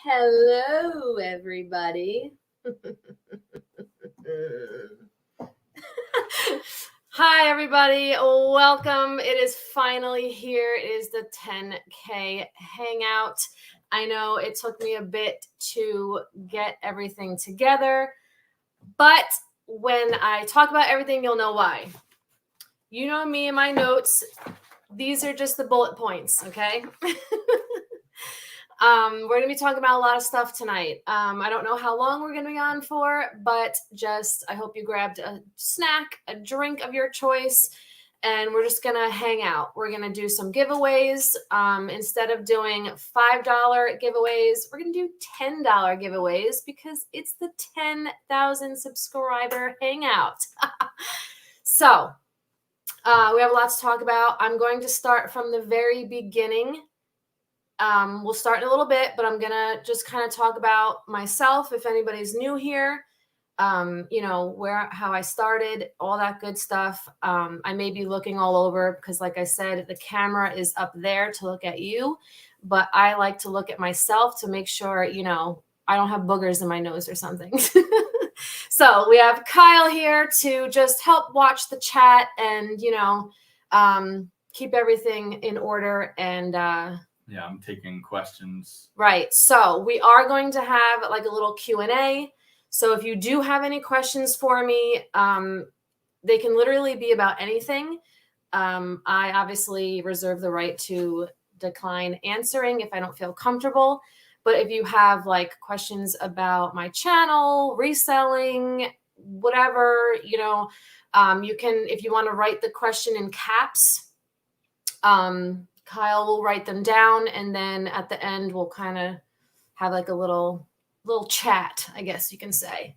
Hello, everybody. Hi, everybody. Welcome. It is finally here. It is the 10K Hangout. I know it took me a bit to get everything together, but when I talk about everything, you'll know why. You know me and my notes. These are just the bullet points, okay? We're going to be talking about a lot of stuff tonight. I don't know how long we're going to be on for, but just I hope you grabbed a snack, a drink of your choice, and we're just going to hang out. We're going to do some giveaways. Instead of doing $5 giveaways, we're going to do $10 giveaways because it's the 10,000 subscriber hangout. So we have a lot to talk about. I'm going to start from the very beginning. We'll start in a little bit, but I'm going to just kind of talk about myself. If anybody's new here, how I started, all that good stuff. I may be looking all over because like I said, the camera is up there to look at you, but I like to look at myself to make sure, I don't have boogers in my nose or something. So we have Kyle here to just help watch the chat and, keep everything in order and, yeah, I'm taking questions. Right. So we are going to have like a little Q&A. So if you do have any questions for me, they can literally be about anything. I obviously reserve the right to decline answering if I don't feel comfortable. But if you have like questions about my channel, reselling, whatever, you can, if you want to write the question in caps, Kyle will write them down, and then at the end we'll kind of have like a little chat, I guess you can say.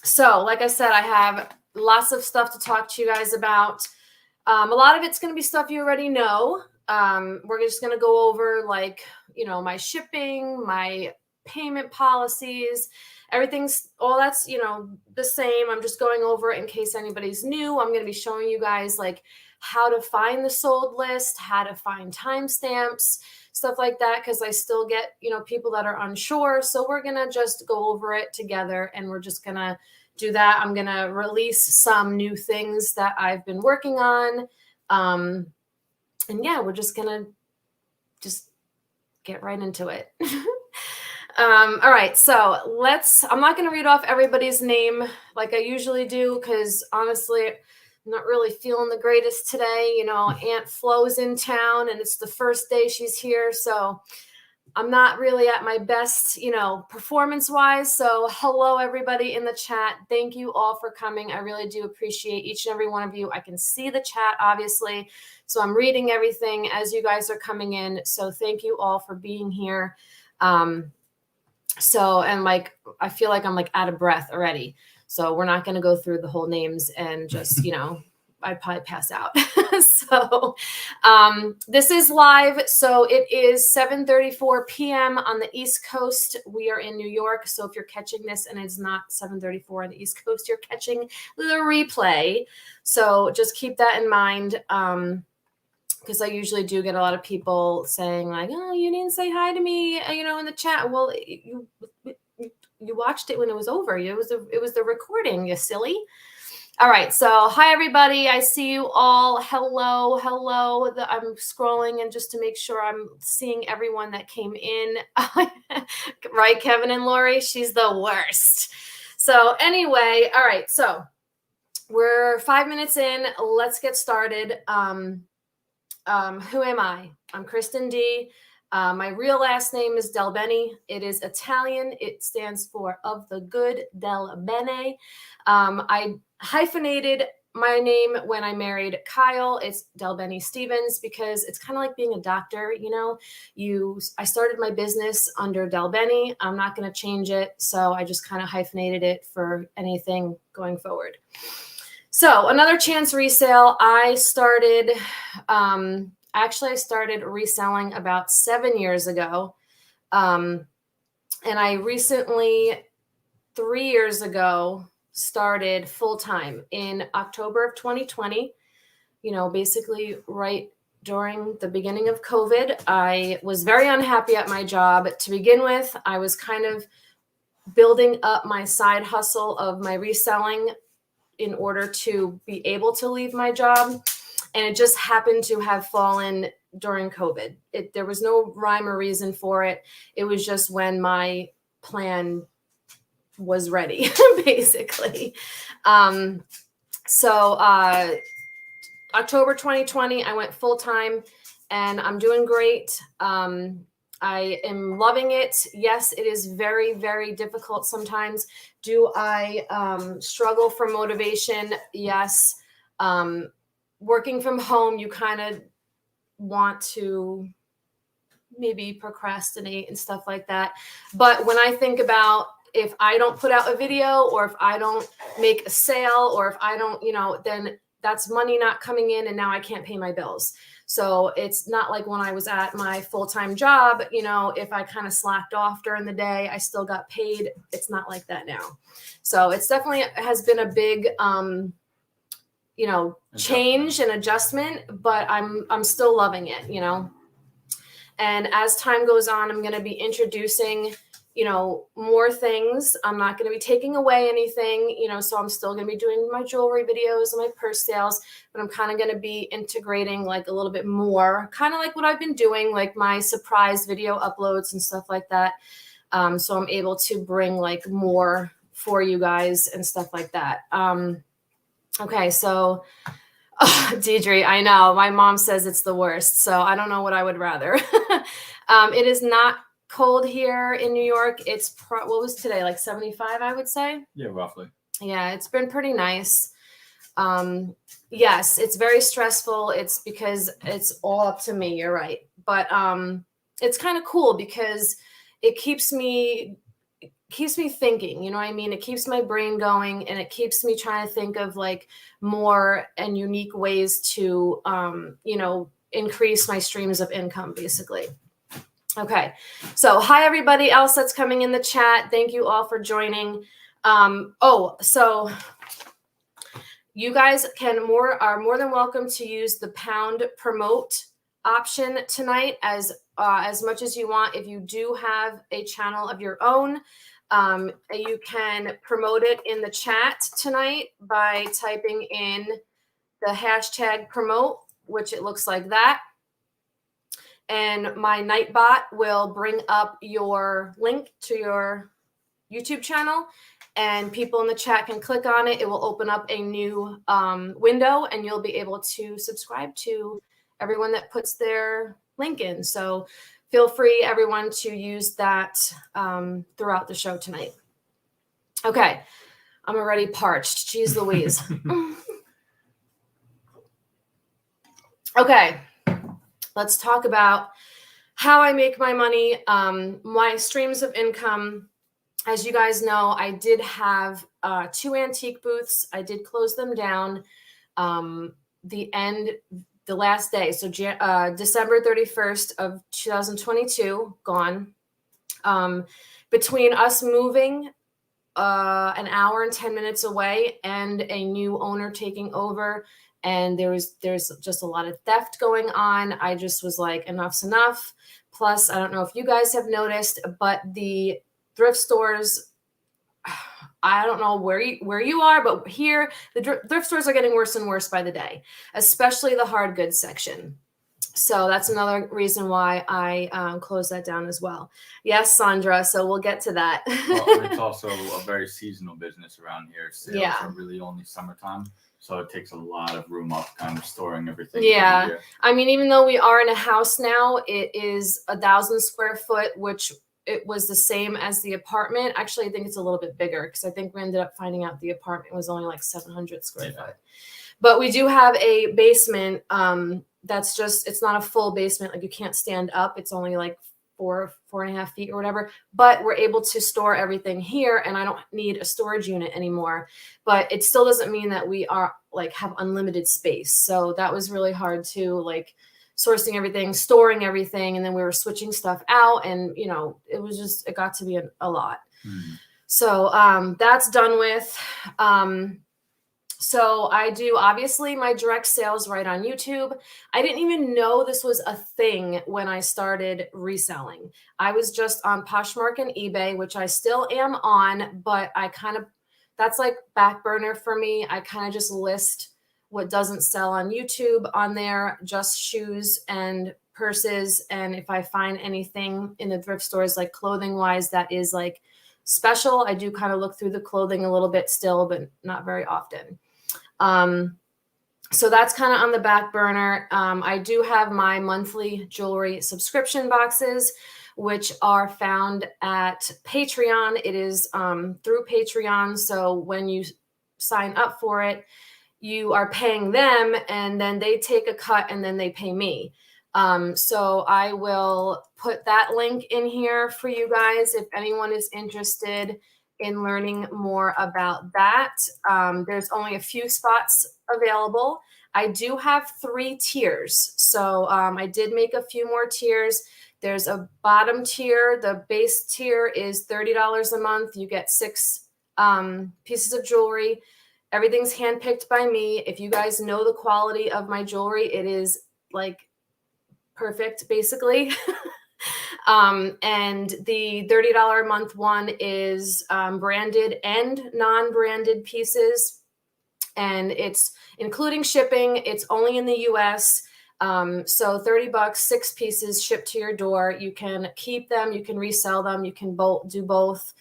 So like I said, I have lots of stuff to talk to you guys about. A lot of it's going to be stuff you already know. We're just going to go over like, my shipping, my payment policies, all that's, the same. I'm just going over it in case anybody's new. I'm going to be showing you guys like how to find the sold list, how to find timestamps, stuff like that, because I still get, people that are unsure. So we're going to just go over it together, and we're just going to do that. I'm going to release some new things that I've been working on. And yeah, we're just going to just get right into it. All right, so I'm not going to read off everybody's name like I usually do, because honestly, I'm not really feeling the greatest today. Aunt Flo's in town and it's the first day she's here. So I'm not really at my best, performance wise. So hello, everybody in the chat. Thank you all for coming. I really do appreciate each and every one of you. I can see the chat, obviously. So I'm reading everything as you guys are coming in. So thank you all for being here. I feel like I'm like out of breath already. So we're not going to go through the whole names and just, I'd probably pass out. So this is live. So it is 7:34 p.m. on the East Coast. We are in New York. So if you're catching this and it's not 7:34 on the East Coast, you're catching the replay. So just keep that in mind. Because I usually do get a lot of people saying like, oh, you didn't say hi to me, in the chat. Well, you watched it when it was over. It was the recording, you silly. All right. So hi, everybody. I see you all. Hello. Hello. I'm scrolling and just to make sure I'm seeing everyone that came in. Right, Kevin and Lori? She's the worst. So anyway, all right. So we're 5 minutes in. Let's get started. Who am I? I'm Kristen D. My real last name is Del Bene. It is Italian. It stands for of the good, Del Bene. I hyphenated my name when I married Kyle. It's Del Bene Stevens because it's kind of like being a doctor. You know, I started my business under Del Bene. I'm not going to change it. So I just kind of hyphenated it for anything going forward. So another chance resale. I started reselling about 7 years ago. And I recently, 3 years ago, started full-time in October of 2020, basically right during the beginning of COVID. I was very unhappy at my job to begin with. I was kind of building up my side hustle of my reselling in order to be able to leave my job. And it just happened to have fallen during COVID. There was no rhyme or reason for it. It was just when my plan was ready, basically. October 2020, I went full-time and I'm doing great. I am loving it. Yes, it is very, very difficult sometimes. Do I struggle for motivation? Yes. Working from home, you kind of want to maybe procrastinate and stuff like that. But when I think about if I don't put out a video or if I don't make a sale or if I don't, then that's money not coming in and now I can't pay my bills. So it's not like when I was at my full-time job, if I kind of slacked off during the day, I still got paid. It's not like that now. So it's definitely has been a big, change and adjustment, but I'm still loving it, And as time goes on, I'm going to be introducing, more things. I'm not going to be taking away anything, so I'm still going to be doing my jewelry videos and my purse sales, but I'm kind of going to be integrating like a little bit more, kind of like what I've been doing, like my surprise video uploads and stuff like that. So I'm able to bring like more for you guys and stuff like that. Okay. So Deidre, I know my mom says it's the worst, so I don't know what I would rather. It is not cold here in New York. It's what was today, like 75, I would say. Yeah, roughly. Yeah, it's been pretty nice. Yes, it's very stressful. It's because it's all up to me. You're right, but it's kind of cool because it keeps me thinking, it keeps my brain going and it keeps me trying to think of like more and unique ways to, increase my streams of income basically. Okay. So hi, everybody else that's coming in the chat. Thank you all for joining. So you guys are more than welcome to use the pound promote option tonight as much as you want. If you do have a channel of your own, you can promote it in the chat tonight by typing in the hashtag promote, which it looks like that. And my Nightbot will bring up your link to your YouTube channel and people in the chat can click on it. It will open up a new window and you'll be able to subscribe to everyone that puts their link in. So feel free, everyone, to use that throughout the show tonight. Okay, I'm already parched. Jeez Louise. Okay, let's talk about how I make my money, my streams of income. As you guys know, I did have 2 antique booths. I did close them down the last day. So December 31st of 2022, gone. Between us moving an hour and 10 minutes away and a new owner taking over, and there's just a lot of theft going on, I just was like, enough's enough. Plus, I don't know if you guys have noticed, but the thrift stores I don't know where you are, but here the thrift stores are getting worse and worse by the day, especially the hard goods section. So that's another reason why I closed that down as well. Yes, Sandra. So we'll get to that. Well, it's also a very seasonal business around here. Sales are really only summertime. So it takes a lot of room up kind of storing everything. Yeah. I mean, even though we are in a house now, it is 1,000 square foot, which it was the same as the apartment. Actually, I think it's a little bit bigger because I think we ended up finding out the apartment was only like 700 square foot. But we do have a basement that's just, it's not a full basement. Like you can't stand up. It's only like 4.5 feet or whatever, but we're able to store everything here and I don't need a storage unit anymore, but it still doesn't mean that we are like have unlimited space. So that was really hard to like sourcing everything, storing everything. And then we were switching stuff out and, you know, it was just, it got to be a lot. So that's done with. So I do obviously my direct sales right on YouTube. I didn't even know this was a thing when I started reselling. I was just on Poshmark and eBay, which I still am on, but I kind of, that's like back burner for me. I kind of just list what doesn't sell on YouTube on there, just shoes and purses. And if I find anything in the thrift stores, like clothing wise, that is like special, I do kind of look through the clothing a little bit still, but not very often. So that's kind of on the back burner. I do have my monthly jewelry subscription boxes, which are found at Patreon. It is through Patreon. So when you sign up for it, you are paying them and then they take a cut and then they pay me. So I will put that link in here for you guys if anyone is interested in learning more about that. There's only a few spots available. I do have 3 tiers. So I did make a few more tiers. There's a bottom tier. The base tier is $30 a month. You get 6 pieces of jewelry. Everything's handpicked by me. If you guys know the quality of my jewelry, it is like perfect, basically. And the $30 a month one is branded and non-branded pieces. And it's including shipping. It's only in the US. So $30, 6 pieces shipped to your door. You can keep them. You can resell them. You can do both.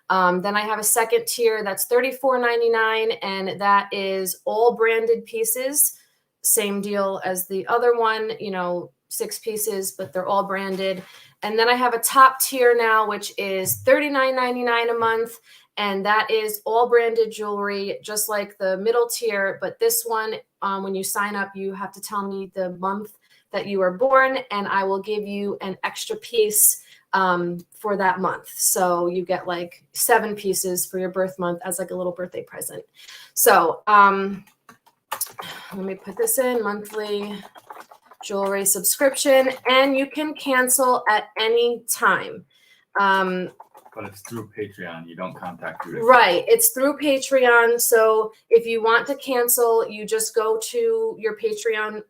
Then I have a second tier that's $34.99, and that is all branded pieces. Same deal as the other one, you know, 6 pieces, but they're all branded. And then I have a top tier now, which is $39.99 a month. And that is all branded jewelry, just like the middle tier. But this one, when you sign up, you have to tell me the month that you were born, and I will give you an extra piece for that month. So you get like 7 pieces for your birth month as like a little birthday present. So let me put this in, monthly jewelry subscription, and you can cancel at any time. But it's through Patreon. You don't contact you. Right. It's through Patreon. So if you want to cancel, you just go to your Patreon,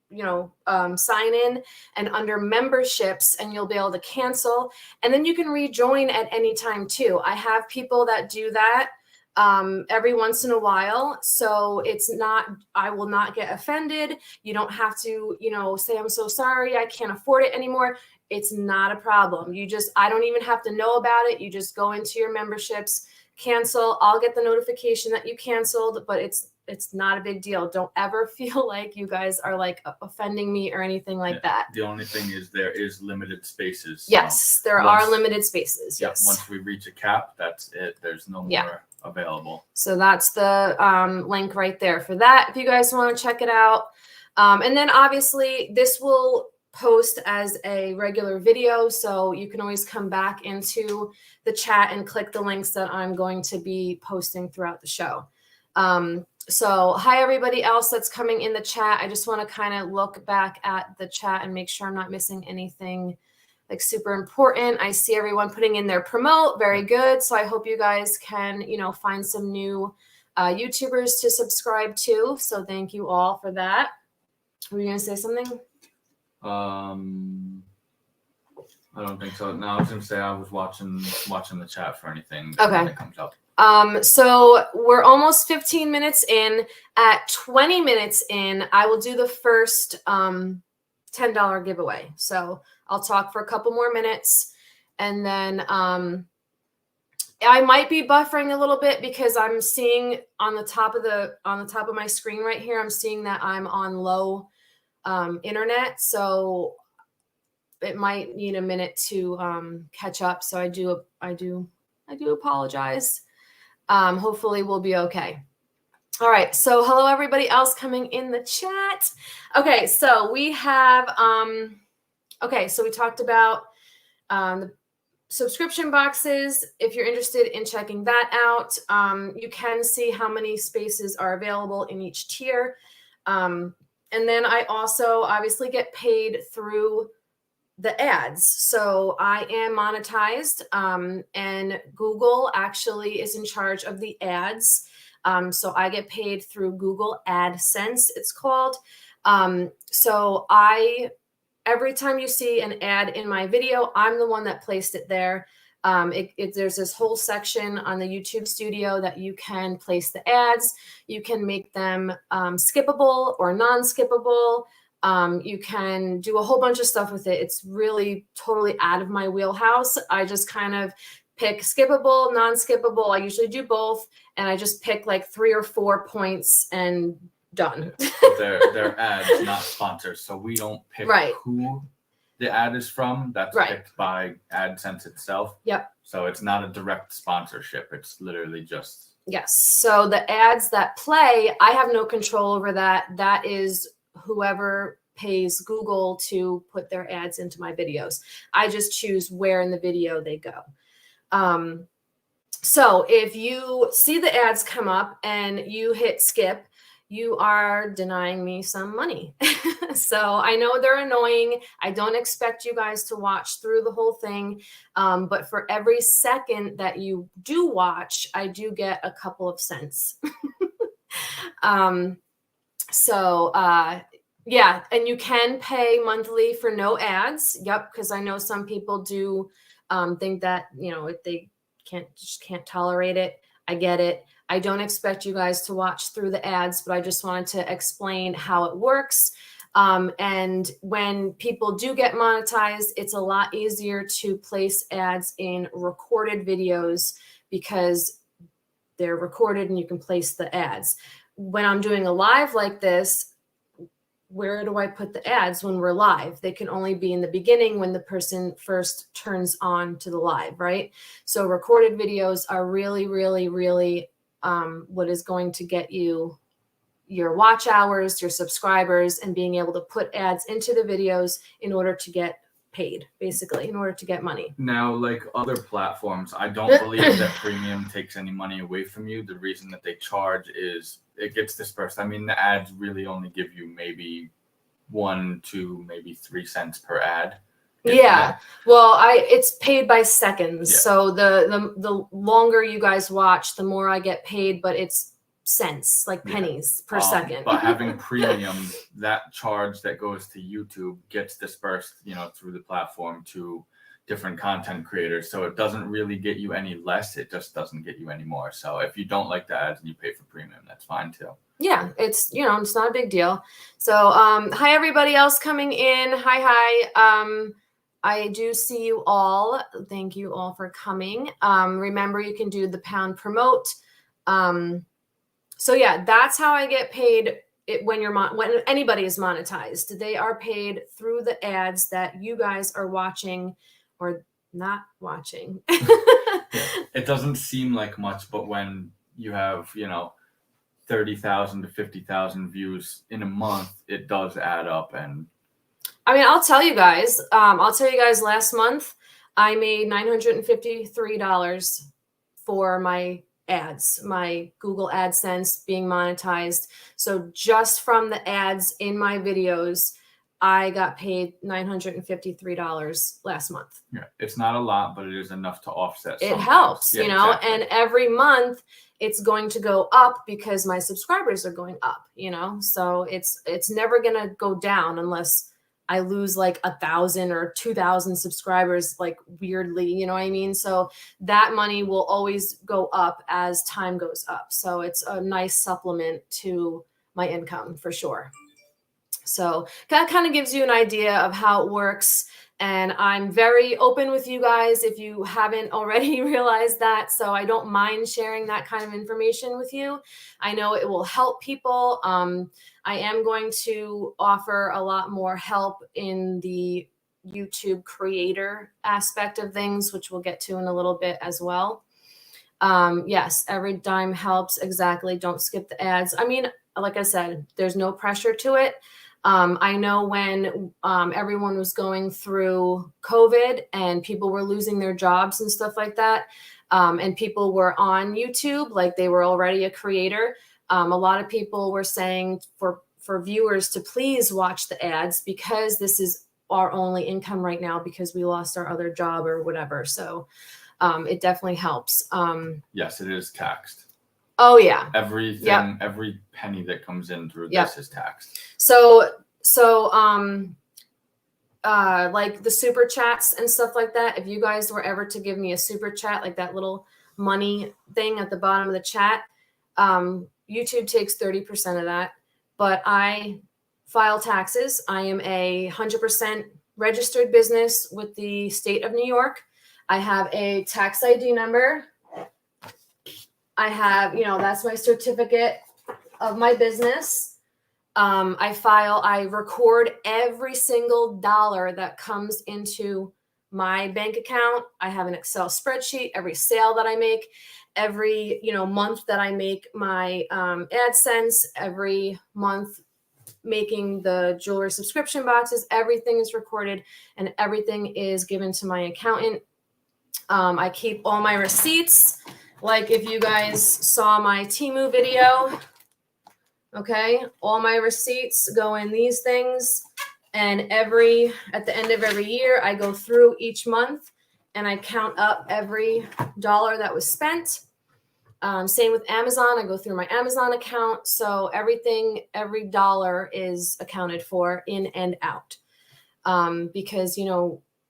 you know, sign in and under memberships, and you'll be able to cancel. And then you can rejoin at any time too. I have people that do that every once in a while. So it's not, I will not get offended. You don't have to, you know, say, I'm so sorry, I can't afford it anymore. It's not a problem. You just, I don't even have to know about it. You just go into your memberships, cancel. I'll get the notification that you canceled, but it's not a big deal. Don't ever feel like you guys are like offending me or anything like that. The only thing is there is limited spaces. Yes, there are limited spaces. Yeah, yes. Once we reach a cap, that's it. There's no more available. So that's the link right there for that if you guys want to check it out. And then obviously this will post as a regular video, so you can always come back into the chat and click the links that I'm going to be posting throughout the show. So hi everybody else that's coming in the chat. I just want to kind of look back at the chat and make sure I'm not missing anything like super important. I see everyone putting in their promote. Very good. So I hope you guys can, you know, find some new YouTubers to subscribe to. So thank you all for that. Were you going to say something? I don't think so. No, I was gonna say I was watching the chat for anything that comes up. So we're almost 15 minutes in. At 20 minutes in, I will do the first $10 giveaway. So I'll talk for a couple more minutes, and then I might be buffering a little bit because I'm seeing on the top of my screen right here, I'm seeing that I'm on low internet. So it might need a minute to catch up. So I do apologize. Hopefully we'll be okay. All right. So hello, everybody else coming in the chat. Okay. So we have, so we talked about the subscription boxes. If you're interested in checking that out, you can see how many spaces are available in each tier. And then I also obviously get paid through the ads. So I am monetized, and Google actually is in charge of the ads. So I get paid through Google AdSense, it's called. So every time you see an ad in my video, I'm the one that placed it there. There's this whole section on the YouTube Studio that you can place the ads. You can make them skippable or non-skippable. You can do a whole bunch of stuff with it. It's really totally out of my wheelhouse. I just kind of pick skippable, non-skippable. I usually do both, and I just pick like 3 or 4 points and done. They're ads, not sponsors, so we don't pick who the ad is from. That's picked by AdSense itself. Yep. So it's not a direct sponsorship. It's literally just So the ads that play, I have no control over that. That is whoever pays Google to put their ads into my videos. I just choose where in the video they go. So if you see the ads come up and you hit skip, you are denying me some money. So I know they're annoying. I don't expect you guys to watch through the whole thing. But for every second that you do watch, I do get a couple of cents. Yeah, and you can pay monthly for no ads. Yep, because I know some people do think that, if they can't tolerate it. I get it. I don't expect you guys to watch through the ads, but I just wanted to explain how it works. And when people do get monetized, it's a lot easier to place ads in recorded videos because they're recorded and you can place the ads. When I'm doing a live like this, where do I put the ads when we're live? They can only be in the beginning when the person first turns on to the live, right? So recorded videos are really, really, really what is going to get you your watch hours, your subscribers, and being able to put ads into the videos in order to get paid, basically, in order to get money. Now, like other platforms, I don't believe that premium takes any money away from you. The reason that they charge is it gets dispersed. I mean, the ads really only give you maybe 1 to maybe 3 cents per ad. Yeah. Well, it's paid by seconds. Yeah. So the longer you guys watch, the more I get paid, but it's cents, like pennies per second. But having premium, that charge that goes to YouTube gets dispersed, through the platform to different content creators. So it doesn't really get you any less. It just doesn't get you any more. So if you don't like the ads and you pay for premium, that's fine too. Yeah, it's not a big deal. So hi everybody else coming in. Hi. I do see you all. Thank you all for coming. Remember, you can do the pound promote. So yeah, that's how I get paid when anybody is monetized. They are paid through the ads that you guys are watching or not watching. It doesn't seem like much, but when you have, 30,000 to 50,000 views in a month, it does add up. And I mean, I'll tell you guys, last month, I made $953 for my ads, my Google AdSense being monetized. So just from the ads in my videos, I got paid $953 last month. Yeah, it's not a lot, but it is enough to offset. It helps, exactly. And every month it's going to go up because my subscribers are going up, so it's never going to go down unless I lose like 1,000 or 2,000 subscribers, like weirdly, you know what I mean? So that money will always go up as time goes up. So it's a nice supplement to my income for sure. So that kind of gives you an idea of how it works. And I'm very open with you guys if you haven't already realized that. So I don't mind sharing that kind of information with you. I know it will help people. I am going to offer a lot more help in the YouTube creator aspect of things, which we'll get to in a little bit as well. Yes, every dime helps. Exactly. Don't skip the ads. I mean, like I said, there's no pressure to it. I know when everyone was going through COVID and people were losing their jobs and stuff like that, and people were on YouTube, like they were already a creator. A lot of people were saying for viewers to please watch the ads because this is our only income right now because we lost our other job or whatever. So it definitely helps. Yes, it is taxed. Oh yeah. Everything, yep. Every penny that comes in through yep. this is taxed. So like the super chats and stuff like that, if you guys were ever to give me a super chat, like that little money thing at the bottom of the chat, YouTube takes 30% of that, but I file taxes. I am a 100% registered business with the state of New York. I have a tax ID number. I have, that's my certificate of my business. I record every single dollar that comes into my bank account. I have an Excel spreadsheet, every sale that I make, every, month that I make my AdSense, every month making the jewelry subscription boxes, everything is recorded and everything is given to my accountant. I keep all my receipts. Like if you guys saw my Teemu video, okay, all my receipts go in these things. And at the end of every year, I go through each month and I count up every dollar that was spent. Same with Amazon. I go through my Amazon account. So every dollar is accounted for in and out. Because,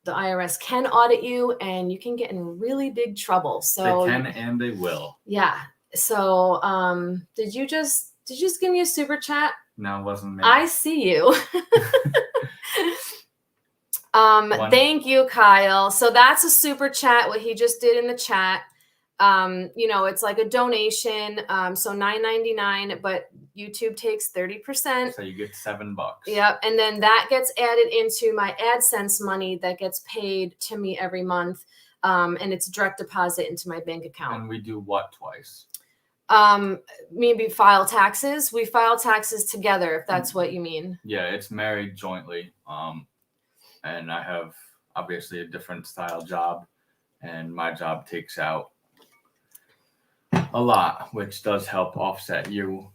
the IRS can audit you and you can get in really big trouble. So they can and they will. Yeah. So did you just give me a super chat? No, it wasn't me. I see you. Thank you, Kyle. So that's a super chat, what he just did in the chat. It's like a donation. So $9.99, but YouTube takes 30%. So you get $7. Yep. And then that gets added into my AdSense money that gets paid to me every month. And it's direct deposit into my bank account. And we do what twice? Maybe file taxes. We file taxes together, if that's what you mean. Yeah, it's married jointly. And I have obviously a different style job, and my job takes out a lot, which does help offset you.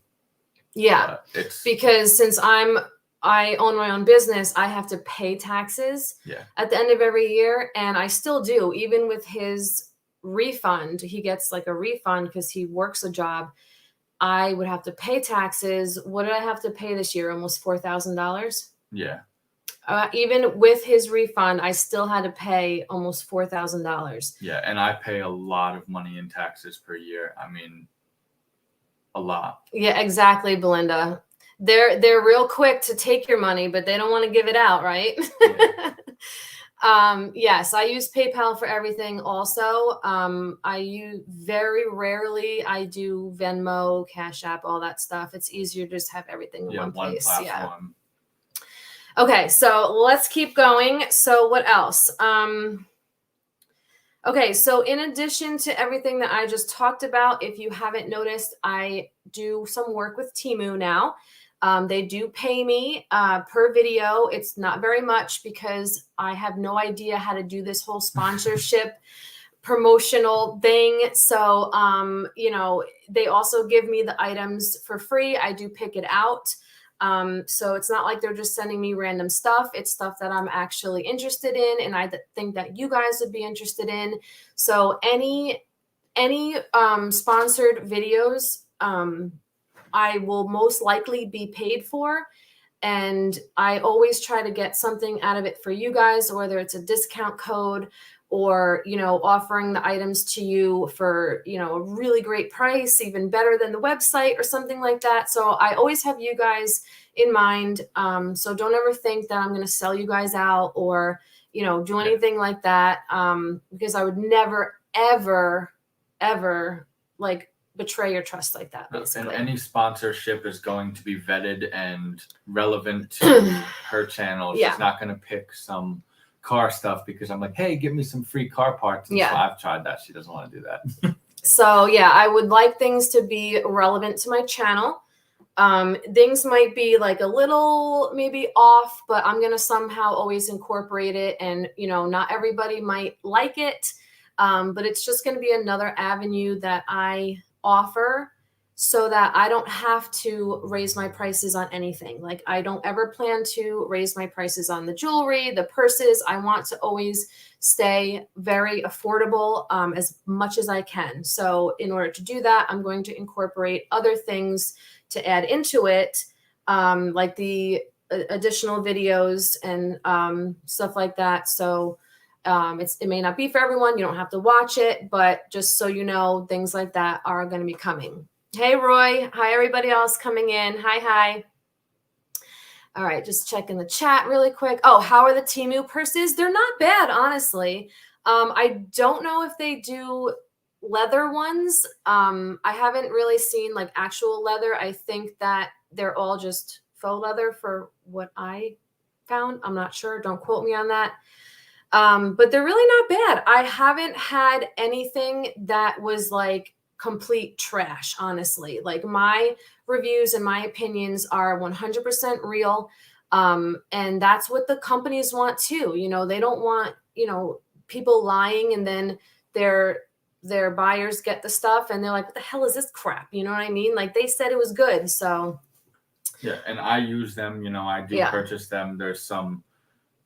Yeah, because since I own my own business, I have to pay taxes at the end of every year, and I still do, even with his refund. He gets like a refund because he works a job. I would have to pay taxes. What did I have to pay this year? Almost $4,000. Yeah. Even with his refund, I still had to pay almost $4,000. Yeah, and I pay a lot of money in taxes per year. I mean, a lot. Yeah, exactly, Belinda. They're real quick to take your money, but they don't want to give it out, right? Yeah. Yes, I use PayPal for everything also. I use very rarely, I do Venmo, Cash App, all that stuff. It's easier to just have everything in one place. Platform. Yeah. Okay, so let's keep going. So what else? Okay, so in addition to everything that I just talked about, if you haven't noticed, I do some work with Teemu now. They do pay me per video. It's not very much because I have no idea how to do this whole sponsorship promotional thing. So, they also give me the items for free. I do pick it out. So it's not like they're just sending me random stuff. It's stuff that I'm actually interested in, and I think that you guys would be interested in. So any sponsored videos, I will most likely be paid for. And I always try to get something out of it for you guys, whether it's a discount code or, you know, offering the items to you for, you know, a really great price, even better than the website or something like that. So I always have you guys in mind. So don't ever think that I'm going to sell you guys out or, you know, do anything like that. Because I would never, ever, ever like betray your trust like that, basically. And any sponsorship is going to be vetted and relevant to her channel. She's not going to pick some car stuff because I'm like, hey, give me some free car parts. And so I've tried that. She doesn't want to do that. So yeah, I would like things to be relevant to my channel. Things might be like a little maybe off, but I'm going to somehow always incorporate it. And, you know, not everybody might like it, but it's just going to be another avenue that I offer so that I don't have to raise my prices on anything. Like I don't ever plan to raise my prices on the jewelry, the purses. I want to always stay very affordable as much as I can. So in order to do that, I'm going to incorporate other things to add into it, like the additional videos and stuff like that. So it may not be for everyone. You don't have to watch it, but just so you know, things like that are going to be coming. Hey, Roy. Hi, everybody else coming in. Hi. All right, just checking the chat really quick. Oh, how are the Teemu purses? They're not bad, honestly. I don't know if they do leather ones. I haven't really seen like actual leather. I think that they're all just faux leather for what I found. I'm not sure. Don't quote me on that. But they're really not bad. I haven't had anything that was like complete trash, honestly. Like my reviews and my opinions are 100% real. And that's what the companies want too. You know, they don't want, you know, people lying and then their buyers get the stuff and they're like, what the hell is this crap? You know what I mean? Like they said it was good. So yeah. And I use them, you know, I do purchase them. There's some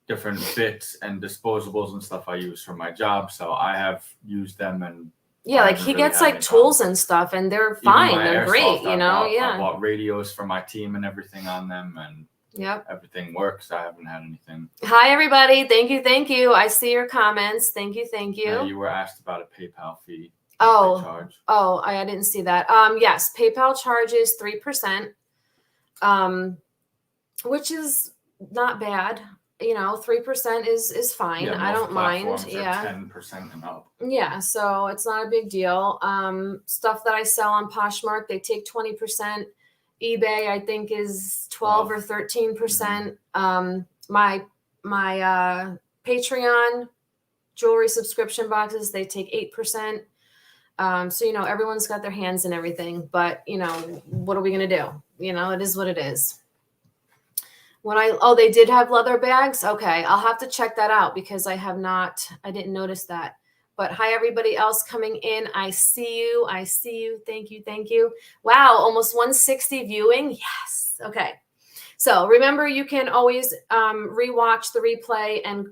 different bits and disposables and stuff I use for my job. So I have used them and like he gets like tools and stuff and they're fine. They're great, you know? I bought radios for my team and everything on them and everything works. I haven't had anything. Hi, everybody. Thank you. I see your comments. Thank you. You were asked about a PayPal fee. Charge. I didn't see that. Yes, PayPal charges 3%, which is not bad. You know, 3% is fine. I don't mind. 10% and up. Yeah, so it's not a big deal. Stuff that I sell on Poshmark, they take 20%. eBay, I think, is 12 or 13%. My Patreon jewelry subscription boxes, they take 8%. So, you know, everyone's got their hands in everything, but, you know, what are we going to do? You know, it is what it is. They did have leather bags. Okay. I'll have to check that out because I didn't notice that. But hi, everybody else coming in. I see you. Thank you. Wow. Almost 160 viewing. Yes. Okay. So remember, you can always rewatch the replay and,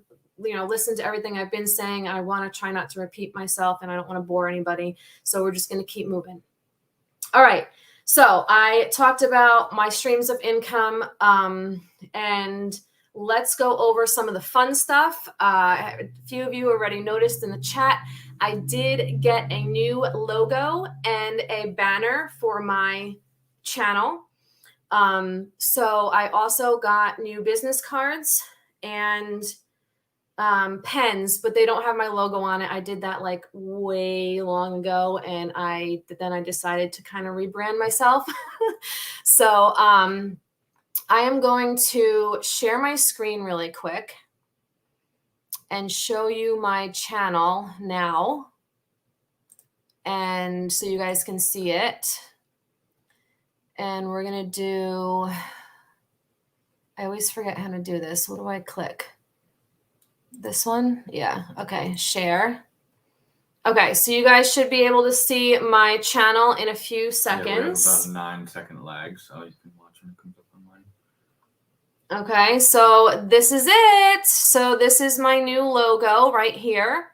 you know, listen to everything I've been saying. I want to try not to repeat myself and I don't want to bore anybody. So we're just going to keep moving. All right. So I talked about my streams of income, and let's go over some of the fun stuff. A few of you already noticed in the chat, I did get a new logo and a banner for my channel. So I also got new business cards and pens, but they don't have my logo on it. I did that like way long ago, and then I decided to kind of rebrand myself. So I am going to share my screen really quick and show you my channel now, and so you guys can see it. And we're gonna do, I always forget how to do this. What do I click? This one? Yeah. Okay. Share. Okay. So you guys should be able to see my channel in a few seconds. Yeah, we have about a 9-second lag, so you can watch when it comes up online. Okay. So this is it. So this is my new logo right here.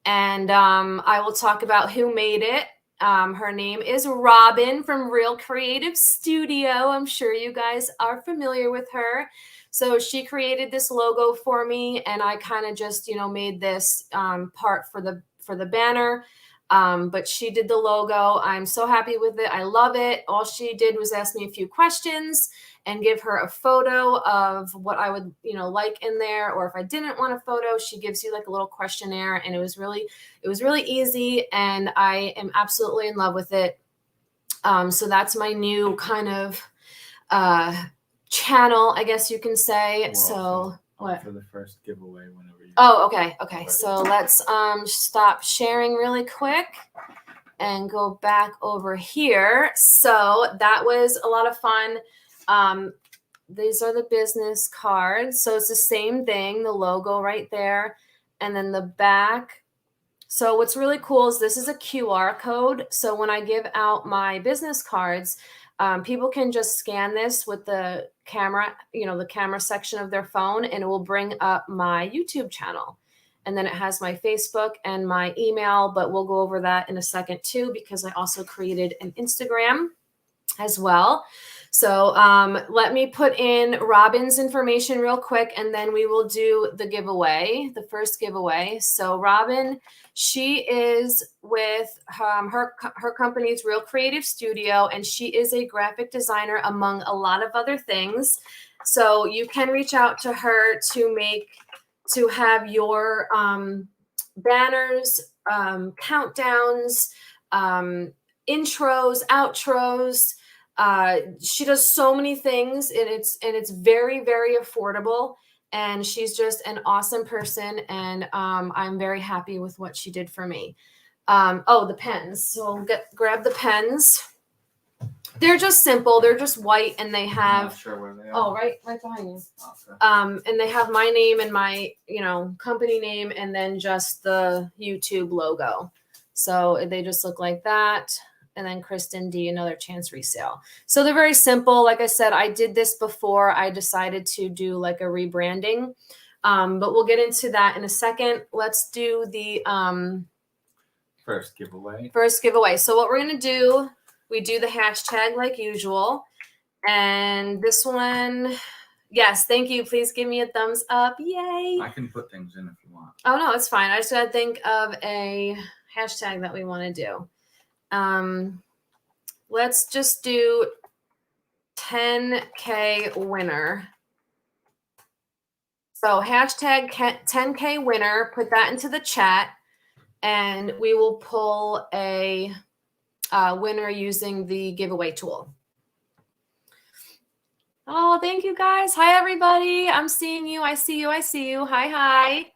And I will talk about who made it Her name is Robin from Real Creative Studio. I'm sure you guys are familiar with her. So she created this logo for me, and I kind of just, made this part for the banner. But she did the logo. I'm so happy with it. I love it. All she did was ask me a few questions and give her a photo of what I would, like in there. Or if I didn't want a photo, she gives you like a little questionnaire, and it was really easy, and I am absolutely in love with it. So that's my new kind of channel, I guess you can say. So what? For the first giveaway whenever you. Oh, okay. Okay. So let's stop sharing really quick and go back over here. So that was a lot of fun. These are the business cards. So it's the same thing, the logo right there, and then the back. So what's really cool is this is a QR code. So when I give out my business cards, people can just scan this with the camera, the camera section of their phone, and it will bring up my YouTube channel. And then it has my Facebook and my email, but we'll go over that in a second too, because I also created an Instagram as well. So let me put in Robin's information real quick, and then we will do the giveaway, the first giveaway. So Robin, she is with her company's Real Creative Studio, and she is a graphic designer among a lot of other things. So you can reach out to her to have your banners, countdowns, intros, outros. She does so many things, and it's very, very affordable. And she's just an awesome person, and I'm very happy with what she did for me. Oh, the pens. So grab the pens. They're just simple. They're just white, and they have. I'm not sure where they are. Oh, right behind you. Okay. And they have my name and my company name, and then just the YouTube logo. So they just look like that. And then Kristen D, another chance resale. So they're very simple. Like I said, I did this before I decided to do like a rebranding. But we'll get into that in a second. Let's do the first giveaway. So what we're going to do, we do the hashtag like usual. And this one, yes, thank you. Please give me a thumbs up. Yay. I can put things in if you want. Oh, no, it's fine. I just got to think of a hashtag that we want to do. Let's just do 10K winner. So hashtag 10K winner, put that into the chat, and we will pull a winner using the giveaway tool. Oh, thank you guys. Hi, everybody. I'm seeing you. I see you. Hi.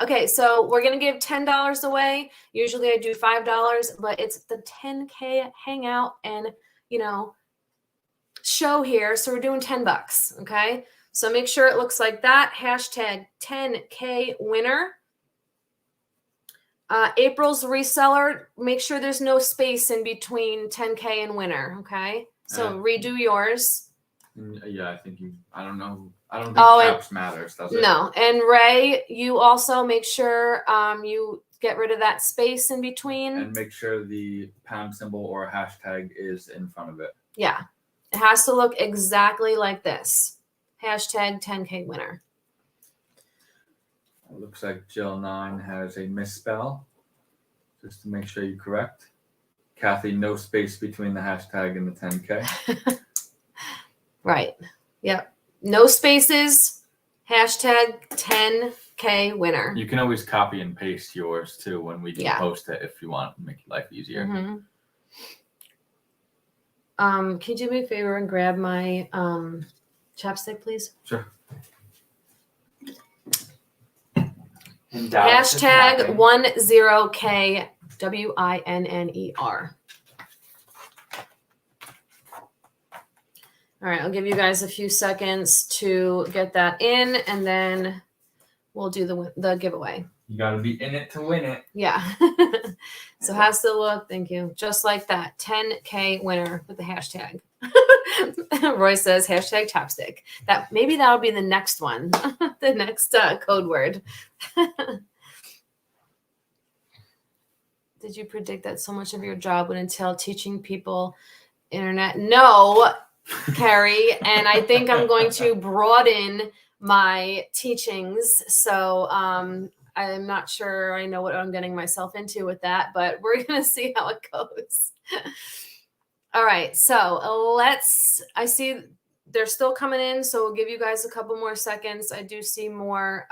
Okay, so we're going to give $10 away. Usually I do $5, but it's the 10K hangout and, show here. So we're doing $10, okay? So make sure it looks like that. Hashtag 10K winner. April's reseller, make sure there's no space in between 10K and winner, okay? So redo yours. Yeah, I don't know. I don't think caps matters, does it? No. And Ray, you also make sure you get rid of that space in between. And make sure the pound symbol or hashtag is in front of it. Yeah. It has to look exactly like this. Hashtag 10K winner. It looks like Jill 9 has a misspell. Just to make sure you correct. Kathy, no space between the hashtag and the 10K. Right. Yep. No spaces. Hashtag 10K winner. You can always copy and paste yours too when we do post it if you want to make life easier. Mm-hmm. Can you do me a favor and grab my chapstick, please? Sure. Hashtag 10K WINNER. All right, I'll give you guys a few seconds to get that in, and then we'll do the giveaway. You got to be in it to win it. Yeah. So it has to look, thank you, just like that. 10K winner with the hashtag. Roy says hashtag chapstick. Maybe that'll be the next one, the next code word. Did you predict that so much of your job would entail teaching people internet? No, Carrie. And I think I'm going to broaden my teachings. So I'm not sure I know what I'm getting myself into with that, but we're going to see how it goes. All right. So I see they're still coming in. So we'll give you guys a couple more seconds. I do see more,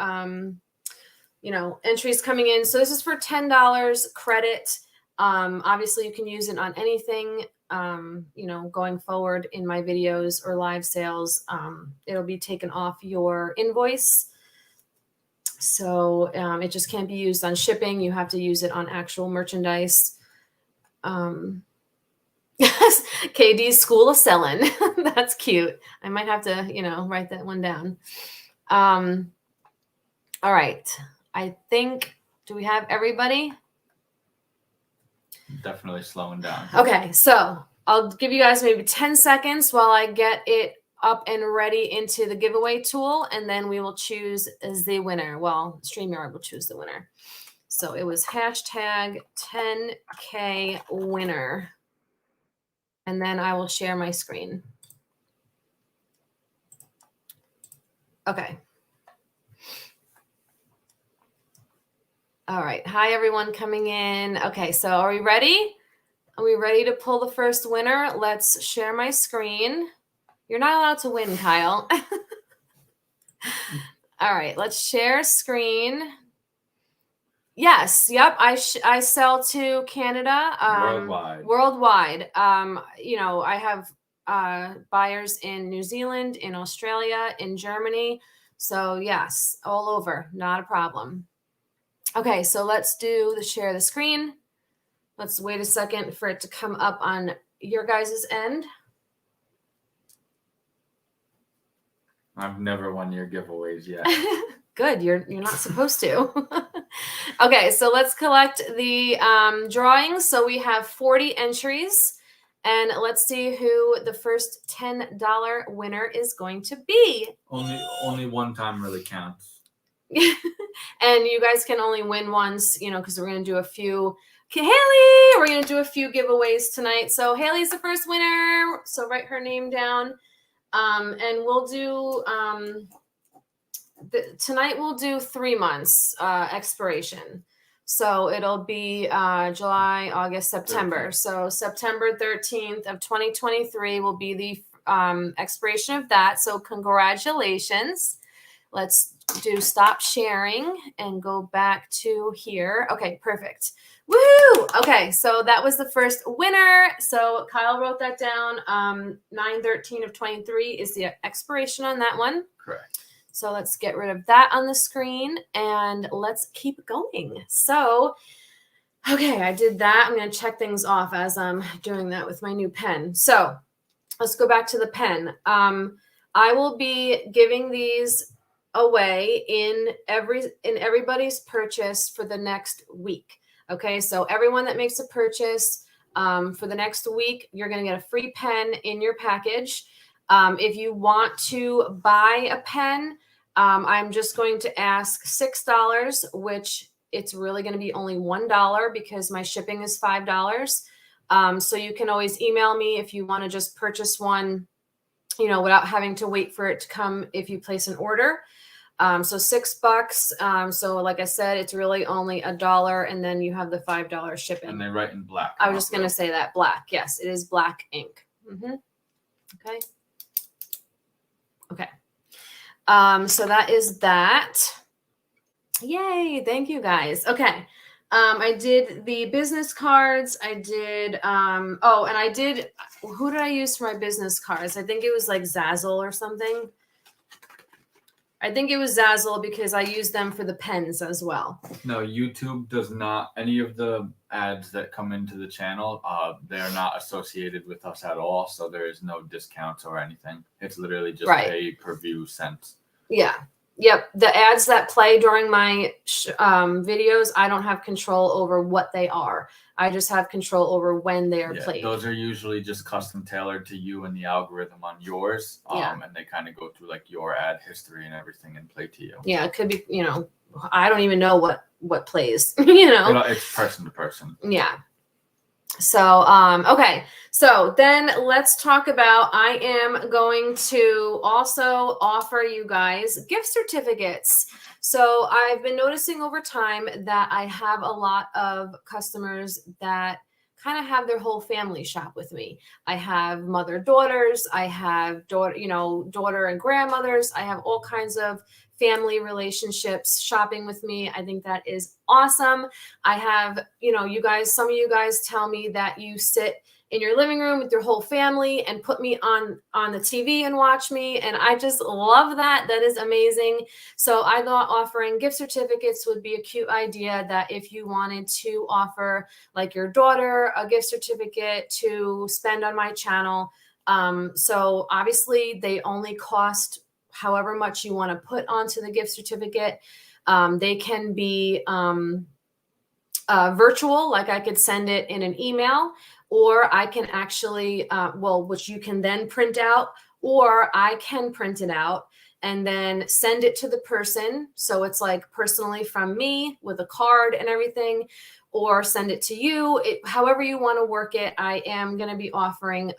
entries coming in. So this is for $10 credit. Obviously you can use it on anything, going forward in my videos or live sales. It'll be taken off your invoice. So it just can't be used on shipping. You have to use it on actual merchandise. KD's School of Selling. That's cute. I might have to, write that one down. All right. I think, do we have everybody? Definitely slowing down. Okay. So I'll give you guys maybe 10 seconds while I get it up and ready into the giveaway tool. And then we will choose the winner. Well, StreamYard will choose the winner. So it was hashtag 10K winner. And then I will share my screen. Okay. All right. Hi, everyone coming in. Okay. So are we ready? Are we ready to pull the first winner? Let's share my screen. You're not allowed to win, Kyle. All right. Let's share screen. Yes. Yep. I sell to Canada. Worldwide. I have buyers in New Zealand, in Australia, in Germany. So yes, all over. Not a problem. Okay. So let's do the share the screen. Let's wait a second for it to come up on your guys' end. I've never won your giveaways yet. Good. You're not supposed to. Okay, so let's collect the drawings. So we have 40 entries, and let's see who the first $10 winner is going to be. Only one time really counts. And you guys can only win once, because we're going to do a few. Haley, we're going to do a few giveaways tonight. So Haley's the first winner. So write her name down. And we'll do, tonight we'll do 3 months expiration. So it'll be July, August, September. 13th. So September 13th of 2023 will be the expiration of that. So congratulations. Let's do stop sharing and go back to here. Okay, perfect. Woo! Okay, so that was the first winner. So Kyle wrote that down. 9/13 of 23 is the expiration on that one. Correct. So let's get rid of that on the screen and let's keep going. So, okay, I did that. I'm going to check things off as I'm doing that with my new pen. So let's go back to the pen. I will be giving these away in everybody's purchase for the next week. Okay, so everyone that makes a purchase for the next week, you're going to get a free pen in your package. If you want to buy a pen, I'm just going to ask $6, which it's really going to be only $1 because my shipping is $5. So you can always email me if you want to just purchase one, without having to wait for it to come if you place an order. So $6. So like I said, it's really only $1, and then you have the $5 shipping. And they write in black. I was just going to say that black. Yes, it is black ink. Mm-hmm. Okay. Okay. So that is that. Yay. Thank you guys. Okay. I did the business cards. I did, and I did, who did I use for my business cards? I think it was like Zazzle or something. I think it was Zazzle because I used them for the pens as well. No, YouTube does not, any of the ads that come into the channel, they're not associated with us at all. So there is no discounts or anything. It's literally just pay per view cents. Yeah. Yep. The ads that play during my videos, I don't have control over what they are. I just have control over when they are played. Those are usually just custom tailored to you and the algorithm on yours. And they kind of go through like your ad history and everything and play to you. Yeah, it could be, you know, I don't even know what plays, you know. It's person to person. Yeah. So, okay. So then let's talk about, I am going to also offer you guys gift certificates. So I've been noticing over time that I have a lot of customers that kind of have their whole family shop with me. I have mother-daughters, I have daughter and grandmothers. I have all kinds of family relationships shopping with me. I think that is awesome. I have, you know, some of you guys tell me that you sit in your living room with your whole family and put me on the TV and watch me. And I just love that. That is amazing. So I thought offering gift certificates would be a cute idea, that if you wanted to offer like your daughter a gift certificate to spend on my channel. So obviously they only cost however much you want to put onto the gift certificate. They can be virtual, like I could send it in an email, or I can actually, which you can then print out, or I can print it out and then send it to the person. So it's like personally from me with a card and everything, or send it to you. However you want to work it, I am going to be offering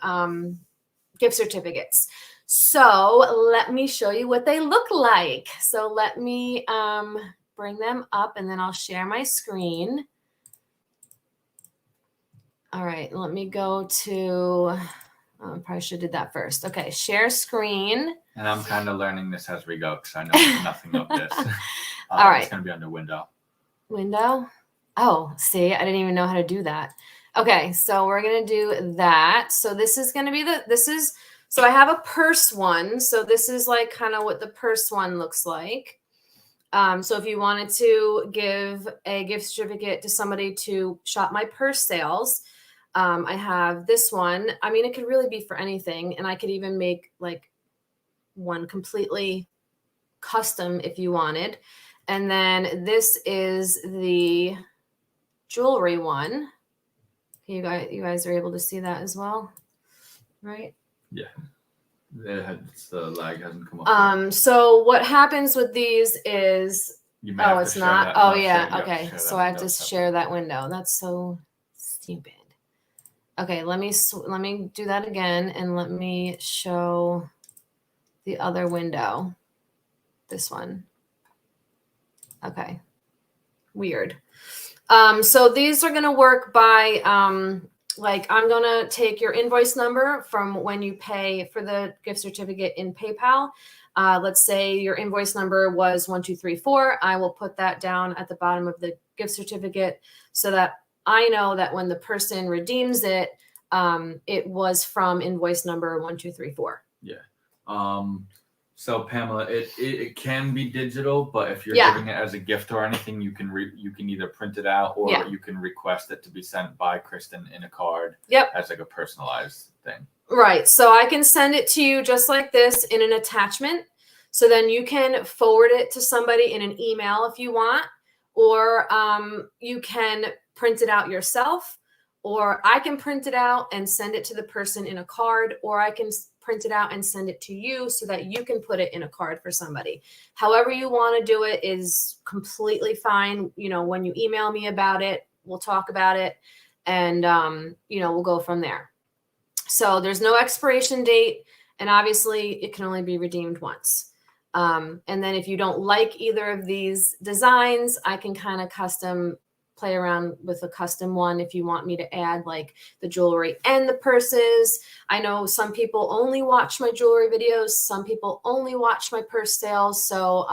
gift certificates. So let me show you what they look like. So let me bring them up and then I'll share my screen. All right, let me go to, probably should have did that first. Okay, share screen. And I'm kind of learning this as we go because I know nothing of this. All right. It's going to be under window. Window? Oh, see, I didn't even know how to do that. Okay, so we're going to do that. So this is going to be so I have a purse one. So this is like kind of what the purse one looks like. So if you wanted to give a gift certificate to somebody to shop my purse sales, I have this one. I mean, it could really be for anything. And I could even make like one completely custom if you wanted. And then this is the jewelry one. You guys are able to see that as well, right? Yeah. The lag hasn't come up. So what happens with these is, it's not. Oh yeah. Okay. So I have to share that window. That's so stupid. Okay. Let me do that again. And let me show the other window. This one. Okay. Weird. So these are going to work by, like I'm going to take your invoice number from when you pay for the gift certificate in PayPal. Let's say your invoice number was 1234. I will put that down at the bottom of the gift certificate so that I know that when the person redeems it, it was from invoice number 1234. Yeah. So Pamela, it can be digital, but if you're giving it as a gift or anything, you can either print it out or you can request it to be sent by Kristen in a card. Yep. As like a personalized thing. Right. So I can send it to you just like this in an attachment. So then you can forward it to somebody in an email if you want, or you can print it out yourself, or I can print it out and send it to the person in a card, or I can print it out and send it to you so that you can put it in a card for somebody. However you want to do it is completely fine. You know, when you email me about it, we'll talk about it and, we'll go from there. So there's no expiration date, and obviously it can only be redeemed once. And then if you don't like either of these designs, I can kind of play around with a custom one if you want me to add like the jewelry and the purses. I know some people only watch my jewelry videos. Some people only watch my purse sales. So,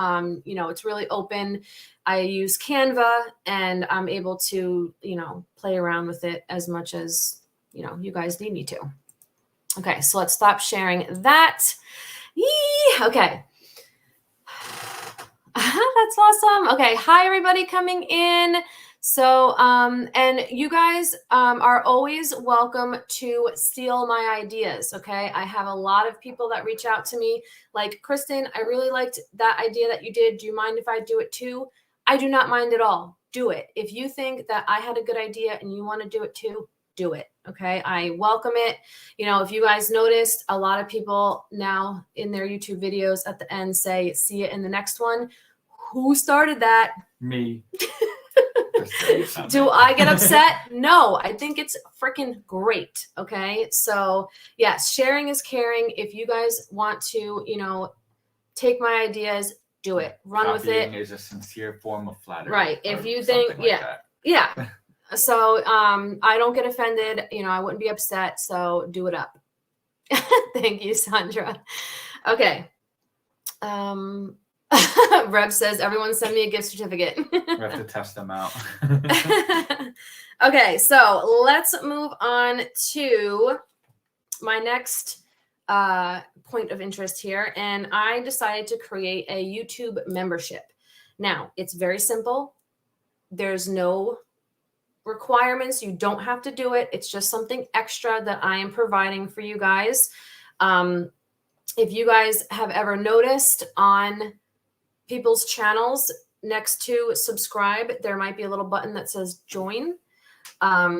it's really open. I use Canva and I'm able to, play around with it as much as, you guys need me to. Okay. So let's stop sharing that. Yee! Okay. That's awesome. Okay. Hi, everybody coming in. So, and you guys are always welcome to steal my ideas. Okay. I have a lot of people that reach out to me like, Kristen, I really liked that idea that you did. Do you mind if I do it too? I do not mind at all. Do it. If you think that I had a good idea and you want to do it too, do it. Okay. I welcome it. You know, if you guys noticed, a lot of people now in their YouTube videos at the end say, see it in the next one. Who started that? Me. Do I get upset? No, I think it's freaking great. Okay. So yes, sharing is caring. If you guys want to, you know, take my ideas, do it. Run with it. Copying is a sincere form of flattery. Right. If you think, yeah. So I don't get offended. You know, I wouldn't be upset. So do it up. Thank you, Sandra. Okay. Reb says, everyone send me a gift certificate. We have to test them out. Okay, so let's move on to my next point of interest here. And I decided to create a YouTube membership. Now, it's very simple. There's no requirements. You don't have to do it. It's just something extra that I am providing for you guys. If you guys have ever noticed on people's channels, next to subscribe, there might be a little button that says join.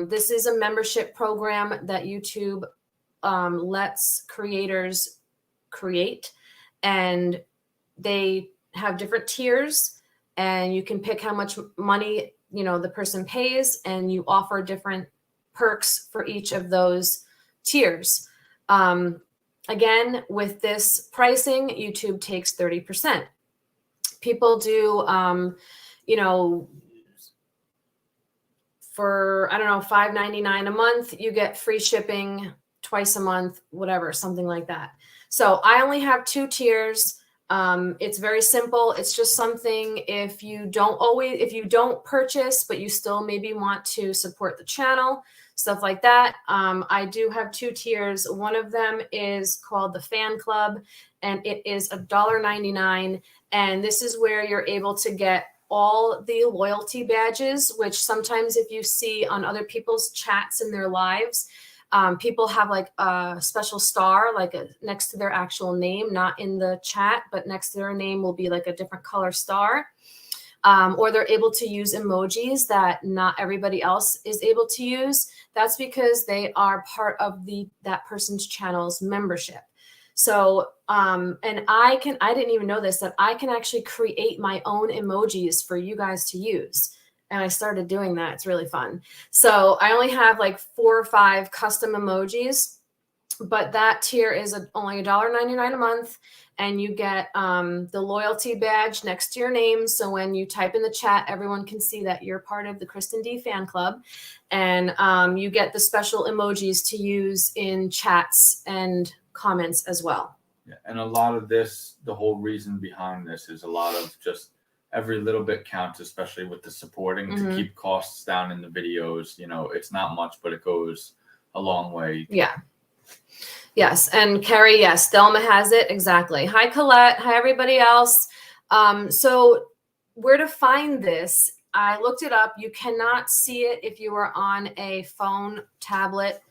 This is a membership program that YouTube lets creators create, and they have different tiers, and you can pick how much money, you know, the person pays, and you offer different perks for each of those tiers. Again, with this pricing, YouTube takes 30%. People do, you know, for, I don't know, $5.99 a month, you get free shipping twice a month, whatever, something like that. So I only have 2 tiers. It's very simple. It's just something if you don't purchase, but you still maybe want to support the channel, stuff like that. I do have 2 tiers. One of them is called the Fan Club, and it is $1.99. And this is where you're able to get all the loyalty badges, which sometimes if you see on other people's chats in their lives, people have like a special star, like next to their actual name, not in the chat, but next to their name will be like a different color star. Or they're able to use emojis that not everybody else is able to use. That's because they are part of that person's channel's membership. So, and I didn't even know this, that I can actually create my own emojis for you guys to use. And I started doing that. It's really fun. So I only have like 4 or 5 custom emojis, but that tier is only $1.99 a month. And you get the loyalty badge next to your name. So when you type in the chat, everyone can see that you're part of the Kristen D fan club. And you get the special emojis to use in chats and comments as well. Yeah, and a lot of this, the whole reason behind this is a lot of just every little bit counts, especially with the supporting to keep costs down in the videos. You know, it's not much, but it goes a long way. Yeah. Yes. And Carrie, yes, Delma has it. Exactly. Hi, Colette. Hi, everybody else. So where to find this? I looked it up. You cannot see it if you are on a phone, tablet,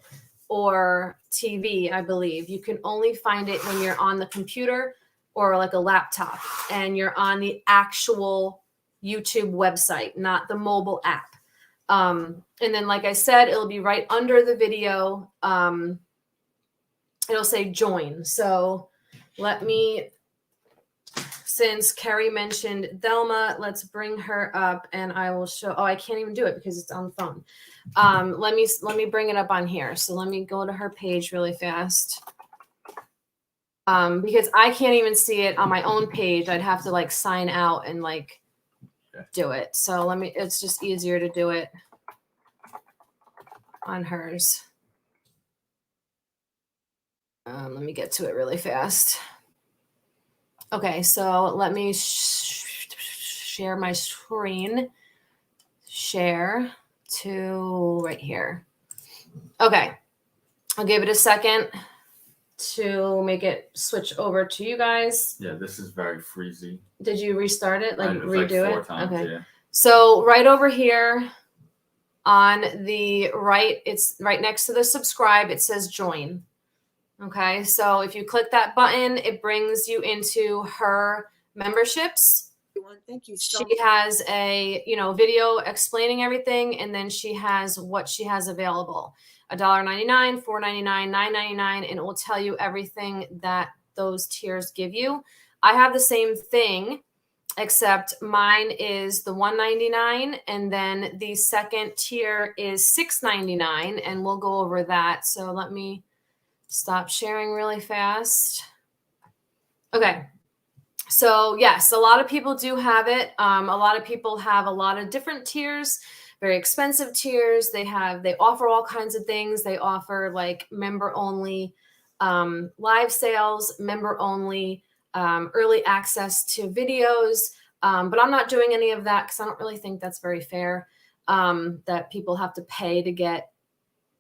or TV, I believe. You can only find it when you're on the computer or like a laptop and you're on the actual YouTube website, not the mobile app. And then, like I said, it'll be right under the video. It'll say join. So let me, since Carrie mentioned Delma, let's bring her up and I will show. Oh, I can't even do it because it's on the phone. Let me bring it up on here. So let me go to her page really fast. Because I can't even see it on my own page. I'd have to like sign out and like do it. So it's just easier to do it on hers. Let me get to it really fast. Okay, so let me share my screen. Share to right here. Okay, I'll give it a second to make it switch over to you guys. Yeah, this is very freezy. Did you restart it? Like it was redo like 4 it? times, Okay. yeah. So right over here on the right, it's right next to the subscribe, it says join. Okay, so if you click that button, it brings you into her memberships. Thank you so She much. has a video explaining everything, and then she has what she has available: $1.99, $4.99, $9.99, and it will tell you everything that those tiers give you. I have the same thing, except mine is the $1.99, and then the second tier is $6.99, and we'll go over that. So let me stop sharing really fast. Okay. So yes, a lot of people do have it. A lot of people have a lot of different tiers, very expensive tiers. They offer all kinds of things. They offer like member only live sales, member only early access to videos. But I'm not doing any of that because I don't really think that's very fair, that people have to pay to get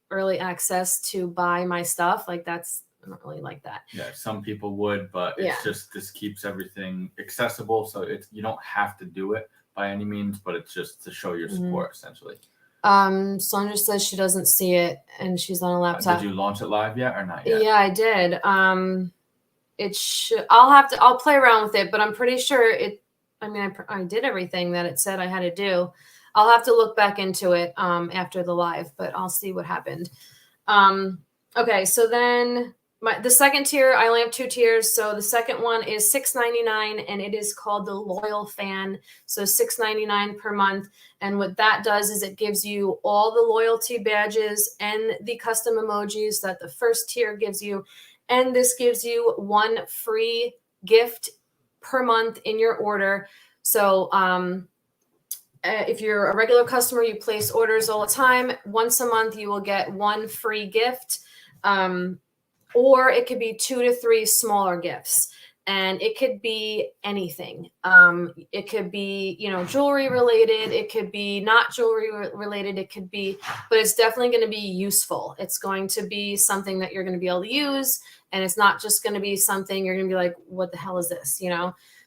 early access to buy my stuff. Like I don't really like that. Yeah, some people would, but it's just, this keeps everything accessible. So you don't have to do it by any means, but it's just to show your support essentially. Sandra says she doesn't see it and she's on a laptop. Did you launch it live yet or not yet? Yeah, I did. I'll play around with it, but I'm pretty sure I did everything that it said I had to do. I'll have to look back into it after the live, but I'll see what happened. Okay, so then the second tier, I only have 2 tiers. So the second one is $6.99, and it is called the Loyal Fan. So $6.99 per month. And what that does is it gives you all the loyalty badges and the custom emojis that the first tier gives you. And this gives you 1 free gift per month in your order. So if you're a regular customer, you place orders all the time. Once a month, you will get 1 free gift. Or it could be 2 to 3 smaller gifts, and it could be anything. It could be, jewelry related. It could be not jewelry related. It could be, but it's definitely going to be useful. It's going to be something that you're going to be able to use. And it's not just going to be something you're going to be like, what the hell is this?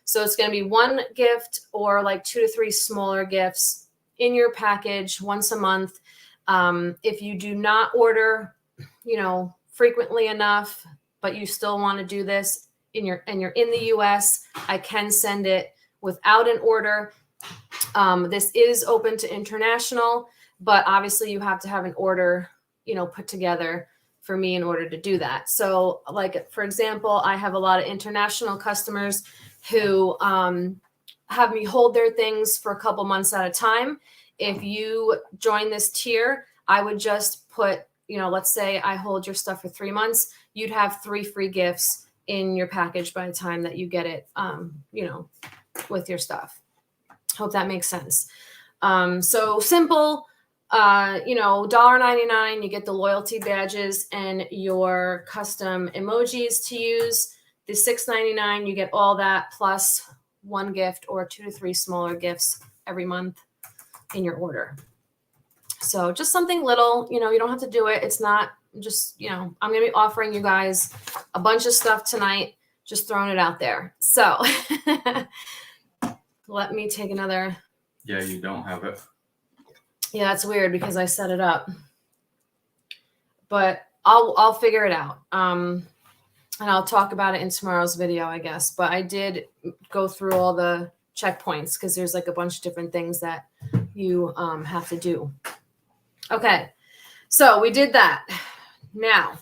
So it's going to be 1 gift or like 2 to 3 smaller gifts in your package once a month. If you do not order, frequently enough, but you still want to do this and you're in the US, I can send it without an order. This is open to international, but obviously you have to have an order, put together for me in order to do that. So like, for example, I have a lot of international customers who have me hold their things for a couple months at a time. If you join this tier, I would just put, let's say I hold your stuff for 3 months, you'd have 3 free gifts in your package by the time that you get it, with your stuff. Hope that makes sense. So simple, $1.99, you get the loyalty badges and your custom emojis to use. The $6.99, you get all that plus 1 gift or 2 to 3 smaller gifts every month in your order. So just something little, you don't have to do it. It's not just, I'm going to be offering you guys a bunch of stuff tonight, just throwing it out there. So let me take another. Yeah, you don't have it. Yeah, that's weird because I set it up, but I'll figure it out. And I'll talk about it in tomorrow's video, I guess. But I did go through all the checkpoints because there's like a bunch of different things that you have to do. Okay, so we did that. Now,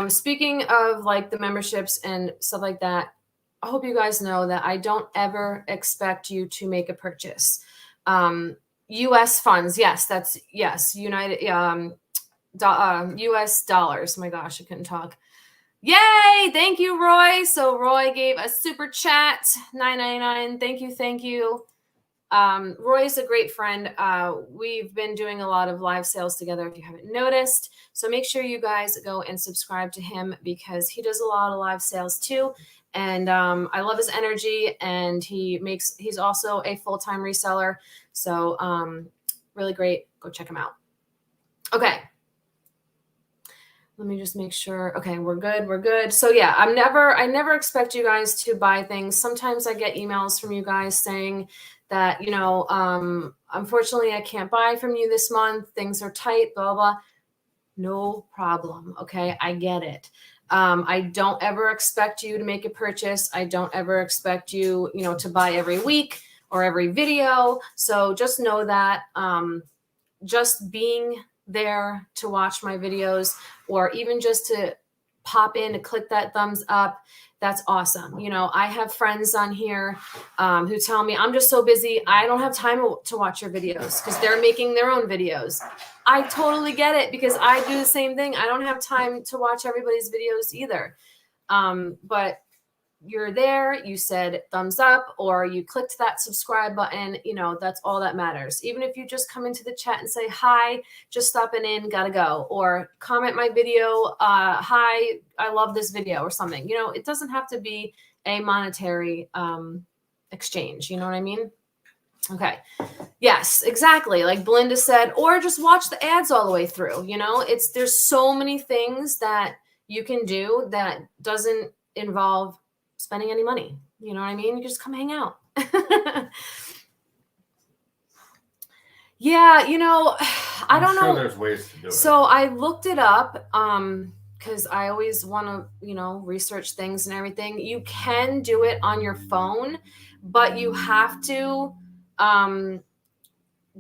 speaking of like the memberships and stuff like that, I hope you guys know that I don't ever expect you to make a purchase. U.S. funds, yes, United U.S. dollars. My gosh, I couldn't talk. Yay! Thank you, Roy. So Roy gave a super chat, $9.99. Thank you. Roy is a great friend. We've been doing a lot of live sales together, if you haven't noticed. So make sure you guys go and subscribe to him because he does a lot of live sales too. And I love his energy, and he's also a full-time reseller. So really great. Go check him out. Okay. Let me just make sure. Okay, we're good. We're good. So yeah, I never expect you guys to buy things. Sometimes I get emails from you guys saying that, unfortunately I can't buy from you this month. Things are tight, blah, blah. No problem. Okay, I get it. I don't ever expect you to make a purchase. I don't ever expect you, to buy every week or every video. So just know that just being there to watch my videos, or even just to pop in and click that thumbs up, that's awesome. I have friends on here who tell me, I'm just so busy, I don't have time to watch your videos, because they're making their own videos. I totally get it, because I do the same thing. I don't have time to watch everybody's videos either. But you're there, you said thumbs up, or you clicked that subscribe button, that's all that matters. Even if you just come into the chat and say, hi, just stopping in, gotta go, or comment my video, hi, I love this video, or something. It doesn't have to be a monetary exchange. You know what I mean? Okay. Yes, exactly. Like Belinda said, or just watch the ads all the way through. There's so many things that you can do that doesn't involve spending any money. You know what I mean? You just come hang out. Yeah, I don't know. There's ways to do it. So I looked it up because I always want to, research things and everything. You can do it on your phone, but you have to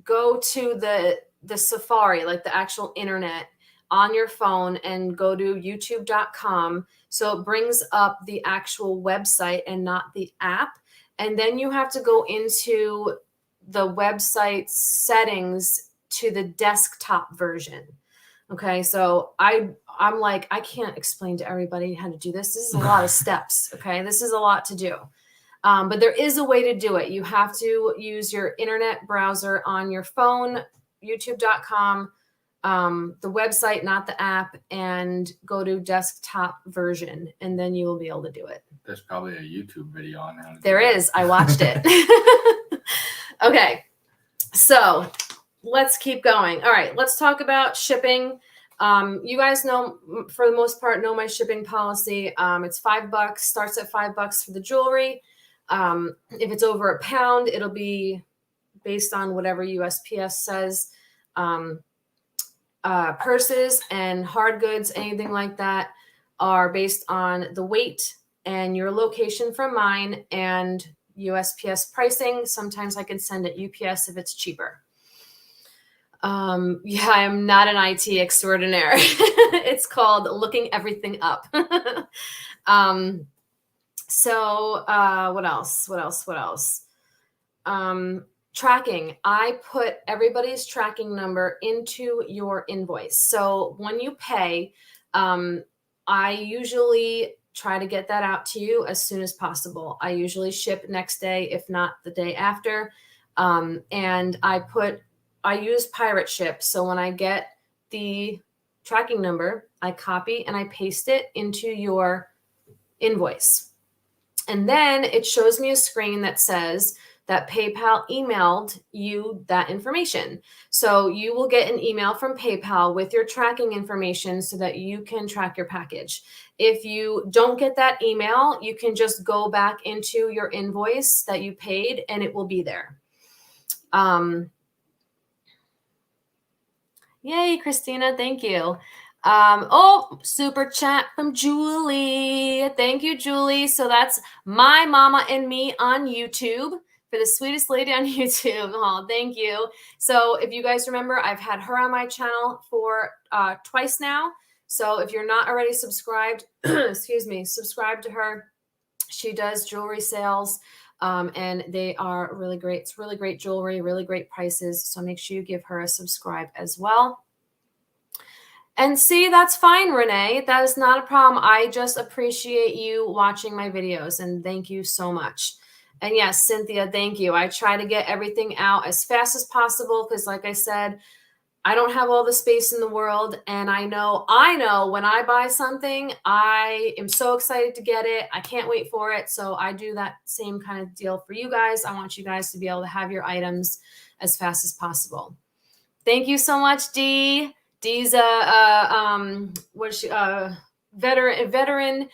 go to the Safari, like the actual internet on your phone, and go to youtube.com. So it brings up the actual website and not the app. And then you have to go into the website settings to the desktop version. Okay. So I'm like, I can't explain to everybody how to do this. This is a lot of steps. Okay. This is a lot to do. But there is a way to do it. You have to use your internet browser on your phone, youtube.com, the website, not the app, and go to desktop version, and then you will be able to do it. There's probably a YouTube video on how to do There that. is. I watched it. Okay. So let's keep going. All right. Let's talk about shipping. You guys know, for the most part, know my shipping policy. It's $5, starts at $5 for the jewelry. If it's over a pound, it'll be based on whatever USPS says. Purses and hard goods, anything like that, are based on the weight and your location from mine and USPS pricing. Sometimes I can send it UPS if it's cheaper. Yeah, I'm not an IT extraordinaire. It's called looking everything up. So what else? Tracking. I put everybody's tracking number into your invoice. So when you pay, I usually try to get that out to you as soon as possible. I usually ship next day, if not the day after. And I use Pirate Ship. So when I get the tracking number, I copy and I paste it into your invoice. And then it shows me a screen that says that PayPal emailed you that information. So you will get an email from PayPal with your tracking information so that you can track your package. If you don't get that email, you can just go back into your invoice that you paid and it will be there. Yay, Christina. Thank you. Super chat from Julie. Thank you, Julie. So that's My Mama and Me on YouTube, for the sweetest lady on YouTube. Oh, thank you. So if you guys remember, I've had her on my channel for twice now. So if you're not already subscribed, subscribe to her. She does jewelry sales. And they are really great. It's really great jewelry, really great prices. So make sure you give her a subscribe as well. And see, that's fine, Renee. That is not a problem. I just appreciate you watching my videos, and thank you so much. And yes, Cynthia, thank you. I try to get everything out as fast as possible because, like I said, I don't have all the space in the world. And I know when I buy something, I am so excited to get it. I can't wait for it. So I do that same kind of deal for you guys. I want you guys to be able to have your items as fast as possible. Thank you so much, Dee. Dee's what is she veteran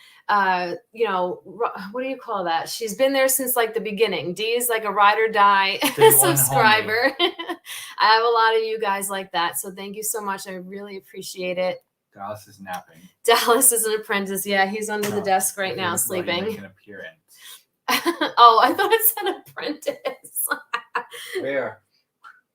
you know, what do you call that? She's been there since like the beginning. Dee is like a ride or die subscriber. I have a lot of you guys like that, so thank you so much. I really appreciate it. Dallas is napping. Dallas is an apprentice. Yeah, he's under the desk right now sleeping. Make an appearance. Oh, I thought it said apprentice. Where?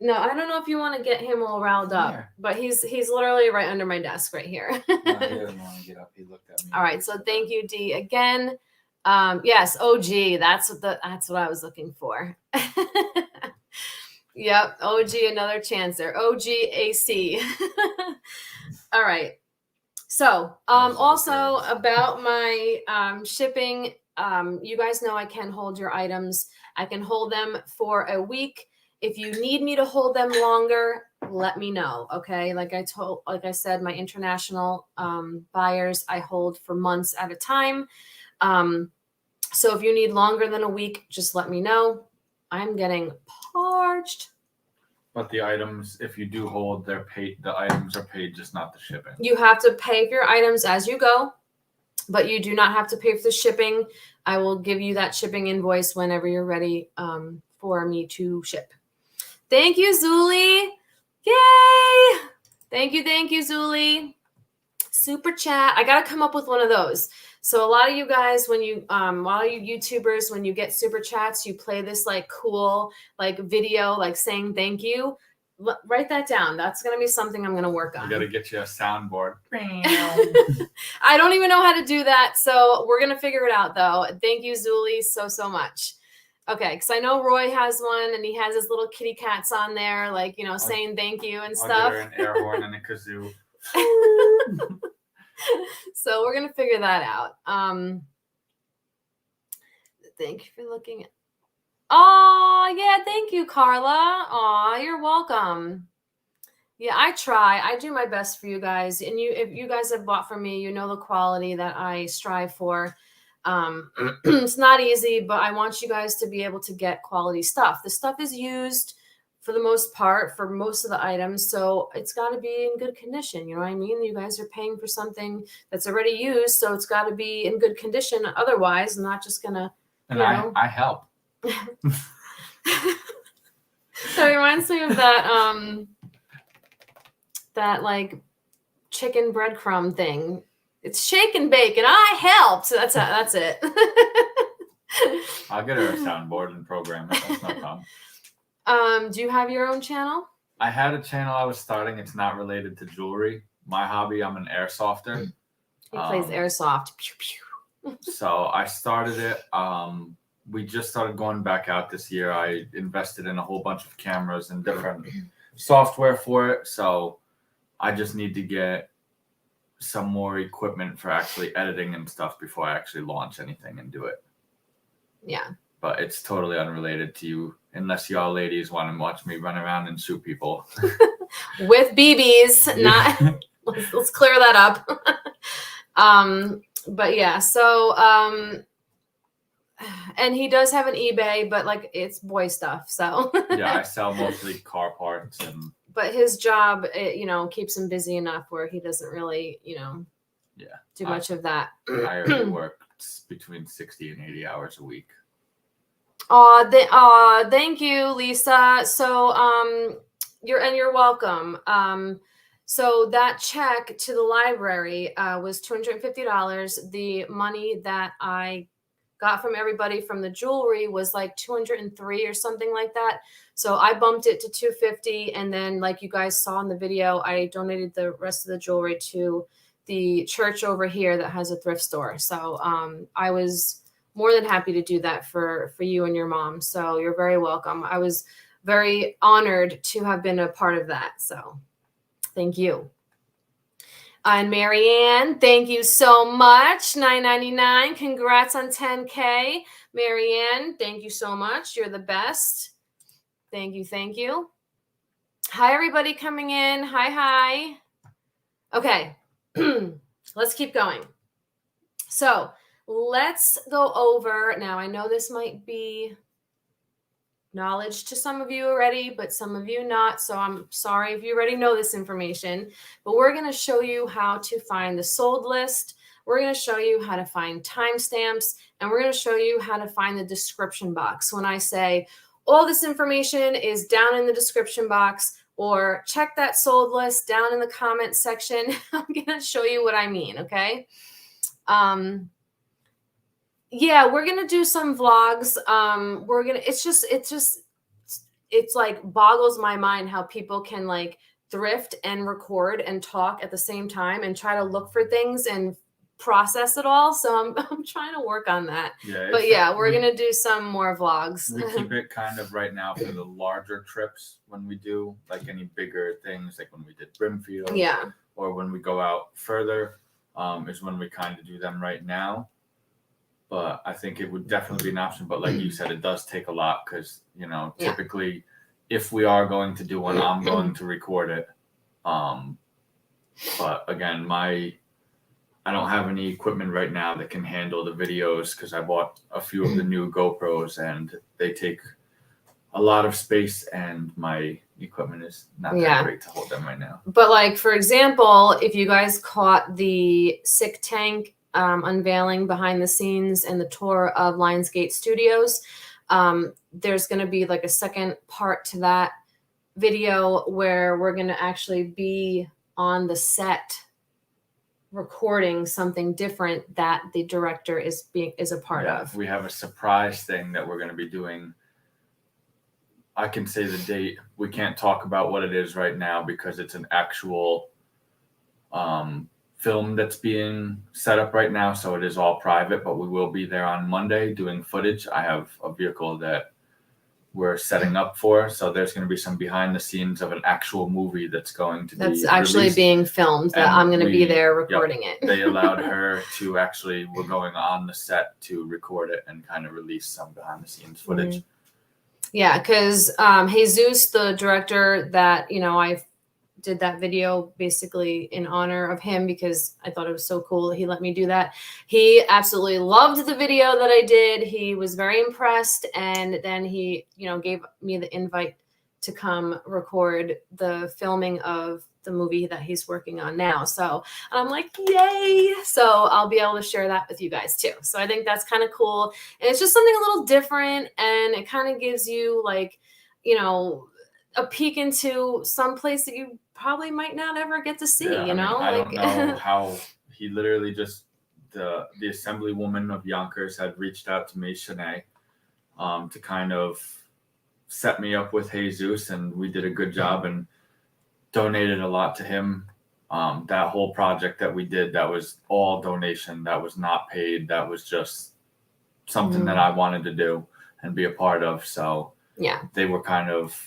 No, I don't know if you want to get him all riled up, but he's literally right under my desk right here. No, he doesn't want to get up. He looked at me. All right, so thank you, Dee, again. Yes, OG. That's what I was looking for. Yep, OG, another chance there. OG AC. All right. So, also about my shipping. You guys know I can hold your items. I can hold them for a week. If you need me to hold them longer, let me know. Okay. Like I said, my international buyers, I hold for months at a time. So if you need longer than a week, just let me know. I'm getting parched. But the items, if you do hold, they're paid. The items are paid, just not the shipping. You have to pay for your items as you go, but you do not have to pay for the shipping. I will give you that shipping invoice whenever you're ready for me to ship. Thank you, Zuli. Yay! Thank you, Zuli. Super chat. I got to come up with one of those. So a lot of you guys, when you, all you YouTubers, when you get super chats, you play this like cool, like video, like saying thank you. Write that down. That's going to be something I'm going to work on. You got to get you a soundboard. I don't even know how to do that. So we're going to figure it out though. Thank you, Zuli, so much. Okay, because I know Roy has one, and he has his little kitty cats on there, like, you know, saying thank you and stuff. I'll get her an air horn and a kazoo. So we're gonna figure that out. Thank you for looking at. Oh yeah, thank you, Carla. Oh, you're welcome. Yeah, I try. I do my best for you guys, and if you guys have bought from me, you know the quality that I strive for. It's not easy, but I want you guys to be able to get quality stuff. The stuff is used for the most part for most of the items, so it's got to be in good condition. You know what I mean? You guys are paying for something that's already used, so it's got to be in good condition. Otherwise, I'm not just gonna. And I help. So it reminds me of that that like chicken breadcrumb thing. It's shake and bake, and I helped. So that's it. I'll get her a soundboard and program it. That's no problem. Do you have your own channel? I had a channel I was starting. It's not related to jewelry. My hobby, I'm an airsofter. He plays airsoft. Pew, pew. So I started it. We just started going back out this year. I invested in a whole bunch of cameras and different software for it. So I just need to get some more equipment for actually editing and stuff before I actually launch anything and do it. Yeah. But it's totally unrelated to you, unless y'all ladies want to watch me run around and shoot people. With BBs, not let's clear that up. But yeah, so and he does have an eBay, but like it's boy stuff. So yeah, I sell mostly car parts and. But his job, you know, keeps him busy enough where he doesn't really, you know, do much of that. I already work between 60 and 80 hours a week. Thank you, Lisa. So, you're welcome. So that check to the library was $250. The money that I got from everybody from the jewelry was like 203 or something like that. So I bumped it to 250. And then like you guys saw in the video, I donated the rest of the jewelry to the church over here that has a thrift store. So I was more than happy to do that for you and your mom. So you're very welcome. I was very honored to have been a part of that. So thank you. And Marianne, thank you so much. $9.99. Congrats on 10K. Marianne, thank you so much. You're the best. Thank you. Thank you. Hi, everybody coming in. Hi. Okay. Let's keep going. So let's go over. Now, I know this might be knowledge to some of you already, but some of you not. So I'm sorry if you already know this information, but we're going to show you how to find the sold list. We're going to show you how to find timestamps, and we're going to show you how to find the description box. When I say all this information is down in the description box, or check that sold list down in the comment section, I'm going to show you what I mean. Okay. Yeah, we're going to do some vlogs. It's like boggles my mind how people can like thrift and record and talk at the same time and try to look for things and process it all. So I'm trying to work on that. Yeah, but yeah, we're going to do some more vlogs. We keep it kind of right now for the larger trips when we do like any bigger things, like when we did Brimfield, Yeah. or when we go out further, is when we kind of do them right now. But I think it would definitely be an option. But like you said, it does take a lot because, you know, typically if we are going to do one, I'm going to record it. But again, I don't have any equipment right now that can handle the videos because I bought a few of the new GoPros and they take a lot of space and my equipment is not that great to hold them right now. But like, for example, if you guys caught the Sick Tank unveiling behind the scenes and the tour of Lionsgate Studios, there's going to be like a second part to that video where we're going to actually be on the set recording something different that the director is a part of. We have a surprise thing that we're going to be doing. I can say the date. We can't talk about what it is right now because it's an actual film that's being set up right now, so it is all private, but we will be there on Monday doing footage. I have a vehicle that we're setting up for, so there's going to be some behind the scenes of an actual movie that's going to be actually released, being filmed, that I'm going to be there recording it. They allowed her to actually, we're going on the set to record it and kind of release some behind the scenes footage. Yeah, because Jesus, the director that, you know, I did that video basically in honor of him because I thought it was so cool that he let me do that. He absolutely loved the video that I did. He was very impressed. And then he, you know, gave me the invite to come record the filming of the movie that he's working on now. So I'm like, yay. So I'll be able to share that with you guys too. So I think that's kind of cool. And it's just something a little different. And it kind of gives you like, you know, a peek into some place that you probably might not ever get to see, you know? I don't know how he literally just, the assemblywoman of Yonkers had reached out to me, Shanae, to kind of set me up with Jesus, and we did a good job and donated a lot to him. That whole project that we did, that was all donation. That was not paid. That was just something that I wanted to do and be a part of. So yeah, they were kind of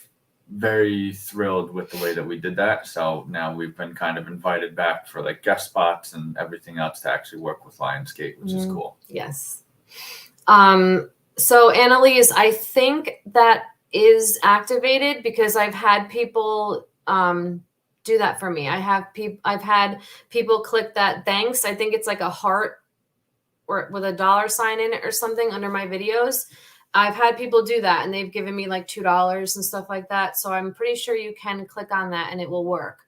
very thrilled with the way that we did that. So now we've been kind of invited back for like guest spots and everything else to actually work with Lionsgate, which is cool. Yes. So Annalise, I think that is activated because I've had people do that for me. I've had people click that thanks. I think it's like a heart or with a $sign in it or something under my videos. I've had people do that and they've given me like $2 and stuff like that. So I'm pretty sure you can click on that and it will work.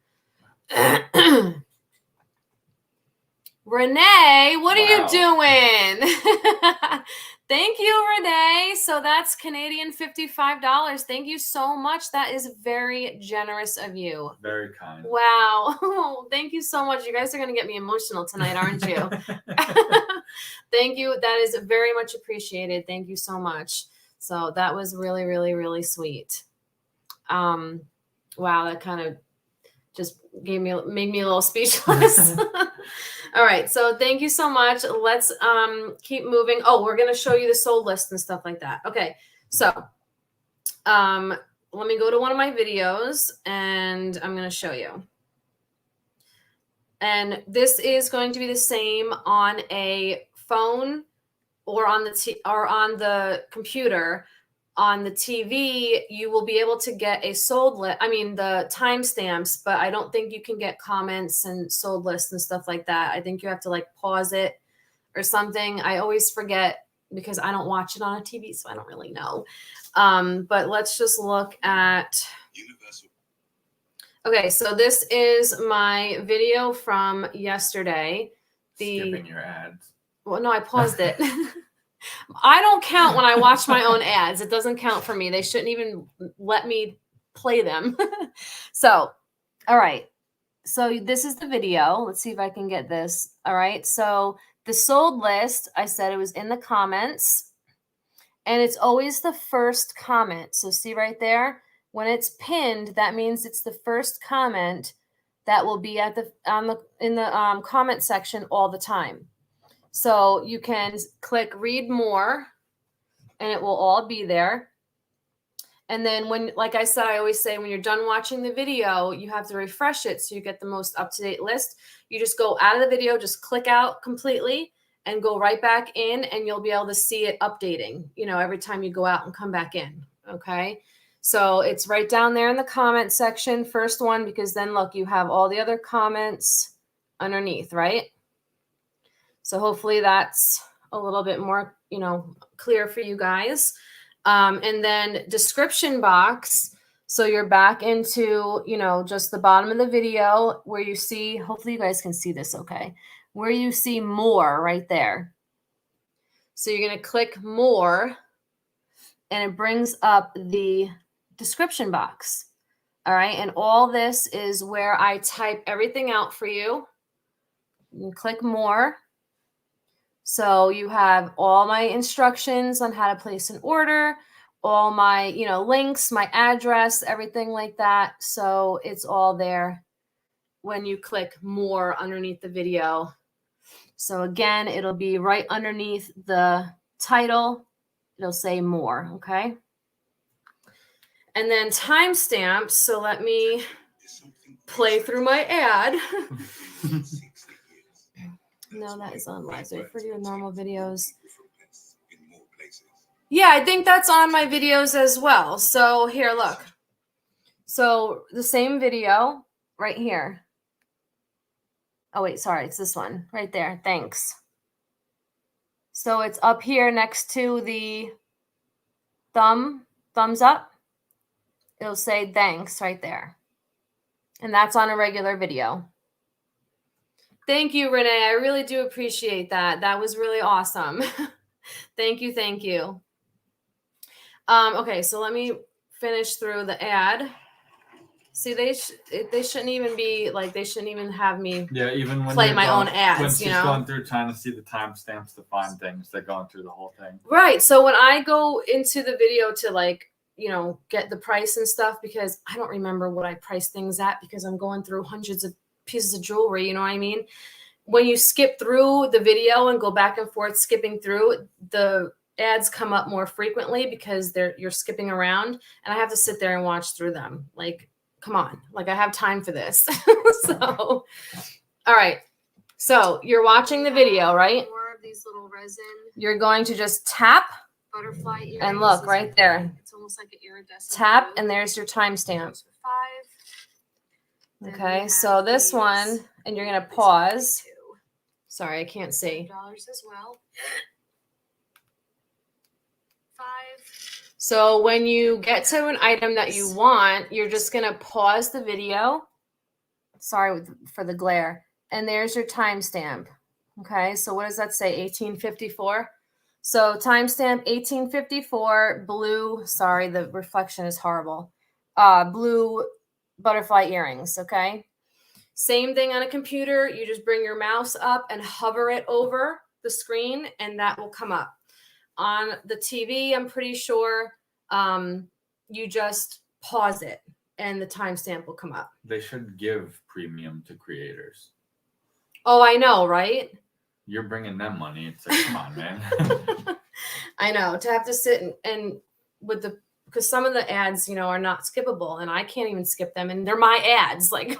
Renee, what are you doing? Thank you, Renee. So that's Canadian $55. Thank you so much. That is very generous of you. Very kind. Wow. Thank you so much. You guys are going to get me emotional tonight, aren't you? Thank you. That is very much appreciated. Thank you so much. So that was really, really, really sweet. Wow. That kind of just made me a little speechless. All right. So thank you so much. Let's keep moving. Oh, we're going to show you the sold list and stuff like that. Okay. So let me go to one of my videos and I'm going to show you. And this is going to be the same on a phone or on the computer. On the TV, you will be able to get a sold list. I mean, the timestamps, but I don't think you can get comments and sold lists and stuff like that. I think you have to like pause it or something. I always forget because I don't watch it on a TV, so I don't really know. But let's just look at. Okay, so this is my video from yesterday. Skipping your ads. Well, no, I paused it. I don't count when I watch my own ads. It doesn't count for me. They shouldn't even let me play them. So, all right. So this is the video. Let's see if I can get this. All right. So the sold list, I said it was in the comments, and it's always the first comment. So see right there, when it's pinned, that means it's the first comment that will be at in the comment section all the time. So you can click read more and it will all be there. And then when, like I said, I always say when you're done watching the video, you have to refresh it so you get the most up-to-date list. You just go out of the video, just click out completely and go right back in, and you'll be able to see it updating, you know, every time you go out and come back in. Okay. So it's right down there in the comment section, first one, because then look, you have all the other comments underneath, right? So hopefully that's a little bit more, you know, clear for you guys. And then description box. So you're back into, you know, just the bottom of the video where you see, hopefully you guys can see this okay, where you see more right there. So you're going to click more and it brings up the description box. All right. And all this is where I type everything out for you. You click more. So you have all my instructions on how to place an order, all my, you know, links, my address, everything like that. So it's all there when you click more underneath the video. So again, it'll be right underneath the title. It'll say more, okay? And then timestamps. So let me play through my ad. No, that is on live. So for your normal videos. Yeah, I think that's on my videos as well. So here, look. So the same video right here. Oh, wait, sorry. It's this one right there. Thanks. So it's up here next to the thumbs up. It'll say thanks right there. And that's on a regular video. Thank you, Renee. I really do appreciate that. That was really awesome. Thank you. Thank you. Okay, so let me finish through the ad. See, they shouldn't even be like, they shouldn't even have me even when play my own ads. When you she's know, going through trying to see the timestamps to find things, they're going through the whole thing. Right. So when I go into the video to like, you know, get the price and stuff, because I don't remember what I price things at because I'm going through hundreds of pieces of jewelry, you know what I mean? When you skip through the video and go back and forth skipping through, the ads come up more frequently because you're skipping around, and I have to sit there and watch through them. Like, come on, like I have time for this. So, all right. So you're watching the video, right? More of these little resin. You're going to just tap butterfly earrings, and look right there. It's almost like an iridescent. Tap, and there's your timestamp. Okay, so this one, and you're going to pause. Sorry, I can't see. $5 as well. So when you get to an item that you want, you're just going to pause the video. Sorry for the glare. And there's your timestamp. Okay, so what does that say? 1854. So timestamp 1854, blue. Sorry, the reflection is horrible. Blue butterfly earrings. Okay. Same thing on a computer. You just bring your mouse up and hover it over the screen, and that will come up. On the TV, I'm pretty sure you just pause it, and the timestamp will come up. They should give premium to creators. Oh, I know, right? You're bringing them money. It's like, come on, man. I know. To have to sit and with the, because some of the ads, you know, are not skippable, and I can't even skip them, and they're my ads. Like,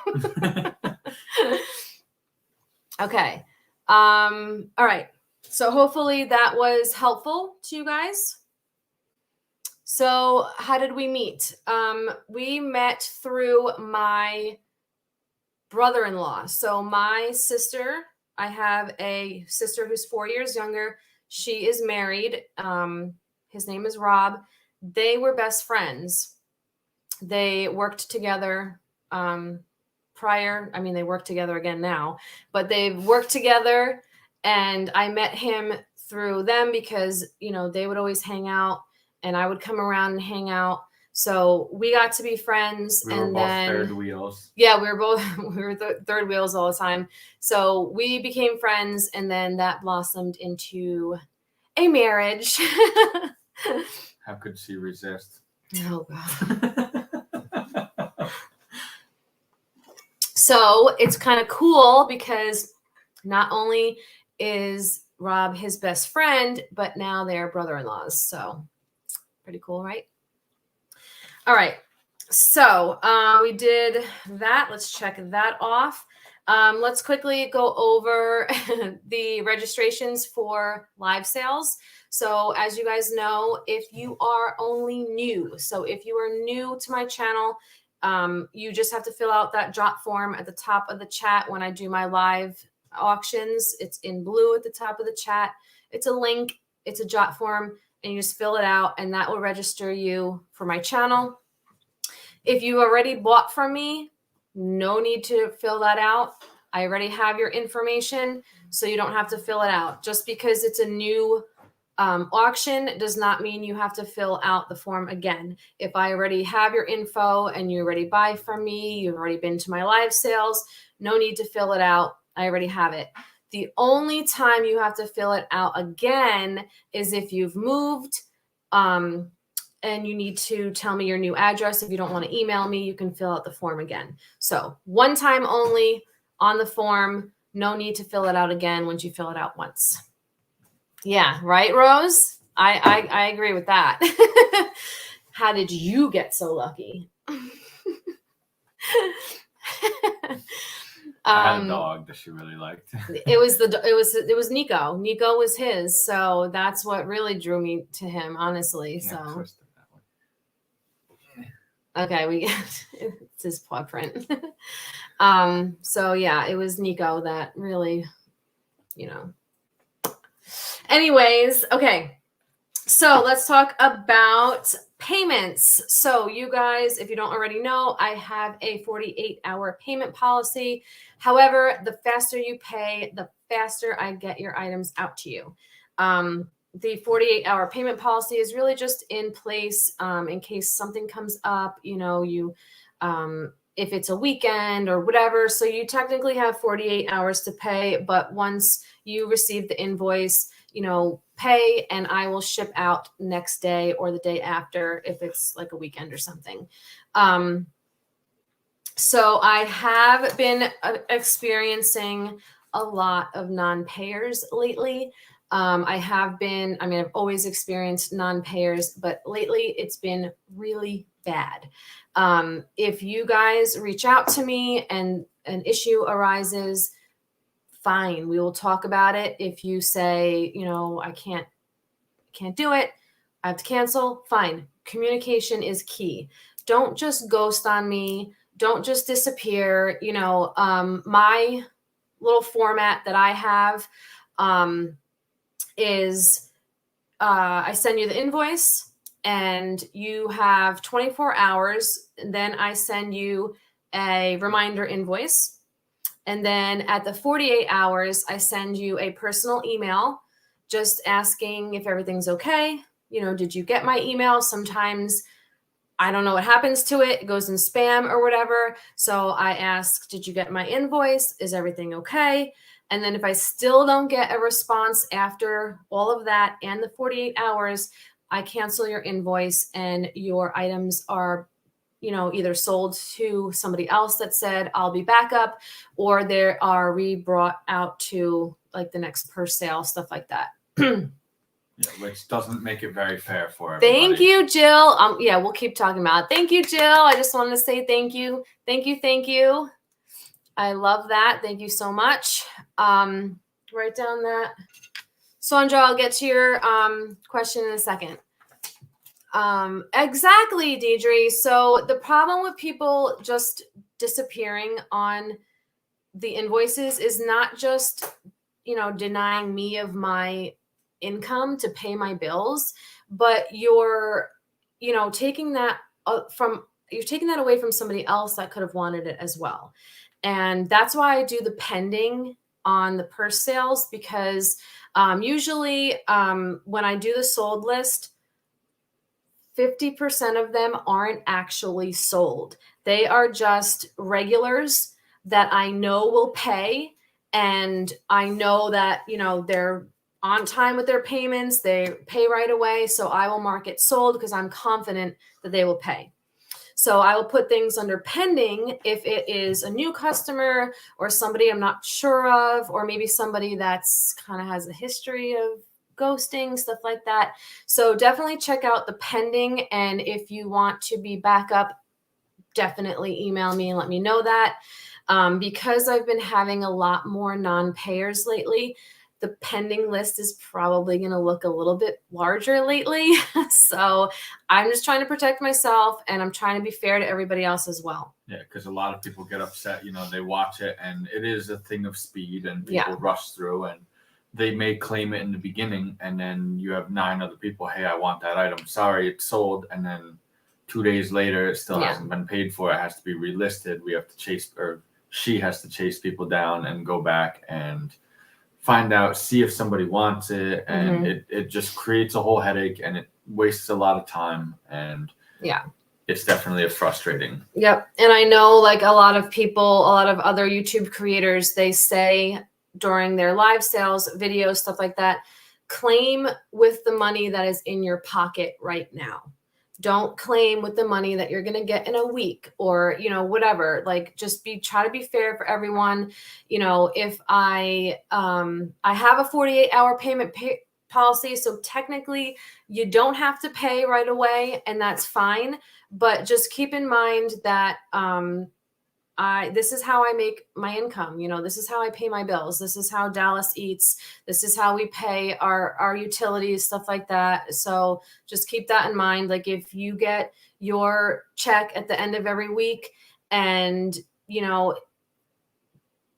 okay. All right. So hopefully that was helpful to you guys. So how did we meet? We met through my brother-in-law. So my sister, I have a sister who's 4 years younger. She is married. His name is Rob. They were best friends. They worked together prior. I mean, they work together again now, but they've worked together, and I met him through them because, you know, they would always hang out and I would come around and hang out. So we got to be friends. We were and both then third wheels. yeah, we were both we were third wheels all the time. So we became friends, and then that blossomed into a marriage. How could she resist? Oh God. So it's kind of cool because not only is Rob his best friend, but now they're brother-in-laws. So pretty cool, right? All right. So we did that. Let's check that off. Let's quickly go over the registrations for live sales. So as you guys know, if you are only new, so if you are new to my channel, you just have to fill out that drop form at the top of the chat when I do my live auctions. It's in blue at the top of the chat. It's a link, it's a jot form, and you just fill it out, and that will register you for my channel. If you already bought from me, no need to fill that out. I already have your information, so you don't have to fill it out. Just because it's a new auction does not mean you have to fill out the form again. If I already have your info and you already buy from me, you've already been to my live sales, no need to fill it out. I already have it. The only time you have to fill it out again is if you've moved, and you need to tell me your new address. If you don't want to email me, you can fill out the form again. So one time only on the form, no need to fill it out again once you fill it out once. Yeah, right, Rose? I agree with that. How did you get so lucky? I had a dog that she really liked. It was Nico. Nico was his, so that's what really drew me to him, honestly. Yeah, So twist it that way. okay, it's his paw print. So yeah, it was Nico that really, you know. Anyways, okay. So let's talk about payments. So you guys, if you don't already know, I have a 48-hour payment policy. However, the faster you pay, the faster I get your items out to you. The 48-hour payment policy is really just in place in case something comes up, you know, if it's a weekend or whatever. So you technically have 48 hours to pay, but once you receive the invoice, you know, pay, and I will ship out next day or the day after if it's like a weekend or something. So I have been experiencing a lot of non-payers lately. I've always experienced non-payers, but lately it's been really bad. If you guys reach out to me and an issue arises, fine, we will talk about it. If you say, you know, I can't do it, I have to cancel, fine. Communication is key. Don't just ghost on me. Don't just disappear. You know, my little format that I have is I send you the invoice and you have 24 hours. And then I send you a reminder invoice. And then at the 48 hours, I send you a personal email just asking if everything's okay. You know, did you get my email? Sometimes I don't know what happens to it. It goes in spam or whatever. So I ask, did you get my invoice? Is everything okay? And then if I still don't get a response after all of that and the 48 hours, I cancel your invoice and your items are, you know, either sold to somebody else that said, I'll be back up, or they are re-brought out to like the next per sale, stuff like that. Yeah, which doesn't make it very fair for everybody. Thank you, Jill. Yeah, we'll keep talking about it. Thank you, Jill. I just wanted to say thank you. Thank you. Thank you. I love that. Thank you so much. Write down that. Sandra, I'll get to your question in a second. Exactly, Deidre. So the problem with people just disappearing on the invoices is not just, you know, denying me of my income to pay my bills, but you're, taking that away from somebody else that could have wanted it as well. And that's why I do the pending on the purse sales, because usually when I do the sold list, 50% of them aren't actually sold. They are just regulars that I know will pay. And I know that, they're on time with their payments. They pay right away. So I will mark it sold because I'm confident that they will pay. So I will put things under pending if it is a new customer or somebody I'm not sure of, or maybe somebody that's kind of has a history of ghosting, stuff like that. So definitely check out the pending. And if you want to be back up, definitely email me and let me know that. Because I've been having a lot more non-payers lately, the pending list is probably going to look a little bit larger lately. So I'm just trying to protect myself, and I'm trying to be fair to everybody else as well. Yeah, because a lot of people get upset, they watch it and it is a thing of speed and people rush through, and they may claim it in the beginning, and then you have 9 other people, hey, I want that item. Sorry, it's sold. And then 2 days later, it still hasn't been paid for. It has to be relisted. We have to chase, or she has to chase people down and go back and find out, see if somebody wants it. And it just creates a whole headache, and it wastes a lot of time. And it's definitely frustrating. Yep. And I know like a lot of people, a lot of other YouTube creators, they say during their live sales videos, stuff like that, claim with the money that is in your pocket right now. Don't claim with the money that you're going to get in a week or, whatever. Like, just try to be fair for everyone. If I have a 48-hour payment policy, so technically you don't have to pay right away, and that's fine. But just keep in mind that this is how I make my income. This is how I pay my bills. This is how Dallas eats. This is how we pay our utilities, stuff like that. So just keep that in mind. Like, if you get your check at the end of every week and,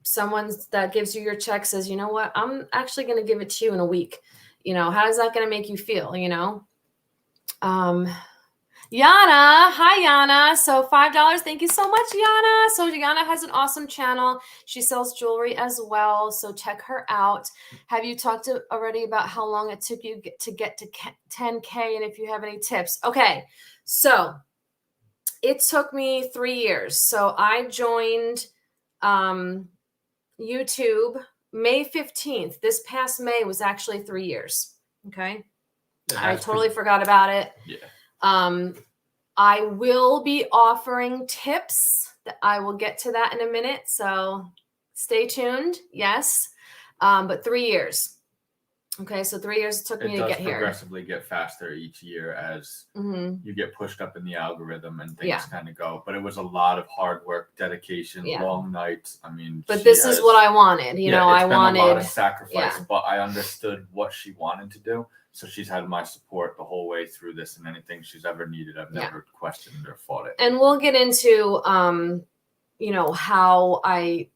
someone that gives you your check says, you know what, I'm actually going to give it to you in a week. How is that going to make you feel? Yana, hi Yana. So $5. Thank you so much, Yana. So Yana has an awesome channel. She sells jewelry as well. So check her out. Have you talked already about how long it took you to get to 10K, and if you have any tips? Okay. So it took me 3 years. So I joined YouTube May 15th. This past May was actually 3 years. Okay. I totally forgot about it. Yeah. I will be offering tips. I will get to that in a minute. So stay tuned. Yes. But 3 years. Okay. So 3 years it took me to get here. It does progressively get faster each year as you get pushed up in the algorithm and things kind of go. But it was a lot of hard work, dedication, long nights. I mean, but this is what I wanted. I wanted a lot of sacrifice, but I understood what she wanted to do. So she's had my support the whole way through this, and anything she's ever needed, I've never questioned or fought it. And we'll get into, how I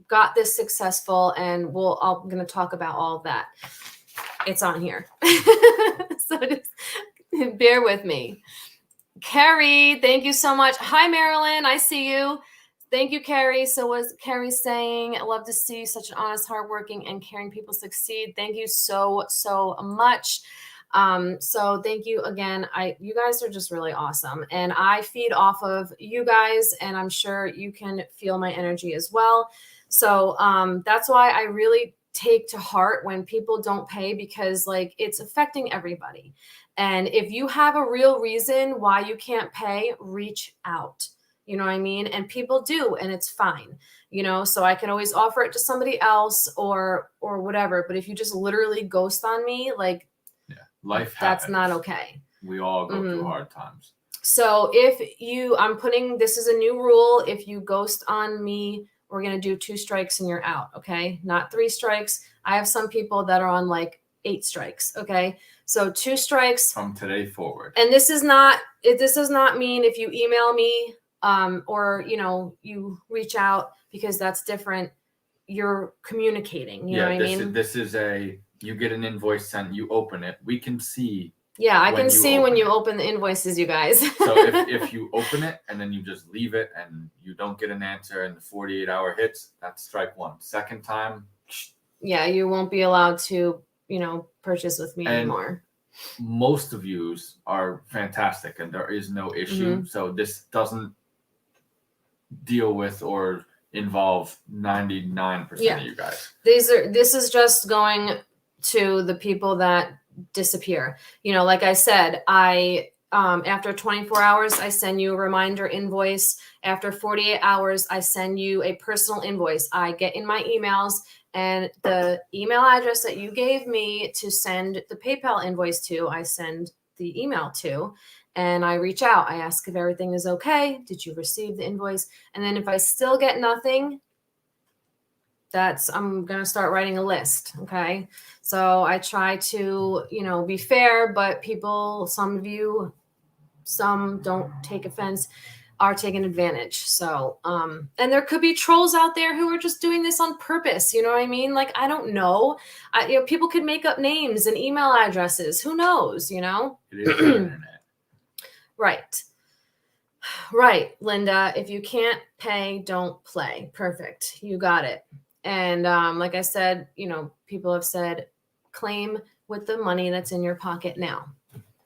got this successful, and I'm going to talk about all of that. It's on here. So just bear with me. Carrie, thank you so much. Hi, Marilyn. I see you. Thank you, Carrie. So was Carrie saying, I love to see such an honest, hardworking, and caring people succeed. Thank you so, so much. So thank you again. You guys are just really awesome. And I feed off of you guys, and I'm sure you can feel my energy as well. So that's why I really take to heart when people don't pay, because like it's affecting everybody. And if you have a real reason why you can't pay, reach out. You know what I mean? And people do, and it's fine, so I can always offer it to somebody else or whatever. But if you just literally ghost on me, like, life that's happens. Not okay. We all go through hard times. So this is a new rule. If you ghost on me, we're going to do 2 strikes and you're out. Okay. Not 3 strikes. I have some people that are on like 8 strikes. Okay. So 2 strikes from today forward. And this does not mean if you email me, or, you reach out, because that's different. You're communicating, you know what I mean? This is You get an invoice sent, you open it. We can see. Yeah, I when can you see when open you it. open the invoices, you guys. So if you open it and then you just leave it and you don't get an answer and the 48-hour hits, that's strike one. Second time, yeah, you won't be allowed to, purchase with me anymore. Most of yous are fantastic and there is no issue. So this doesn't deal with or involve 99% of you guys. This is just going to the people that disappear. Like I said, after 24 hours, I send you a reminder invoice. After 48 hours, I send you a personal invoice. I get in my emails, and the email address that you gave me to send the PayPal invoice to, I send the email to, and I reach out. I ask if everything is okay. Did you receive the invoice? And then if I still get nothing, I'm going to start writing a list. Okay. So I try to, be fair, but some of you, some don't take offense, are taking advantage. So, and there could be trolls out there who are just doing this on purpose. You know what I mean? Like, I don't know. People could make up names and email addresses. Who knows, It is the internet. Right, Linda. If you can't pay, don't play. Perfect. You got it. And like I said, people have said, claim with the money that's in your pocket now,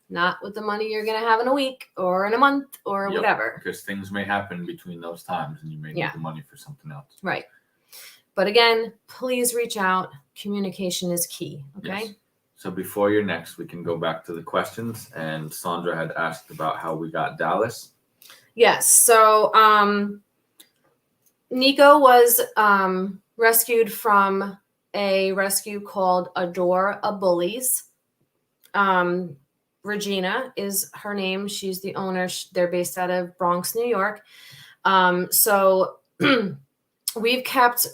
not with the money you're going to have in a week or in a month or whatever. Because things may happen between those times and you may need the money for something else. Right. But again, please reach out. Communication is key. Okay. Yes. So before your next, we can go back to the questions. And Sandra had asked about how we got Dallas. Yes. So Nico was rescued from a rescue called Adore a Bullies. Regina is her name. She's the owner. They're based out of Bronx, New York. So you've kept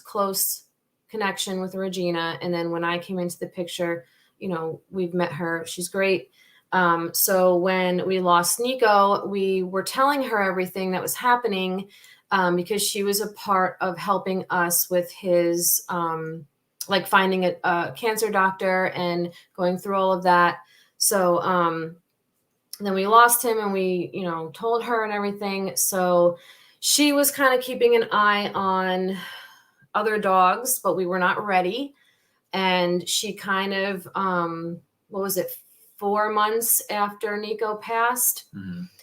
close connection with Regina. And then when I came into the picture, we've met her. She's great. So when we lost Nico, we were telling her everything that was happening because she was a part of helping us with his, finding a cancer doctor and going through all of that. So then we lost him and we, told her and everything. So she was kind of keeping an eye on other dogs, but we were not ready. And she kind of, 4 months after Nico passed,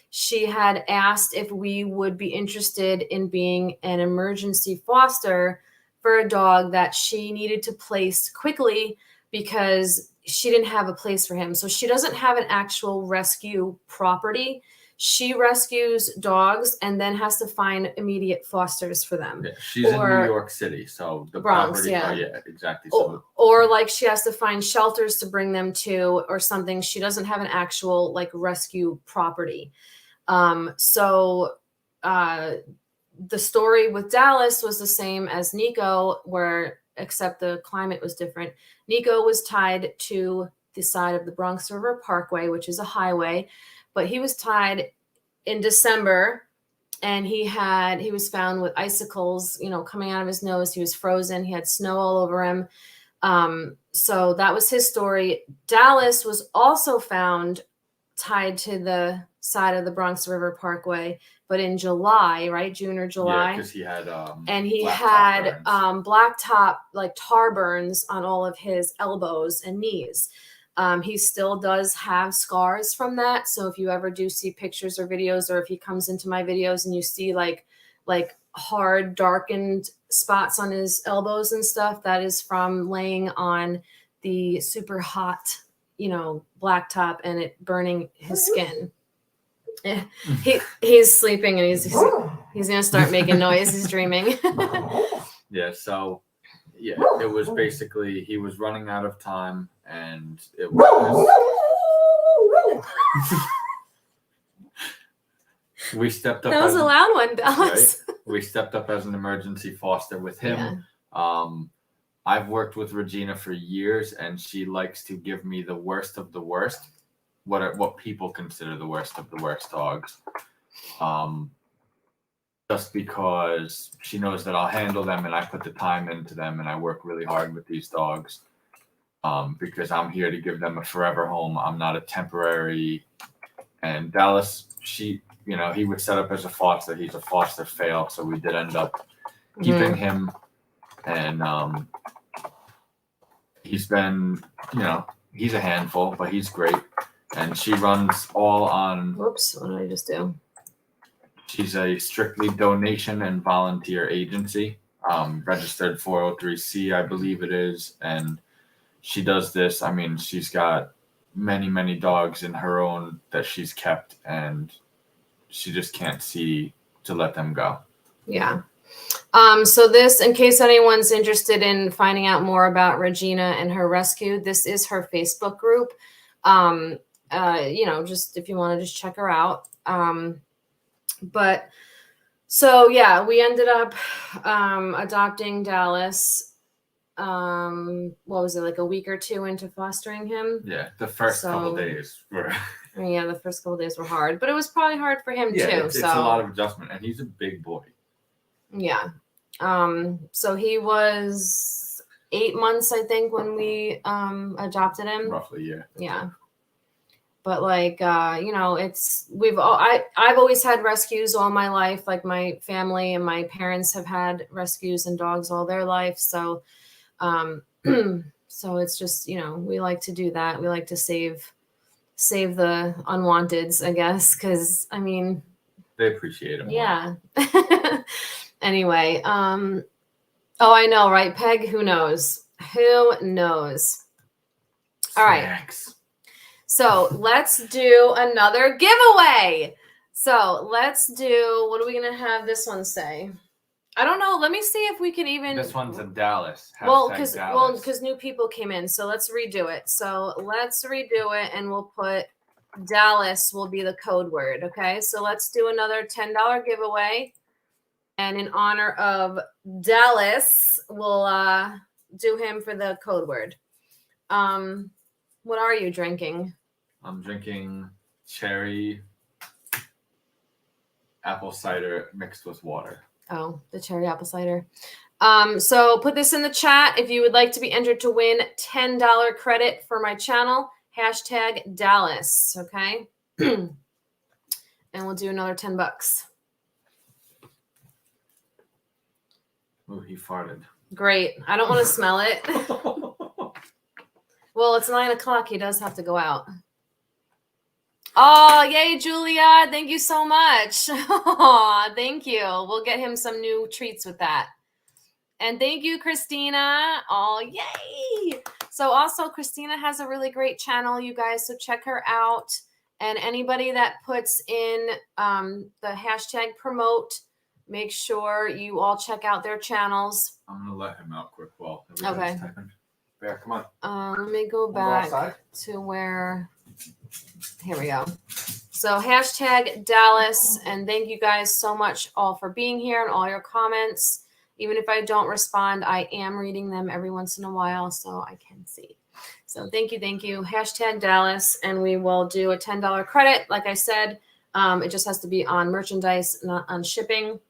she had asked if we would be interested in being an emergency foster for a dog that she needed to place quickly because she didn't have a place for him. So she doesn't have an actual rescue property. She rescues dogs and then has to find immediate fosters for them. Yeah, she's in New York City, so the Bronx, property. yeah. Oh, yeah, exactly. So, or she has to find shelters to bring them to or something. She doesn't have an actual rescue property. So the story with Dallas was the same as Nico, except the climate was different. Nico was tied to the side of the Bronx River Parkway, which is a highway, but he was tied in December and he was found with icicles, coming out of his nose. He was frozen. He had snow all over him. So that was his story. Dallas was also found tied to the side of the Bronx River Parkway, but in July, right? June or July. Yeah, because he had blacktop tar burns on all of his elbows and knees. He still does have scars from that. So if you ever do see pictures or videos, or if he comes into my videos and you see like hard darkened spots on his elbows and stuff, that is from laying on the super hot, blacktop and it burning his skin. He's sleeping and he's gonna start making noise. He's dreaming. Yeah. So yeah, it was basically he was running out of time, and it was. We stepped up. That was a loud one, Dallas. Right? We stepped up as an emergency foster with him. Yeah. I've worked with Regina for years, and she likes to give me the worst of the worst. What people consider the worst of the worst dogs. just because she knows that I'll handle them and I put the time into them and I work really hard with these dogs. Because I'm here to give them a forever home. I'm not a temporary. And Dallas, he would set up as a foster. He's a foster fail, so we did end up keeping him. And he's been, he's a handful, but he's great. And she runs all on. Whoops! What did I just do? She's a strictly donation and volunteer agency, registered 403C, I believe it is, and she does this. I mean, she's got many, many dogs in her own that she's kept, and she just can't see to let them go. Yeah. So this, in case anyone's interested in finding out more about Regina and her rescue, this is her Facebook group. Just if you want to just check her out. But so yeah, we ended up adopting Dallas. What was it, like a week or two into fostering him? Yeah, the first couple days were. Yeah, the first couple days were hard, but it was probably hard for him too. It's a lot of adjustment, and he's a big boy. Yeah. So he was 8 months, I think, when we adopted him. Roughly, yeah. Yeah. But I've always had rescues all my life. Like my family and my parents have had rescues and dogs all their life. So, so it's just, we like to do that. We like to save the unwanteds, I guess. 'Cause I mean, they appreciate them. Yeah. Anyway. Oh, I know, right, Peg? Who knows? All right. So let's do another giveaway. So let's do, what are we going to have this one say? I don't know. Let me see if we can even. This one's in Dallas. Because new people came in. So let's redo it. So let's redo it and we'll put Dallas will be the code word. Okay. So let's do another $10 giveaway. And in honor of Dallas, we'll do him for the code word. What are you drinking? I'm drinking cherry apple cider mixed with water. Oh, the cherry apple cider. So put this in the chat if you would like to be entered to win $10 credit for my channel. #Dallas. Okay. And we'll do another $10. Oh, he farted. Great. I don't want to smell it. Well, it's 9 o'clock. He does have to go out. Oh, yay, Julia. Thank you so much. Oh, thank you. We'll get him some new treats with that. And thank you, Christina. Oh, yay. So also, Christina has a really great channel, you guys. So check her out. And anybody that puts in the #promote, make sure you all check out their channels. I'm going to let him out quick while everybody's typing. Bear, come on. Let me go back to where. Here we go. So #Dallas, and thank you guys so much all for being here and all your comments. Even if I don't respond, I am reading them every once in a while, so I can see. So thank you. #Dallas, and we will do a $10 credit. Like I said, it just has to be on merchandise, not on shipping.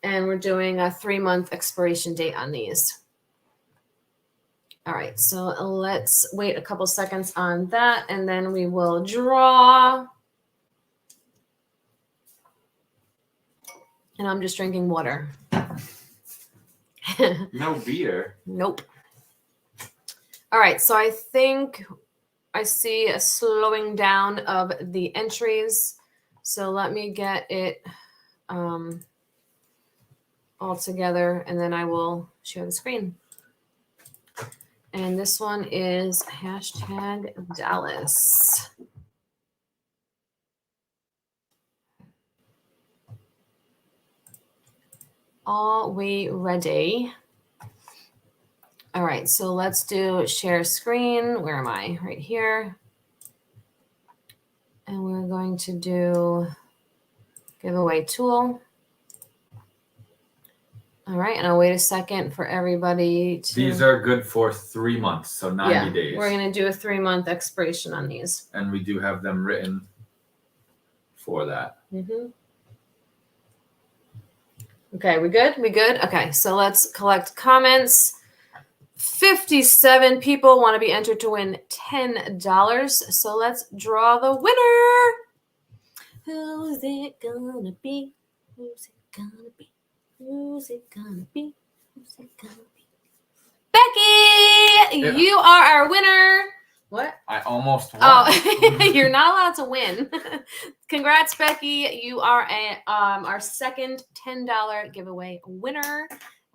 And we're doing a 3-month expiration date on these. All right, so let's wait a couple seconds on that, and then we will draw. And I'm just drinking water. No beer. Nope. All right, so I think I see a slowing down of the entries. So let me get it all together, and then I will share the screen. And this one is #Dallas. All we ready? All right, so let's do share screen. Where am I? Right here. And we're going to do giveaway tool. All right, and I'll wait a second for everybody to. These are good for 3 months, so 90 days. We're going to do a 3-month expiration on these. And we do have them written for that. Mm-hmm. Okay, we good? We good? Okay, so let's collect comments. 57 people want to be entered to win $10. So let's draw the winner. Who's it gonna be? Who's it gonna be? Who's it gonna be? Who's it gonna be? Becky, Yeah. you are our winner. What? I almost won. Oh, you're not allowed to win. Congrats, Becky. You are our second $10 giveaway winner.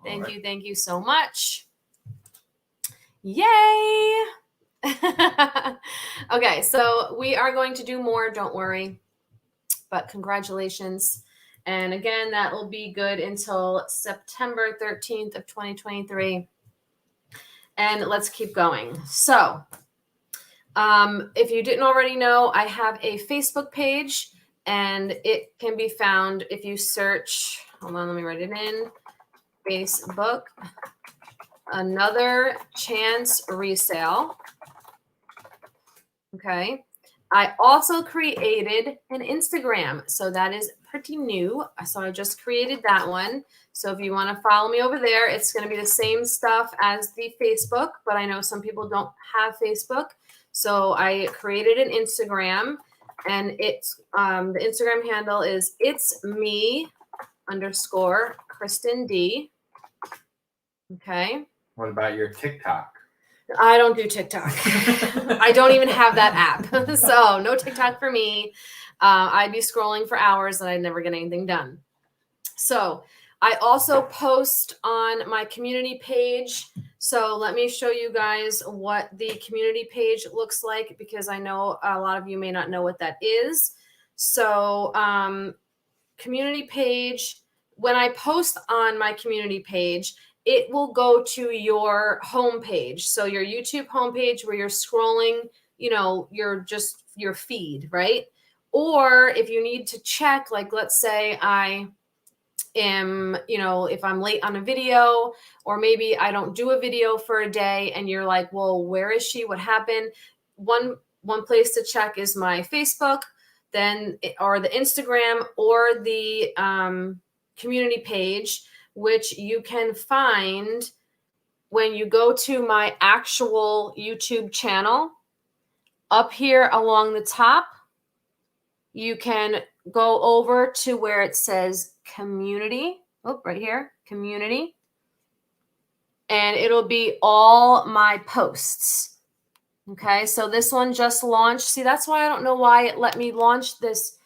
Thank you so much. Yay! Okay, so we are going to do more, don't worry. But congratulations. And again, that will be good until September 13th of 2023. And let's keep going. So, if you didn't already know, I have a Facebook page, and it can be found if you search, hold on, let me write it in, Facebook, Another Chance Resale. Okay. I also created an Instagram, so that is pretty new. So I just created that one. So if you want to follow me over there, it's going to be the same stuff as the Facebook, but I know some people don't have Facebook. So I created an Instagram, and it's the Instagram handle is itsme_Kristen D. Okay. What about your TikTok? I don't do TikTok. I don't even have that app. So no TikTok for me. I'd be scrolling for hours and I'd never get anything done. So I also post on my community page. So let me show you guys what the community page looks like, because I know a lot of you may not know what that is. So community page, when I post on my community page, it will go to your homepage. So your YouTube homepage where you're scrolling, your feed, right? Or if you need to check, like let's say I am, if I'm late on a video, or maybe I don't do a video for a day and you're like, well, where is she? What happened? One place to check is my Facebook, then or the Instagram or the community page, which you can find when you go to my actual YouTube channel. Up here along the top, you can go over to where it says community. Oh, right here, community. And it'll be all my posts. Okay, so this one just launched. See, that's why I don't know why it let me launch this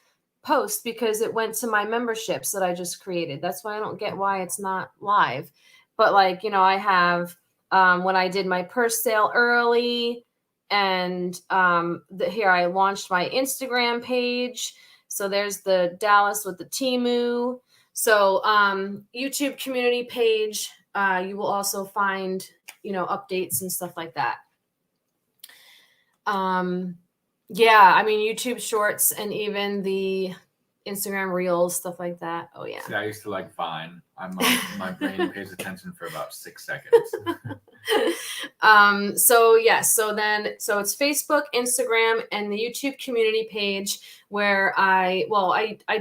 post, because it went to my memberships that I just created. That's why I don't get why it's not live. But like, I have when I did my purse sale early, and here I launched my Instagram page. So there's the Dallas with the Teemu. So YouTube community page, you will also find, updates and stuff like that. Yeah, I mean, YouTube shorts and even the Instagram reels, stuff like that. Oh yeah. See, I used to like Vine. My brain pays attention for about 6 seconds. So it's Facebook, Instagram, and the YouTube community page, where I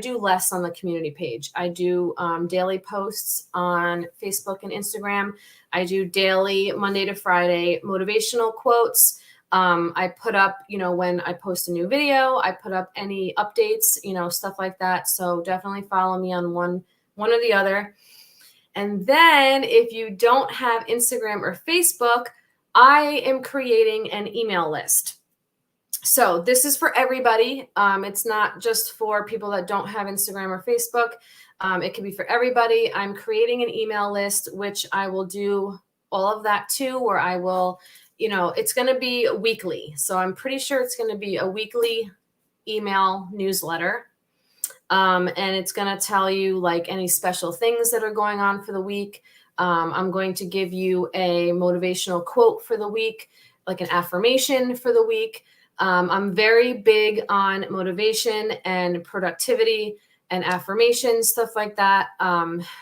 do less on the community page. I do daily posts on Facebook and Instagram. I do daily Monday to Friday motivational quotes. I put up, when I post a new video, I put up any updates, stuff like that. So definitely follow me on one or the other. And then if you don't have Instagram or Facebook, I am creating an email list. So this is for everybody. It's not just for people that don't have Instagram or Facebook. It can be for everybody. I'm creating an email list, which I will do all of that too, where I will, it's going to be weekly. So I'm pretty sure it's going to be a weekly email newsletter. And it's going to tell you like any special things that are going on for the week. I'm going to give you a motivational quote for the week, like an affirmation for the week. I'm very big on motivation and productivity. and affirmations, stuff like that.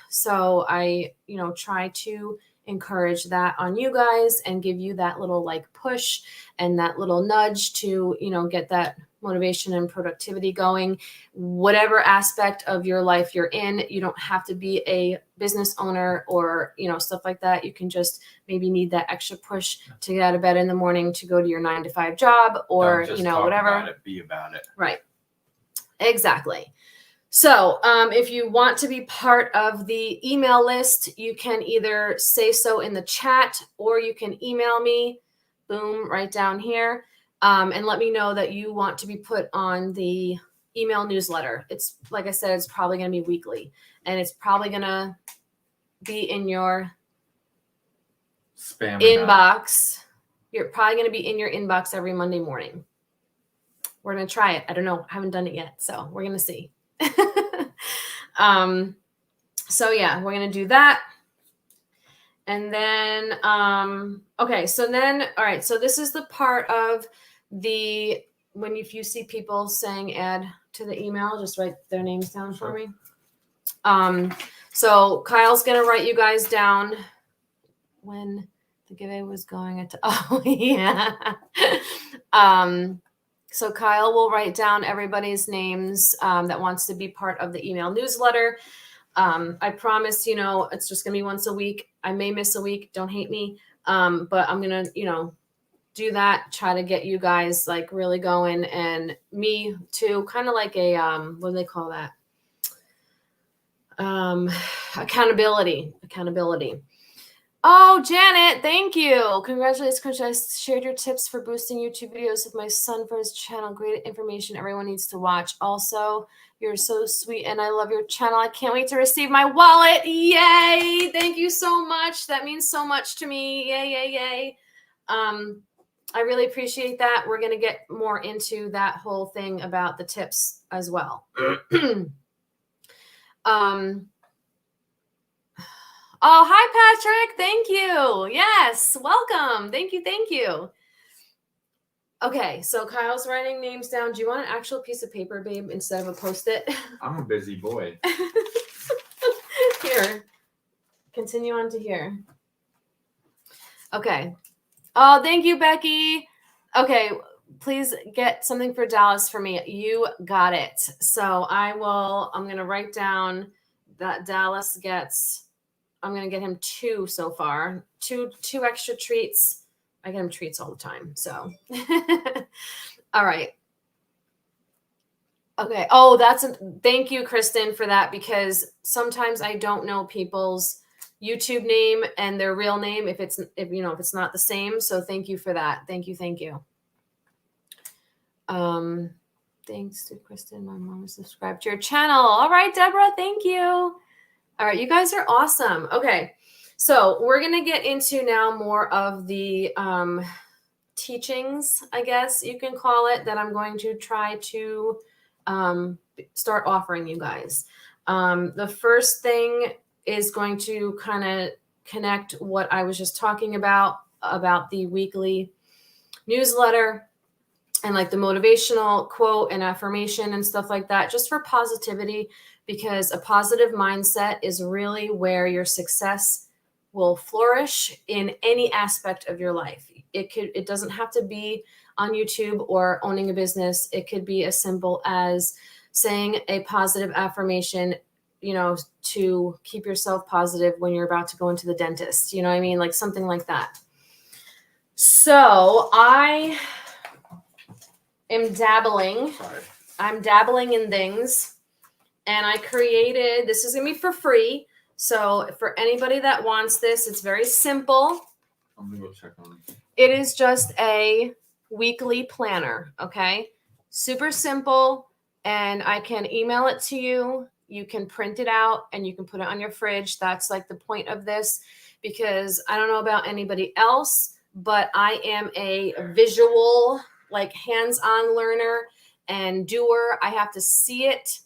So I, try to encourage that on you guys and give you that little like push and that little nudge to, get that motivation and productivity going. Whatever aspect of your life you're in, you don't have to be a business owner or, stuff like that. You can just maybe need that extra push to get out of bed in the morning to go to your 9-to-5 job or, Don't just talk whatever. About it, be about it. Right. Exactly. So if you want to be part of the email list, you can either say so in the chat or you can email me, boom, right down here, and let me know that you want to be put on the email newsletter. It's, like I said, it's probably going to be weekly, and it's probably going to be in your spam inbox. You're probably going to be in your inbox every Monday morning. We're going to try it. I don't know. I haven't done it yet, so we're going to see. So yeah, we're going to do that. And then, okay. So then, all right. So this is the part of the, if you see people saying add to the email, just write their names down for me. So Kyle's going to write you guys down when the giveaway was going at, oh yeah. So Kyle will write down everybody's names that wants to be part of the email newsletter. I promise, it's just going to be once a week. I may miss a week. Don't hate me. But I'm going to, do that, try to get you guys like really going, and me too, kind of like a, what do they call that? Accountability. Oh, Janet, thank you. Congratulations, Coach. I shared your tips for boosting YouTube videos with my son for his channel. Great information everyone needs to watch. Also, you're so sweet, and I love your channel. I can't wait to receive my wallet. Yay! Thank you so much. That means so much to me. Yay. I really appreciate that. We're going to get more into that whole thing about the tips as well. Oh, hi, Patrick. Thank you. Yes. Welcome. Thank you. Okay. So Kyle's writing names down. Do you want an actual piece of paper, babe, instead of a Post-it? I'm a busy boy. Here. Continue on to here. Okay. Oh, thank you, Becky. Okay. Please get something for Dallas for me. You got it. So I'm going to write down that Dallas gets, I'm going to get him 2 so far, two extra treats. I get him treats all the time. So, all right. Okay. Oh, thank you, Kristen, for that, because sometimes I don't know people's YouTube name and their real name if it's not the same. So thank you for that. Thank you. Thanks to Kristen. My mom is subscribed to your channel. All right, Deborah. Thank you. All right. You guys are awesome. Okay. So we're going to get into now more of the teachings, I guess you can call it, that I'm going to try to start offering you guys. The first thing is going to kind of connect what I was just talking about the weekly newsletter and like the motivational quote and affirmation and stuff like that, just for positivity, because a positive mindset is really where your success will flourish in any aspect of your life. It doesn't have to be on YouTube or owning a business. It could be as simple as saying a positive affirmation, to keep yourself positive when you're about to go into the dentist. You know what I mean? Like something like that. So I am dabbling. I'm dabbling in things, and I created, this is going to be for free. So for anybody that wants this, it's very simple. I'm going to go check on it. It is just a weekly planner. Okay. Super simple. And I can email it to you. You can print it out and you can put it on your fridge. That's like the point of this, because I don't know about anybody else, but I am a visual, like hands-on learner and doer. I have to see it.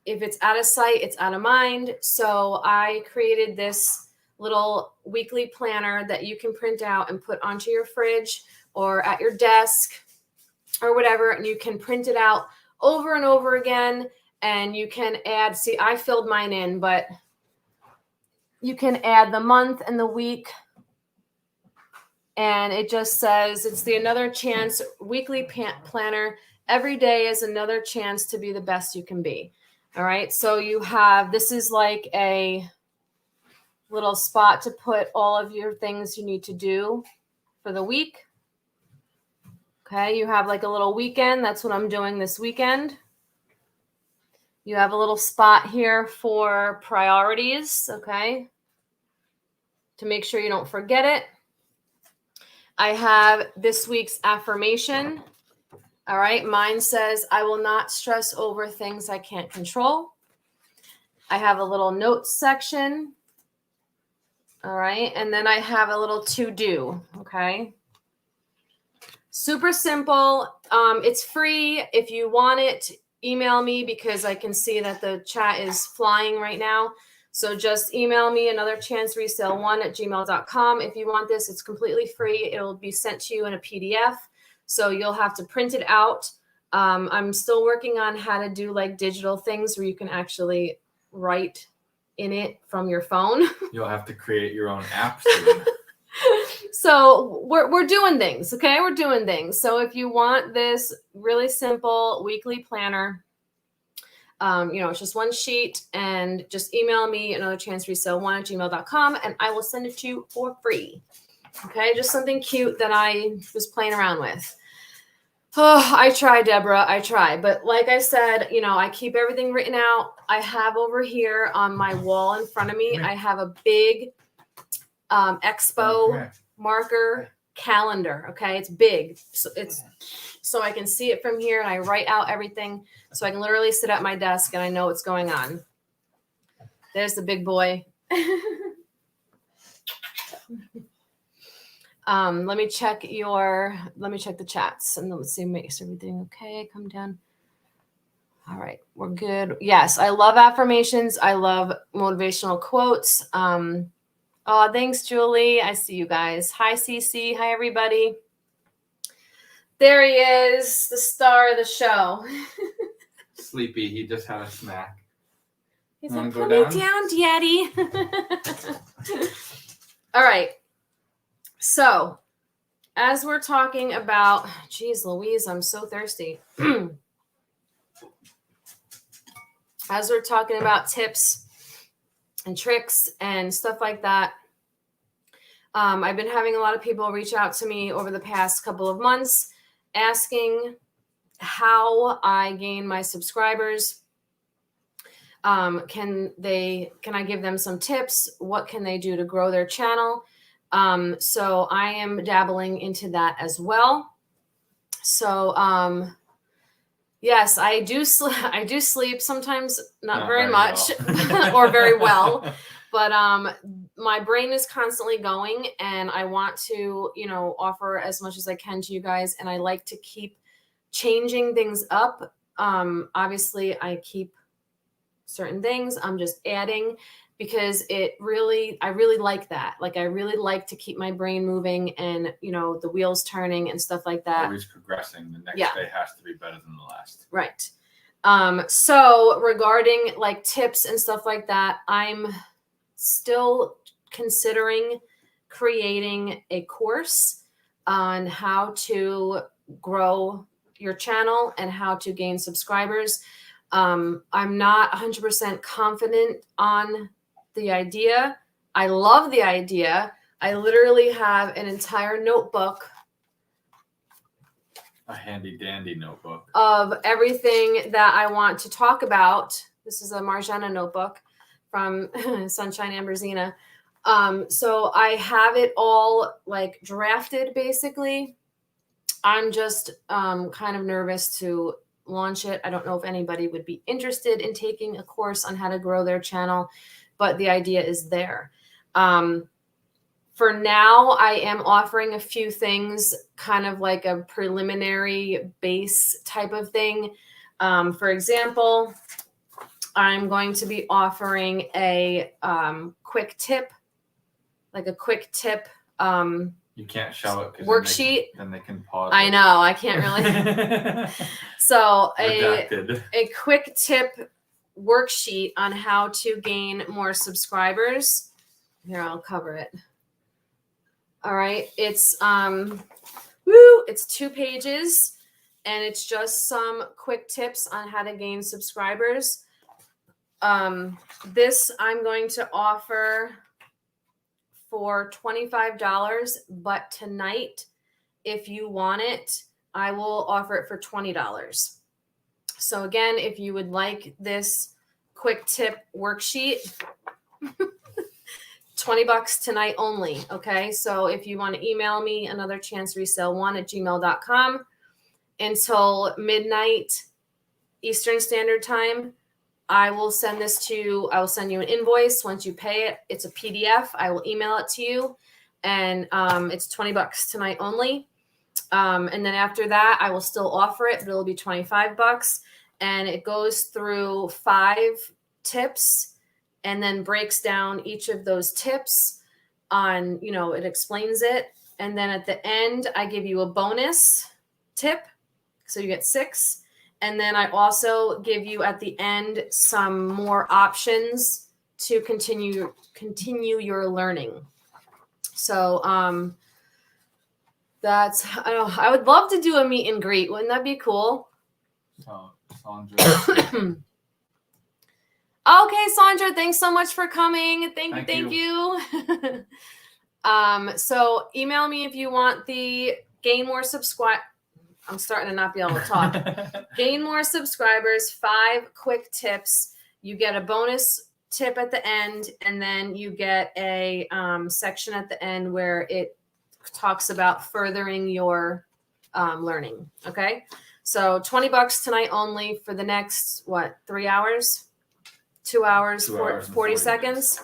If it's out of sight, it's out of mind. So I created this little weekly planner that you can print out and put onto your fridge or at your desk or whatever. And you can print it out over and over again. and you can add, see, I filled mine in, but you can add the month and the week. And it just says it's the Another Chance weekly planner. Every day is another chance to be the best you can be. All right. So you have, this is like a little spot to put all of your things you need to do for the week. Okay. You have like a little weekend. That's what I'm doing this weekend. You have a little spot here for priorities. Okay. To make sure you don't forget it. I have this week's affirmation. All right. Mine says, I will not stress over things I can't control. I have a little notes section. All right. And then I have a little to do. Okay. Super simple. It's free. If you want it, email me because I can see that the chat is flying right now. So just email me anotherchanceresale1@gmail.com. If you want this, it's completely free. It'll be sent to you in a PDF. So you'll have to print it out. I'm still working on how to do like digital things where you can actually write in it from your phone. You'll have to create your own app soon. So we're doing things, okay? We're doing things. So if you want this really simple weekly planner, it's just one sheet, and just email me anotherchanceresale1@gmail.com, and I will send it to you for free. Okay, just something cute that I was playing around with. Oh, I try, Deborah. I try. But like I said, I keep everything written out. I have over here on my wall in front of me, I have a big expo marker calendar. Okay, it's big. So I can see it from here, and I write out everything. So I can literally sit at my desk and I know what's going on. There's the big boy. Let me check the chats and let's see, makes everything okay. Come down. All right, we're good. Yes, I love affirmations. I love motivational quotes. Oh, thanks, Julie. I see you guys. Hi, Cece. Hi, everybody. There he is, the star of the show. Sleepy. He just had a snack. He's like, put me down, Daddy. All right. So, as we're talking about, geez, Louise, I'm so thirsty. As we're talking about tips and tricks and stuff like that, I've been having a lot of people reach out to me over the past couple of months asking how I gain my subscribers. Can I give them some tips? What can they do to grow their channel? So I am dabbling into that as well. So, yes, I do sleep sometimes, not very much well. Or very well, but, my brain is constantly going, and I want to, offer as much as I can to you guys. And I like to keep changing things up. Obviously I keep certain things. I'm just adding because I really like that. Like, I really like to keep my brain moving and, the wheels turning and stuff like that. Always progressing. The next day has to be better than the last. Right. So regarding like tips and stuff like that, I'm still considering creating a course on how to grow your channel and how to gain subscribers. I'm not 100% confident on the idea. I love the idea. I literally have an entire notebook, a handy dandy notebook of everything that I want to talk about. This is a Marjana notebook from Sunshine Amberzina. So I have it all like drafted basically. I'm just kind of nervous to launch it. I don't know if anybody would be interested in taking a course on how to grow their channel, but the idea is there. For now, I am offering a few things, kind of like a preliminary base type of thing. For example, I'm going to be offering a quick tip You can't show it because worksheet. Then they can pause. I know, I can't really. So Redacted. a quick tip worksheet on how to gain more subscribers. Here, I'll cover it. All right, it's it's 2 pages, and it's just some quick tips on how to gain subscribers. This I'm going to offer for $25, but tonight, if you want it, I will offer it for $20. So again, if you would like this quick tip worksheet, $20 tonight only. Okay. So if you want to email me, anotherchanceresale1@gmail.com until midnight Eastern Standard Time, I will send you an invoice. Once you pay it, it's a PDF. I will email it to you, and it's $20 tonight only. And then after that, I will still offer it, but it'll be $25, and it goes through 5 tips and then breaks down each of those tips on, it explains it. And then at the end, I give you a bonus tip. So you get 6. And then I also give you at the end some more options to continue your learning. So I would love to do a meet and greet. Wouldn't that be cool? So, Sandra. Okay, Sandra, thanks so much for coming. Thank you. So email me if you want the gain more subscribe. I'm starting to not be able to talk. Gain more subscribers, 5 quick tips. You get a bonus tip at the end, and then you get a section at the end where it talks about furthering your learning. Okay. So $20 tonight only for the next, 3 hours? 2 hours, 40 seconds,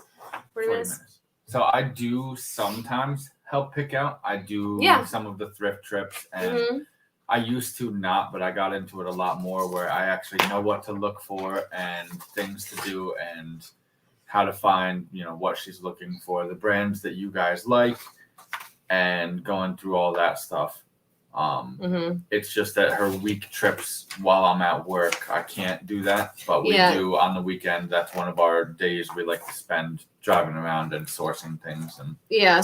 40 minutes. So I do sometimes help pick out. I do some of the thrift trips, and I used to not, but I got into it a lot more where I actually know what to look for and things to do and how to find, what she's looking for, the brands that you guys like, and going through all that stuff. It's just that her week trips while I'm at work, I can't do that, but we do on the weekend. That's one of our days we like to spend driving around and sourcing things. And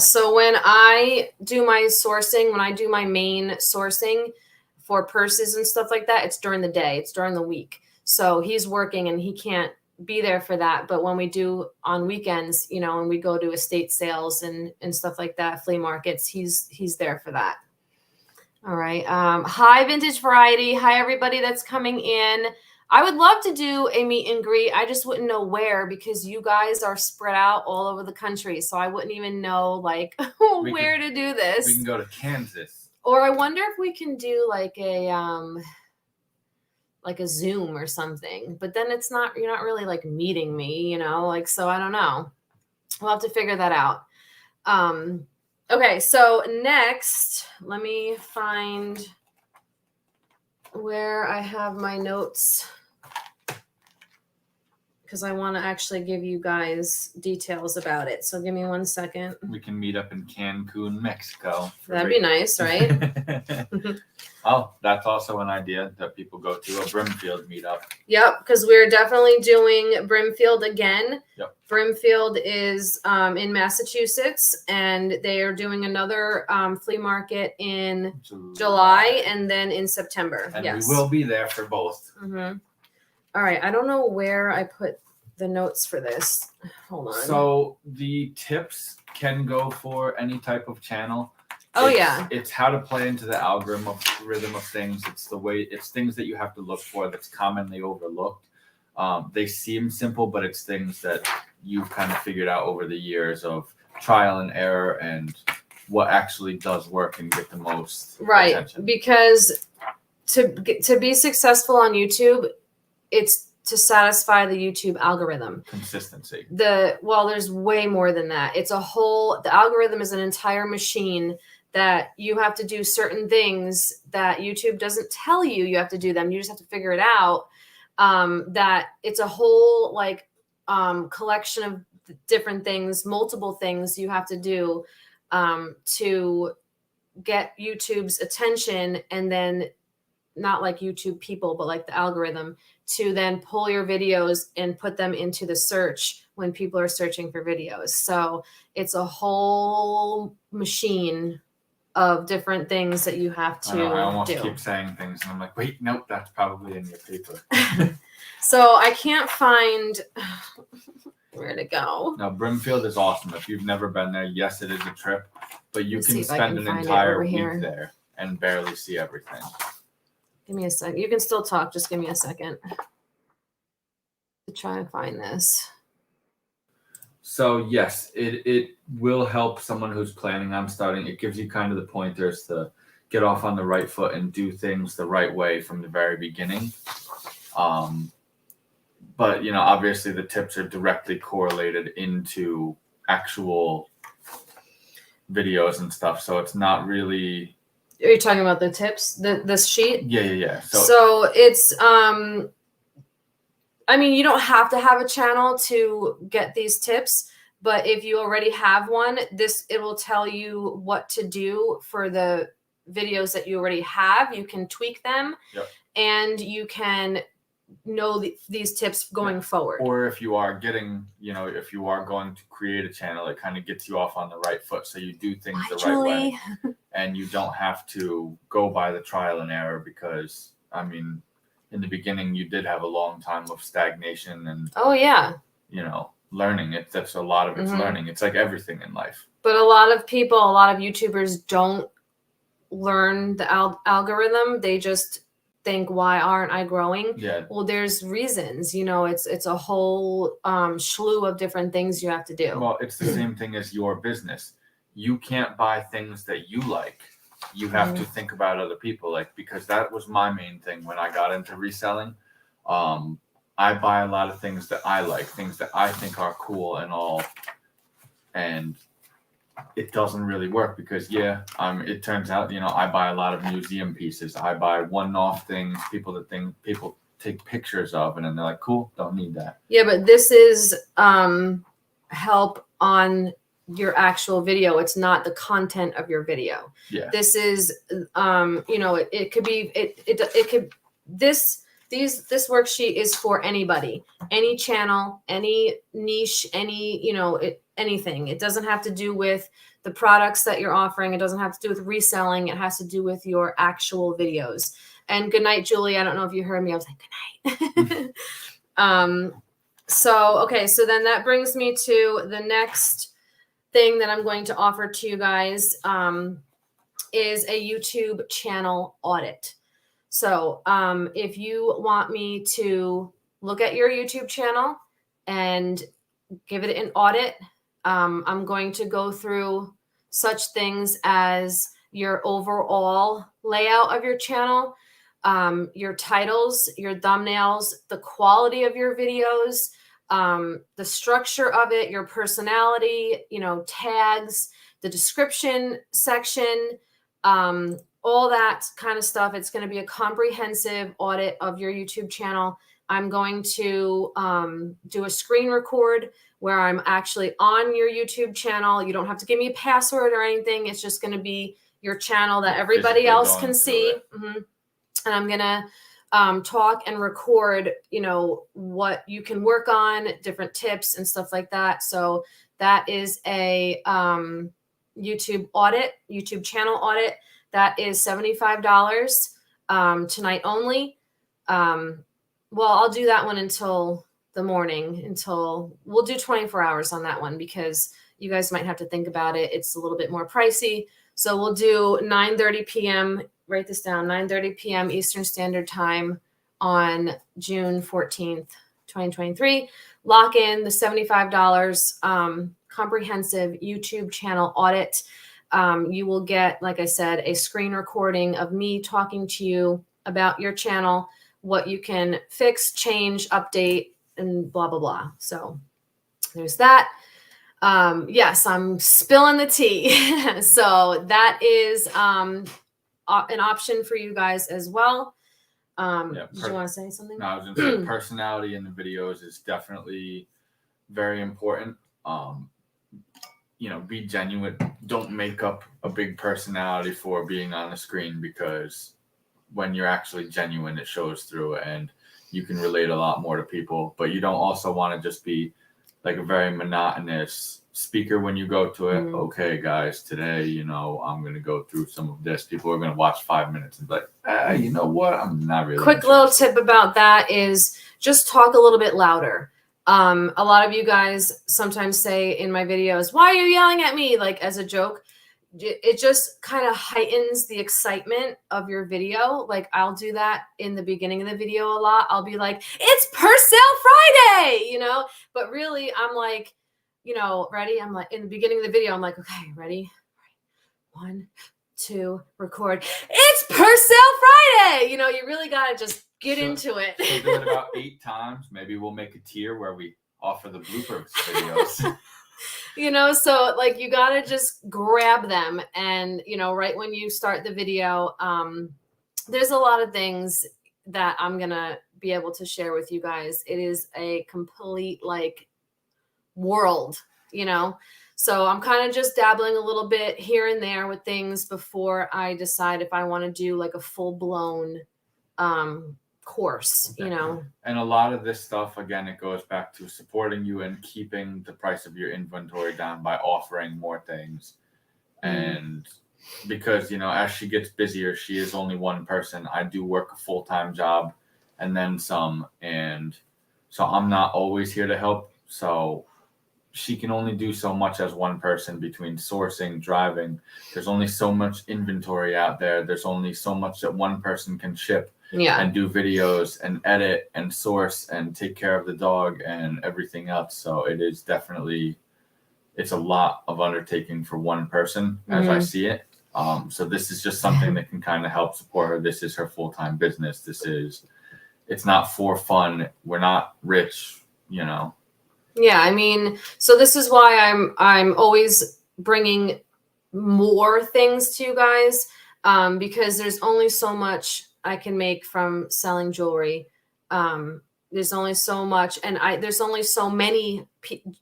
so when I do my sourcing, when I do my main sourcing for purses and stuff like that, it's during the day, it's during the week. So he's working and he can't be there for that. But when we do on weekends, when we go to estate sales and stuff like that, flea markets, he's there for that. All right. Hi, Vintage Variety. Hi, everybody that's coming in. I would love to do a meet and greet. I just wouldn't know where because you guys are spread out all over the country. So I wouldn't even know where to do this. We can go to Kansas. Or I wonder if we can do like a Zoom or something. But then you're not really like meeting me, so I don't know. We'll have to figure that out. Okay, so next, let me find where I have my notes because I want to actually give you guys details about it. So give me 1 second. We can meet up in Cancun, Mexico. That'd be nice, right? Oh, that's also an idea that people go to, a Brimfield meetup. Yep, because we're definitely doing Brimfield again. Yep. Brimfield is in Massachusetts, and they are doing another flea market in July and then in September. And we will be there for both. All right, I don't know where I put the notes for this. Hold on. So the tips can go for any type of channel. It's how to play into the algorithm of things. It's things that you have to look for that's commonly overlooked. They seem simple, but it's things that you've kind of figured out over the years of trial and error and what actually does work and get the most attention. Because to be successful on YouTube, it's to satisfy the YouTube algorithm. Consistency. There's way more than that. The algorithm is an entire machine that you have to do certain things that YouTube doesn't tell you you have to do them. You just have to figure it out. That it's a whole collection of different things, multiple things you have to do to get YouTube's attention, and then not like YouTube people, but like the algorithm to then pull your videos and put them into the search when people are searching for videos. So it's a whole machine of different things that you have to I almost do. keep saying things and I'm like, wait, nope, that's probably in your paper. So I can't find where to go. Now, Brimfield is awesome. If you've never been there, yes, it is a trip, but you Let's see can if I spend can an find it entire over week here. there and barely see everything. Give me a second. You can still talk. Just give me a second to try and find this. So yes, it will help someone who's planning on starting. It gives you kind of the pointers to get off on the right foot and do things the right way from the very beginning. But you know, obviously the tips are directly correlated into actual videos and stuff. So it's not really. Are you talking about the tips? This sheet? Yeah. So it's I mean, you don't have to have a channel to get these tips, but if you already have one, it will tell you what to do for the videos that you already have. You can tweak them, Yep. and you can know these tips going forward. Or if you are getting, you know, if you are going to create a channel, it kind of gets you off on the right foot. So you do things the right way, and you don't have to go by the trial and error, because I mean, in the beginning you did have a long time of stagnation and you know, learning. That's a lot of it's learning. It's like everything in life. But a lot of people, a lot of YouTubers don't learn the algorithm. They just think, why aren't I growing? Yeah. Well, there's reasons, you know, it's a whole slew of different things you have to do. Well, it's the same thing as your business. You can't buy things that you like. You have to think about other people, like, because that was my main thing when I got into reselling. I buy a lot of things that I like, things that I think are cool and all, and it doesn't really work because it turns out, you know, I buy a lot of museum pieces. I buy one-off things, people take pictures of, and then they're like, cool, don't need that. Yeah, but this is help on your actual video. It's not the content of your video. Yeah. This is you know, it could be it could this worksheet is for anybody, any channel, any niche, any, you know, anything. It doesn't have to do with the products that you're offering. It doesn't have to do with reselling. It has to do with your actual videos. And good night, Julie. I don't know if you heard me. I was like, good night. So then that brings me to the next thing that I'm going to offer to you guys is a YouTube channel audit. So if you want me to look at your YouTube channel and give it an audit, I'm going to go through such things as your overall layout of your channel, your titles, your thumbnails, the quality of your videos, the structure of it, your personality, you know, tags, the description section, all that kind of stuff. It's going to be a comprehensive audit of your YouTube channel. I'm going to do a screen record where I'm actually on your YouTube channel. You don't have to give me a password or anything. It's just going to be your channel that everybody else can see. And I'm going to talk and record, you know, what you can work on, different tips and stuff like that. So that is a YouTube channel audit. That is $75 tonight only. Well, I'll do that one until the morning, we'll do 24 hours on that one because you guys might have to think about it. It's a little bit more pricey. So we'll do 9:30 p.m. Write this down, 9:30 p.m. Eastern Standard Time on June 14th, 2023. Lock in the $75 comprehensive YouTube channel audit. You will get, like I said, a screen recording of me talking to you about your channel, what you can fix, change, update, and blah, blah, blah. So there's that. Yes, I'm spilling the tea. So that is an option for you guys as well. Did you want to say something? No, I was going to say personality in the videos is definitely very important. be genuine. Don't make up a big personality for being on the screen, because when you're actually genuine, it shows through and you can relate a lot more to people. But you don't also want to just be like a very monotonous speaker when you go to it. Okay, guys, today, I'm going to go through some of this. People are going to watch 5 minutes and be like, you know what? I'm not really Quick little tip about that is just talk a little bit louder. A lot of you guys sometimes say in my videos, why are you yelling at me? Like as a joke. It just kind of heightens the excitement of your video. Like I'll do that in the beginning of the video a lot. I'll be like, it's per sale Friday, but really I'm like, ready. I'm like in the beginning of the video, I'm like, okay, ready? 1, 2, record. It's per sale Friday. You really got to just get into it. So do it about 8 times. Maybe we'll make a tier where we offer the bloopers videos. So like you got to just grab them and, right when you start the video, there's a lot of things that I'm going to be able to share with you guys. It is a complete like world, so I'm kind of just dabbling a little bit here and there with things before I decide if I want to do like a full blown, course, And a lot of this stuff, again, it goes back to supporting you and keeping the price of your inventory down by offering more things. And because, as she gets busier, she is only one person. I do work a full-time job and then some. And so I'm not always here to help. So she can only do so much as one person between sourcing, driving. There's only so much inventory out there. There's only so much that one person can ship. And do videos and edit and source and take care of the dog and everything else. So it is definitely, it's a lot of undertaking for one person as I see it. So this is just something that can kind of help support her. This is her full-time business. It's not for fun. We're not rich, Yeah, so this is why I'm always bringing more things to you guys, because there's only so much I can make from selling jewelry. There's only so much, and there's only so many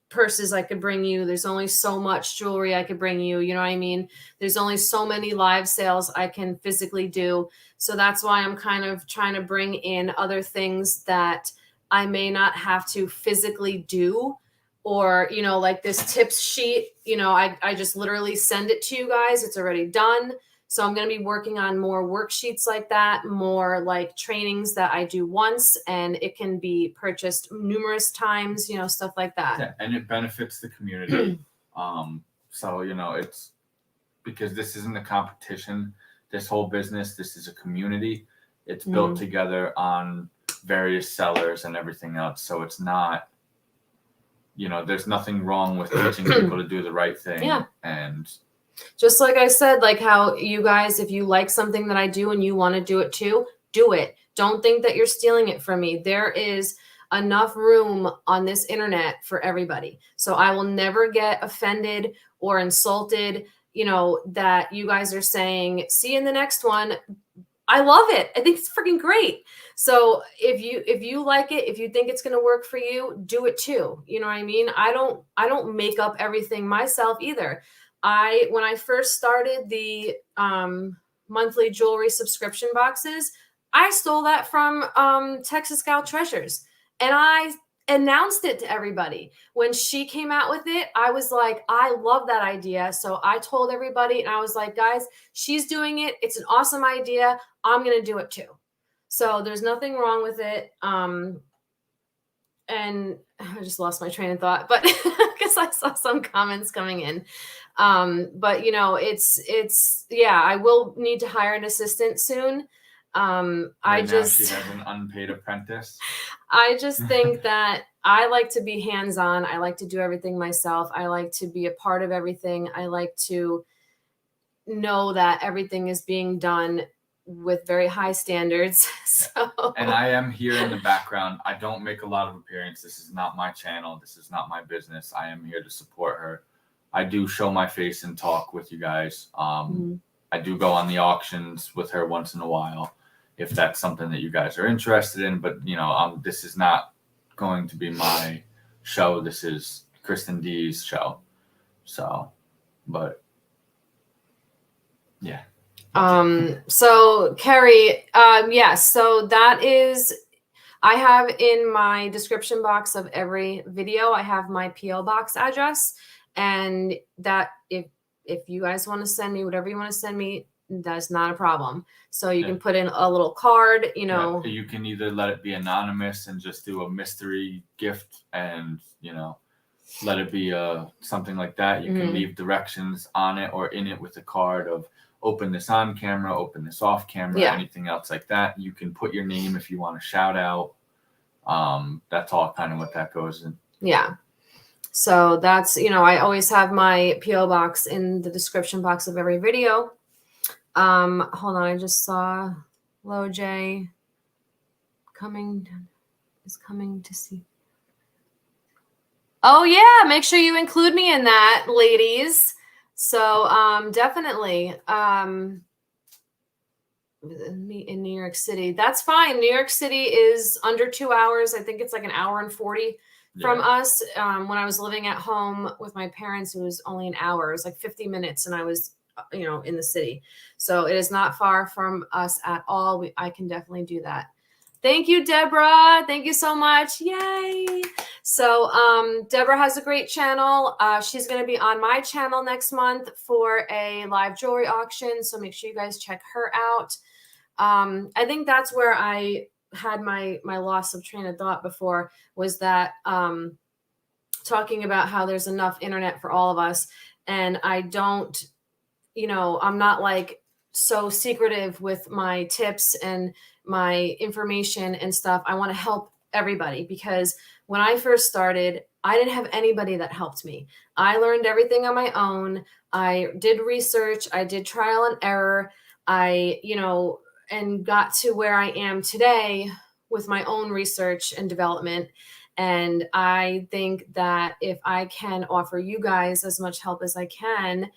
purses I could bring you. There's only so much jewelry I could bring you. You know what I mean? There's only so many live sales I can physically do. So that's why I'm kind of trying to bring in other things that I may not have to physically do, or, like this tips sheet, I just literally send it to you guys. It's already done. So I'm going to be working on more worksheets like that, more like trainings that I do once and it can be purchased numerous times, stuff like that. Yeah, and it benefits the community. So, it's because this isn't a competition. This whole business, this is a community. It's built together on various sellers and everything else. So it's not, there's nothing wrong with teaching people to do the right thing. Yeah. And just like I said, like how you guys, if you like something that I do and you want to do it too, do it. Don't think that you're stealing it from me. There is enough room on this internet for everybody. So I will never get offended or insulted, that you guys are saying, see you in the next one. I love it. I think it's freaking great. So if you like it, if you think it's going to work for you, do it too. You know what I mean? I don't make up everything myself either. When I first started the monthly jewelry subscription boxes, I stole that from Texas Gal Treasures, and I announced it to everybody. When she came out with it, I was like, I love that idea. So I told everybody, and I was like, guys, she's doing it. It's an awesome idea. I'm going to do it too. So there's nothing wrong with it. And I just lost my train of thought, but because I saw some comments coming in. But yeah, I will need to hire an assistant soon. she has an unpaid apprentice. I just think that I like to be hands-on. I like to do everything myself. I like to be a part of everything. I like to know that everything is being done with very high standards. So, and I am here in the background. I don't make a lot of appearances. This is not my channel. This is not my business. I am here to support her. I do show my face and talk with you guys. I do go on the auctions with her once in a while, if that's something that you guys are interested in. But, this is not going to be my show. This is Kristen D's show. So, but yeah. So Carrie, yes, so that is, I have in my description box of every video, I have my PO box address, and that if you guys want to send me whatever you want to send me, that's not a problem. So you can put in a little card, you know. You can either let it be anonymous and just do a mystery gift, and let it be something like that. You can leave directions on it or in it with a card of open this on camera, open this off camera, anything else like that. You can put your name if you want to shout out. That's all kind of what that goes in. Yeah. So that's, I always have my PO box in the description box of every video. Hold on, I just saw Lo J is coming to see. Oh yeah, make sure you include me in that, ladies. So definitely in New York City. That's fine. New York City is under 2 hours. I think it's like 1 hour and 40 from us. When I was living at home with my parents, it was only 1 hour. It was like 50 minutes and I was in the city. So it is not far from us at all. I can definitely do that. Thank you, Deborah. Thank you so much. Yay. So Deborah has a great channel. She's going to be on my channel next month for a live jewelry auction. So make sure you guys check her out. I think that's where I had my loss of train of thought before, was that talking about how there's enough internet for all of us. And I don't, I'm not like so secretive with my tips and my information and stuff. I want to help everybody, because when I first started, I didn't have anybody that helped me. I learned everything on my own. I did research. I did trial and error. And got to where I am today with my own research and development. And I think that if I can offer you guys as much help as I can,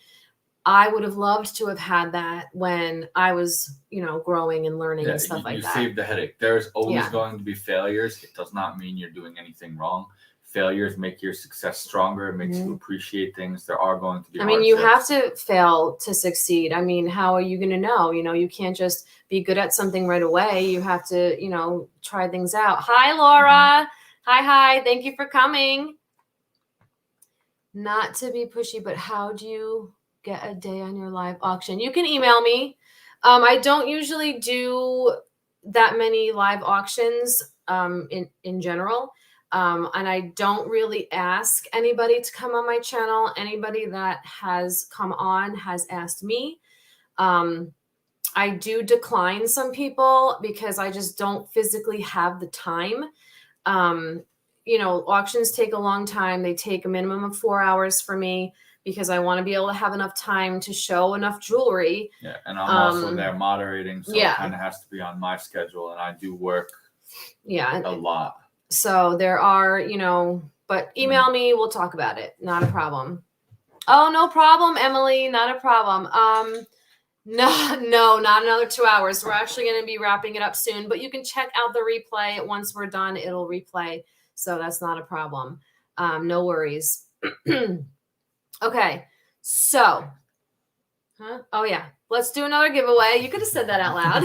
I would have loved to have had that when I was, growing and learning and stuff like that. You saved the headache. There's always going to be failures. It does not mean you're doing anything wrong. Failures make your success stronger. It makes you appreciate things. There are going to be hardships. You have to fail to succeed. How are you going to know? You can't just be good at something right away. You have to, try things out. Hi, Laura. Hi. Thank you for coming. Not to be pushy, but how do you get a day on your live auction? You can email me. I don't usually do that many live auctions in general. And I don't really ask anybody to come on my channel. Anybody that has come on has asked me. I do decline some people because I just don't physically have the time. Auctions take a long time. They take a minimum of 4 hours for me, because I want to be able to have enough time to show enough jewelry. Yeah, and I'm also there moderating, so it kind of has to be on my schedule, and I do work a lot. So there are, but email me, we'll talk about it. Not a problem. Oh, no problem, Emily, not a problem. No, not another 2 hours. We're actually going to be wrapping it up soon, but you can check out the replay. Once we're done, it'll replay. So that's not a problem. No worries. Okay, so, oh yeah, let's do another giveaway. You could have said that out loud.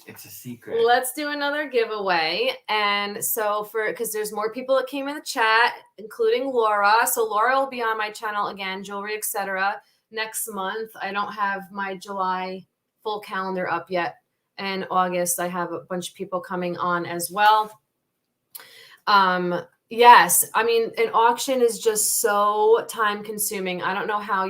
It's a secret. Let's do another giveaway. And so because there's more people that came in the chat, including Laura. So Laura will be on my channel again, jewelry, etc. next month. I don't have my July full calendar up yet. And August, I have a bunch of people coming on as well. Yes. An auction is just so time consuming. I don't know how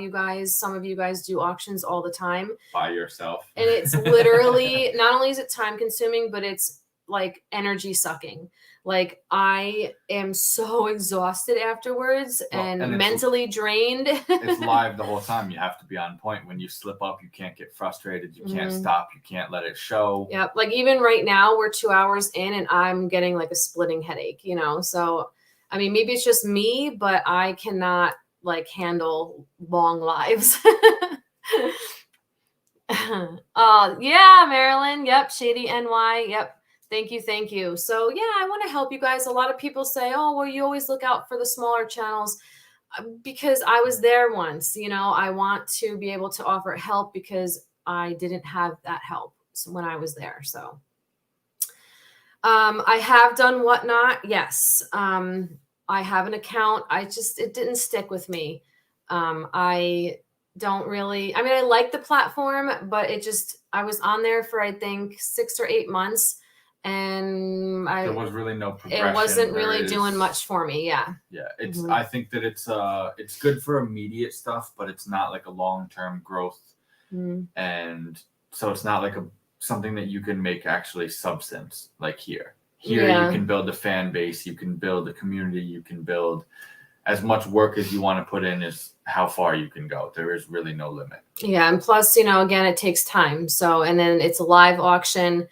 some of you guys do auctions all the time. By yourself. And it's literally, not only is it time consuming, but it's like energy sucking. Like I am so exhausted afterwards and mentally drained. It's live the whole time. You have to be on point. When you slip up, you can't get frustrated. You can't stop. You can't let it show. Yep. Like even right now, we're 2 hours in and I'm getting like a splitting headache, So, maybe it's just me, but I cannot like handle long lives. Yeah, Marilyn. Yep. Shady NY. Yep. Thank you. So yeah, I want to help you guys. A lot of people say, oh, well, you always look out for the smaller channels. because I was there once, you know, I want to be able to offer help because I didn't have that help when I was there. So I have done Whatnot. Yes. I have an account. It didn't stick with me. I don't really, I mean, I like the platform, but I was on there for, I think 6 or 8 months, and there was really no progression. It wasn't really doing much for me. Yeah. Yeah. I think that it's good for immediate stuff, but it's not like a long-term growth. And so it's not like something that you can make actually substance like here. You can build a fan base, you can build a community, you can build as much work as you want to put in is how far you can go. There is really no limit. Yeah. And plus, you know, again, it takes time. So, and then it's a live auction.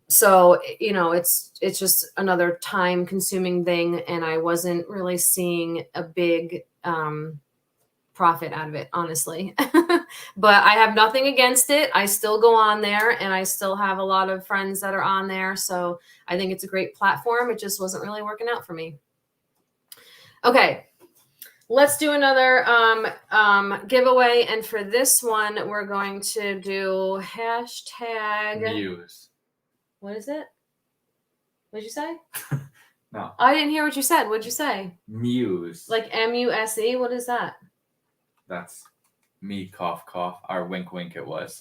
So, you know, it's just another time consuming thing. And I wasn't really seeing a big, profit out of it, honestly. But I have nothing against it. I still go on there, and I still have a lot of friends that are on there. So I think it's a great platform. It just wasn't really working out for me. Okay. Let's do another giveaway. And for this one, we're going to do hashtag Muse. What is it? What'd you say? No. I didn't hear what you said. What'd you say? Muse. Like M-U-S-E? What is that? That's me, cough, cough. Or wink, wink, it was.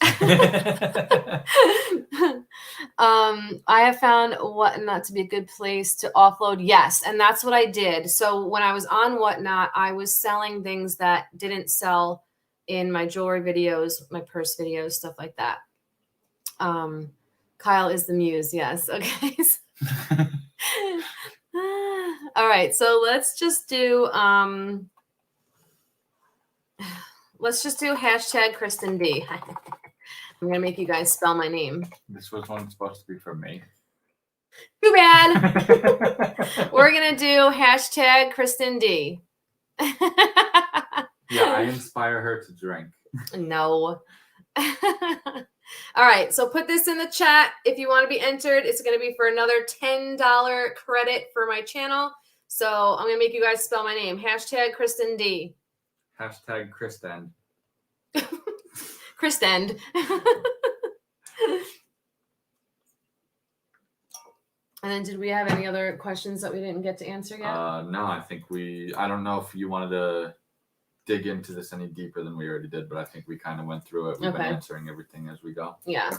I have found Whatnot to be a good place to offload. Yes, and that's what I did. So when I was on Whatnot, I was selling things that didn't sell in my jewelry videos, my purse videos, stuff like that. Kyle is the muse. Yes. Okay. All right. So let's just do hashtag Kristen D. I'm going to make you guys spell my name. This was one supposed to be for me. Too bad. We're going to do hashtag Kristen D. Yeah, I inspire her to drink. No. All right. So put this in the chat if you want to be entered. It's going to be for another $10 credit for my channel. So I'm going to make you guys spell my name. Hashtag Kristen D. Hashtag Kristen. Kristen. And then did we have any other questions that we didn't get to answer yet? No, I think I don't know if you wanted to dig into this any deeper than we already did, but I think we kind of went through it. We've been answering everything as we go. Yeah.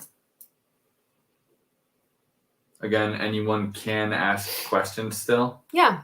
Again, anyone can ask questions still. Yeah.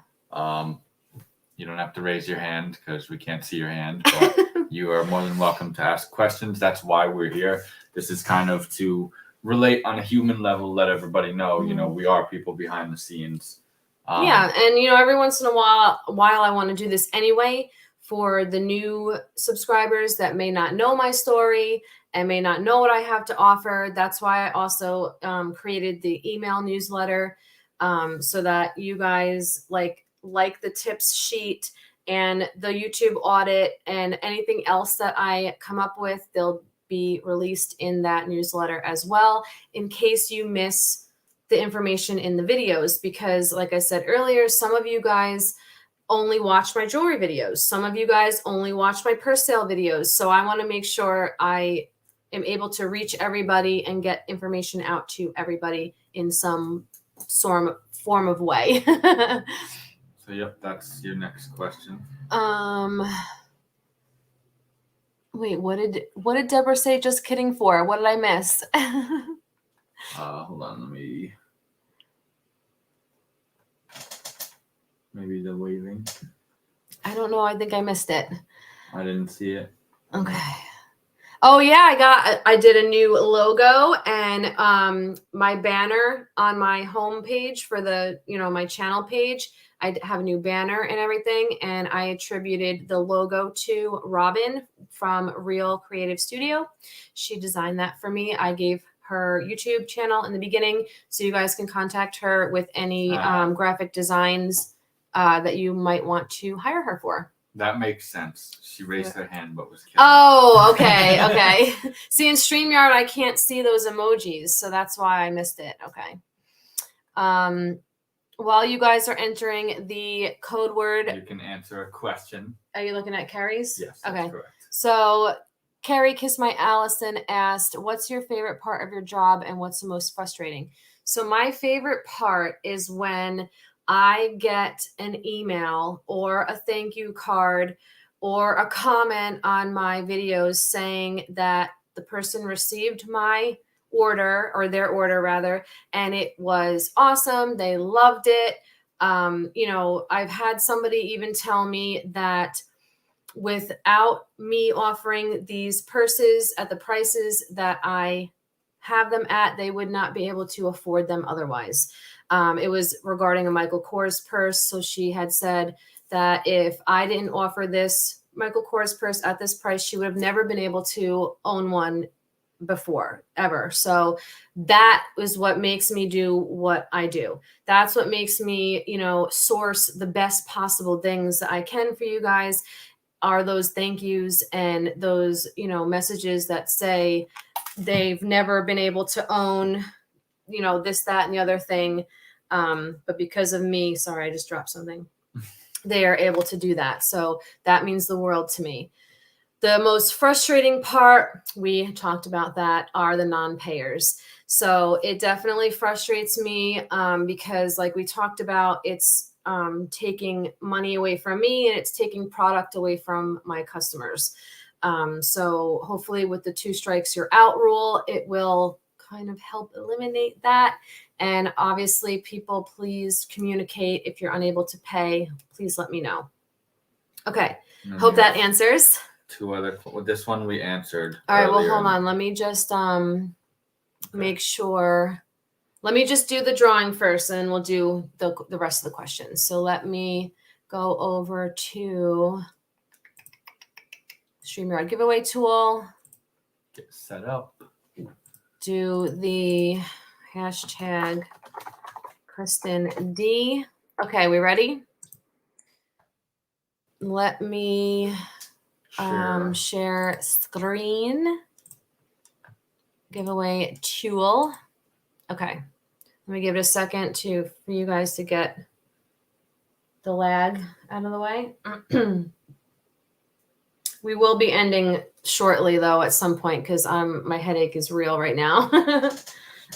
You don't have to raise your hand because we can't see your hand, but you are more than welcome to ask questions. That's why we're here. This is kind of to relate on a human level, let everybody know, you know, we are people behind the scenes. Yeah. And, you know, every once in a while I want to do this anyway for the new subscribers that may not know my story and may not know what I have to offer. That's why I also created the email newsletter so that you guys like the tips sheet and the YouTube audit and anything else that I come up with, they'll be released in that newsletter as well, in case you miss the information in the videos. Because like I said earlier, some of you guys only watch my jewelry videos. Some of you guys only watch my purse sale videos. So I want to make sure I am able to reach everybody and get information out to everybody in some form of way. So yep, that's your next question. Wait, what did Deborah say just kidding for? What did I miss? Hold on, maybe the waving. I don't know. I think I missed it. I didn't see it. Okay. Oh yeah, I did a new logo and my banner on my home page for the, you know, my channel page. I have a new banner and everything, and I attributed the logo to Robin from Real Creative Studio. She designed that for me. I gave her YouTube channel in the beginning, so you guys can contact her with any graphic designs that you might want to hire her for. That makes sense. She raised her hand, but was kidding. Oh, okay, okay. See, in StreamYard, I can't see those emojis, so that's why I missed it. Okay. while you guys are entering the code word, You can answer a question. Are you looking at Carrie's? Yes, that's okay. correct. So Carrie Kiss My Allison asked, what's your favorite part of your job and what's the most frustrating? So my favorite part is when I get an email or a thank you card or a comment on my videos saying that the person received my order, or their order rather, and it was awesome. They loved it. I've had somebody even tell me that without me offering these purses at the prices that I have them at, they would not be able to afford them otherwise. It was regarding a Michael Kors purse. So she had said that if I didn't offer this Michael Kors purse at this price, she would have never been able to own one before ever. So that is what makes me do what I do. That's what makes me, source the best possible things that I can for you guys, are those thank yous and those, messages that say they've never been able to own, this, that, and the other thing. But because of me, sorry, I just dropped something. They are able to do that. So that means the world to me. The most frustrating part, we talked about that, are the non-payers. So it definitely frustrates me because like we talked about, it's taking money away from me and it's taking product away from my customers. So hopefully with the 2 strikes you're out rule, it will kind of help eliminate that. And obviously people, please communicate. If you're unable to pay, please let me know. Okay. Hope that answers. 2 other, this one we answered. All right. Well, hold on. Let me just make sure. Let me just do the drawing first, and we'll do the rest of the questions. So let me go over to StreamYard giveaway tool. Get set up. Do the hashtag Kristen D. Okay, we ready? Let me share screen. Giveaway tool. Okay. Let me give it a second for you guys to get the lag out of the way. We will be ending shortly though at some point because my headache is real right now.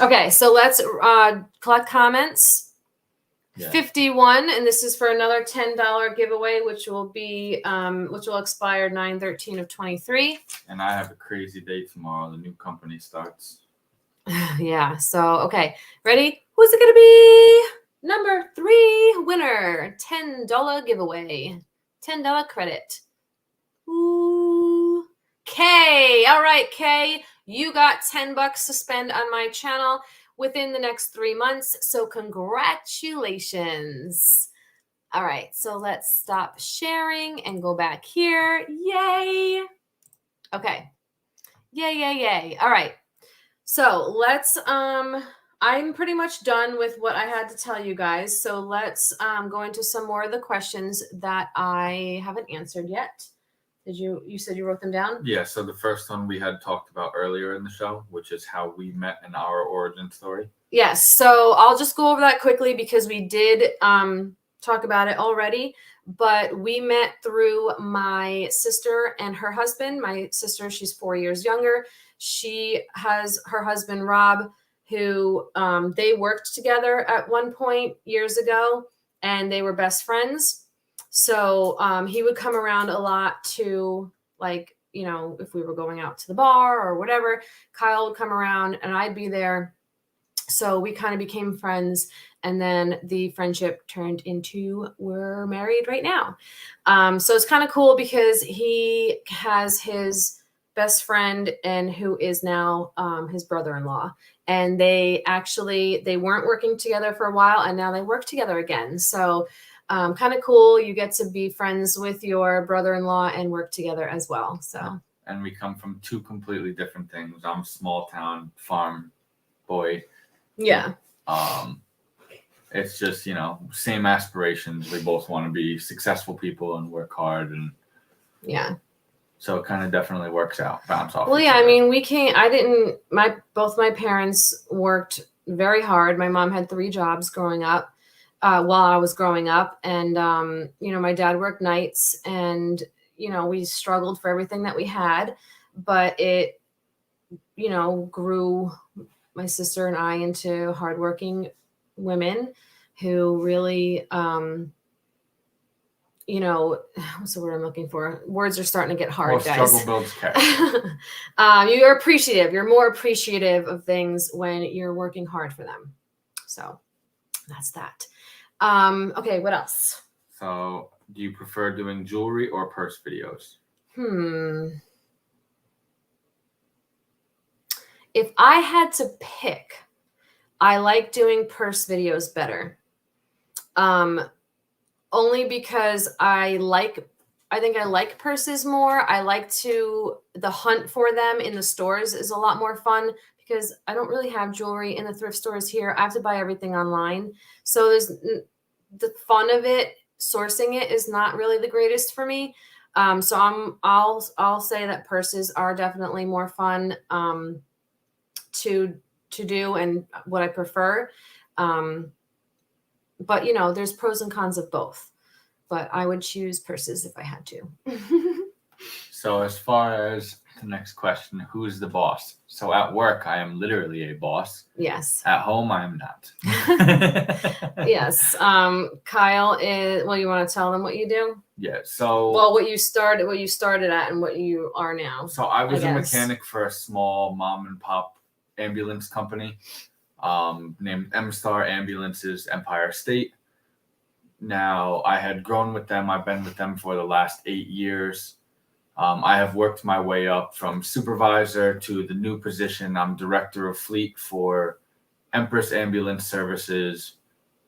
Okay, so let's collect comments. Yeah. 51, and this is for another $10 giveaway, which will expire 9/13/23. And I have a crazy day tomorrow. The new company starts. Yeah. So, okay. Ready? Who's it going to be? Number 3 winner. $10 giveaway. $10 credit. Ooh. Kay. All right, Kay. You got $10 to spend on my channel within the next 3 months. So congratulations. All right. So let's stop sharing and go back here. Yay. Okay. Yay, yay, yay. All right. So let's, I'm pretty much done with what I had to tell you guys. So let's go into some more of the questions that I haven't answered yet. You said you wrote them down? Yeah. So the first one we had talked about earlier in the show, which is how we met in our origin story. Yes. So I'll just go over that quickly because we did talk about it already. But we met through my sister and her husband. My sister, she's 4 years younger. She has her husband, Rob, who they worked together at one point years ago, and they were best friends. So he would come around a lot to, like, if we were going out to the bar or whatever, Kyle would come around and I'd be there. So we kind of became friends. And then the friendship turned into, we're married right now. So it's kind of cool because he has his best friend and who is now his brother-in-law. And they weren't working together for a while, and now they work together again. So kind of cool. You get to be friends with your brother-in-law and work together as well. So. And we come from 2 completely different things. I'm a small town farm boy. Yeah. It's just, same aspirations. We both want to be successful people and work hard, and yeah. So it kind of definitely works out, bounce off. Well, yeah, I mean, both my parents worked very hard. My mom had 3 jobs growing up. while I was growing up. And, you know, my dad worked nights and, you know, we struggled for everything that we had, but it, you know, grew my sister and I into hardworking women who really, you know, what's the word I'm looking for? Words are starting to get hard, Well, guys. struggle builds character. You're appreciative. You're more appreciative of things when you're working hard for them. So that's that. Okay, what else? So, do you prefer doing jewelry or purse videos? If I had to pick, I like doing purse videos better. Only because I think I like purses more. I like the hunt for them in the stores is a lot more fun because I don't really have jewelry in the thrift stores here. I have to buy everything online. So there's the fun of it, sourcing it is not really the greatest for me. So I'll say that purses are definitely more fun to do and what I prefer. But you know, there's pros and cons of both. But I would choose purses if I had to. So, as far as the next question, who's the boss? So, at work, I am literally a boss. Yes. At home, I am not. Yes. Kyle is. Well, you want to tell them what you do? Yeah. So. Well, what you started at, and what you are now. So I was a mechanic for a small mom and pop ambulance company, named M-Star Ambulances, Empire State. Now, I had grown with them. I've been with them for the last 8 years. I have worked my way up from supervisor to the new position. I'm director of fleet for Empress Ambulance Services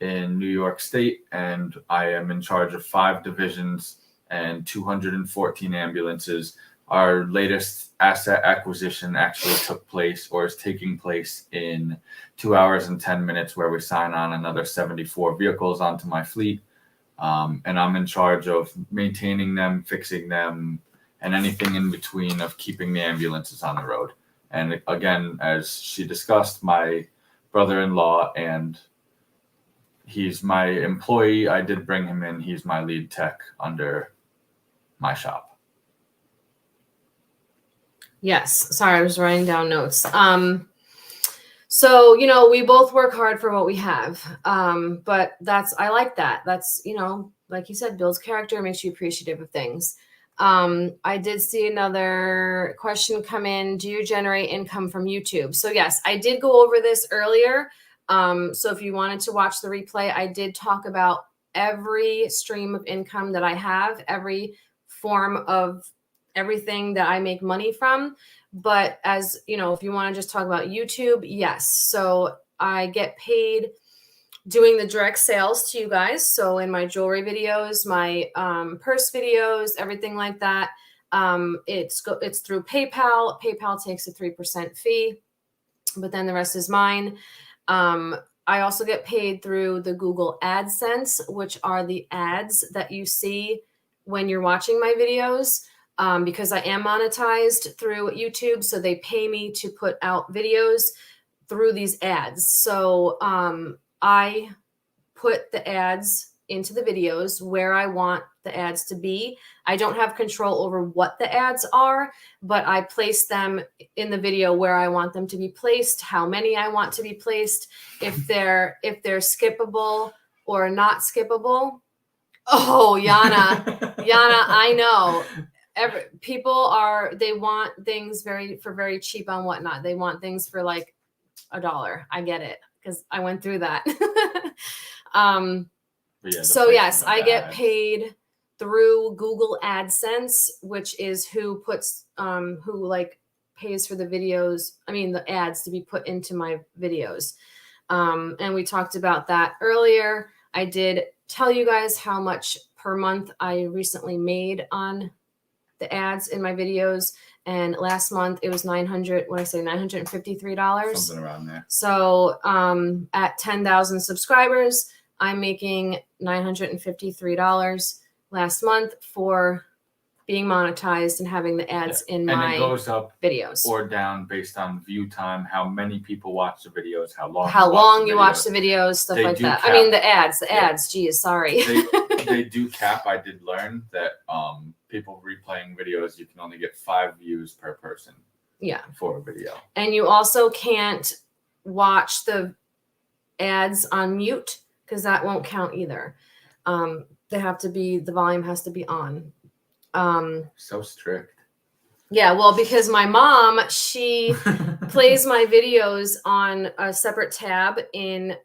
in New York State, and I am in charge of 5 divisions and 214 ambulances. Our latest asset acquisition actually took place or is taking place in 2 hours and 10 minutes, where we sign on another 74 vehicles onto my fleet. And I'm in charge of maintaining them, fixing them, and anything in between of keeping the ambulances on the road. And again, as she discussed, my brother-in-law, and he's my employee. I did bring him in. He's my lead tech under my shop. Yes. Sorry, I was writing down notes. So, you know, we both work hard for what we have. But I like that. That's, you know, like you said, builds character, makes you appreciative of things. I did see another question come in. Do you generate income from YouTube? So yes, I did go over this earlier. So if you wanted to watch the replay, I did talk about every stream of income that I have, every form of everything that I make money from. But as you know, if you want to just talk about YouTube, yes. So I get paid doing the direct sales to you guys. So in my jewelry videos, my purse videos, everything like that, it's through PayPal. PayPal takes a 3% fee, but then the rest is mine. I also get paid through the Google AdSense, which are the ads that you see when you're watching my videos. Because I am monetized through YouTube, so they pay me to put out videos through these ads. So I put the ads into the videos where I want the ads to be. I don't have control over what the ads are, but I place them in the video where I want them to be placed, how many I want to be placed, if they're skippable or not skippable. Oh, Yana, I know. They want things for very cheap on whatnot. They want things for like $1. I get it because I went through that. So yes, I get paid through Google AdSense, which is who pays for the videos. I mean, the ads to be put into my videos. And we talked about that earlier. I did tell you guys how much per month I recently made on the ads in my videos, and last month it was $953. Something around there. So at 10,000 subscribers, I'm making $953 last month for being monetized and having the ads in and my it goes up videos or down based on view time, how many people watch the videos, how long you watch the videos, stuff They like do that. cap- I mean, the ads. Geez, sorry. They do cap. I did learn that people replaying videos, you can only get 5 views per person. Yeah. For a video. And you also can't watch the ads on mute because that won't count either. They have to be, the volume has to be on. So strict. Yeah, well, because my mom, she plays my videos on a separate tab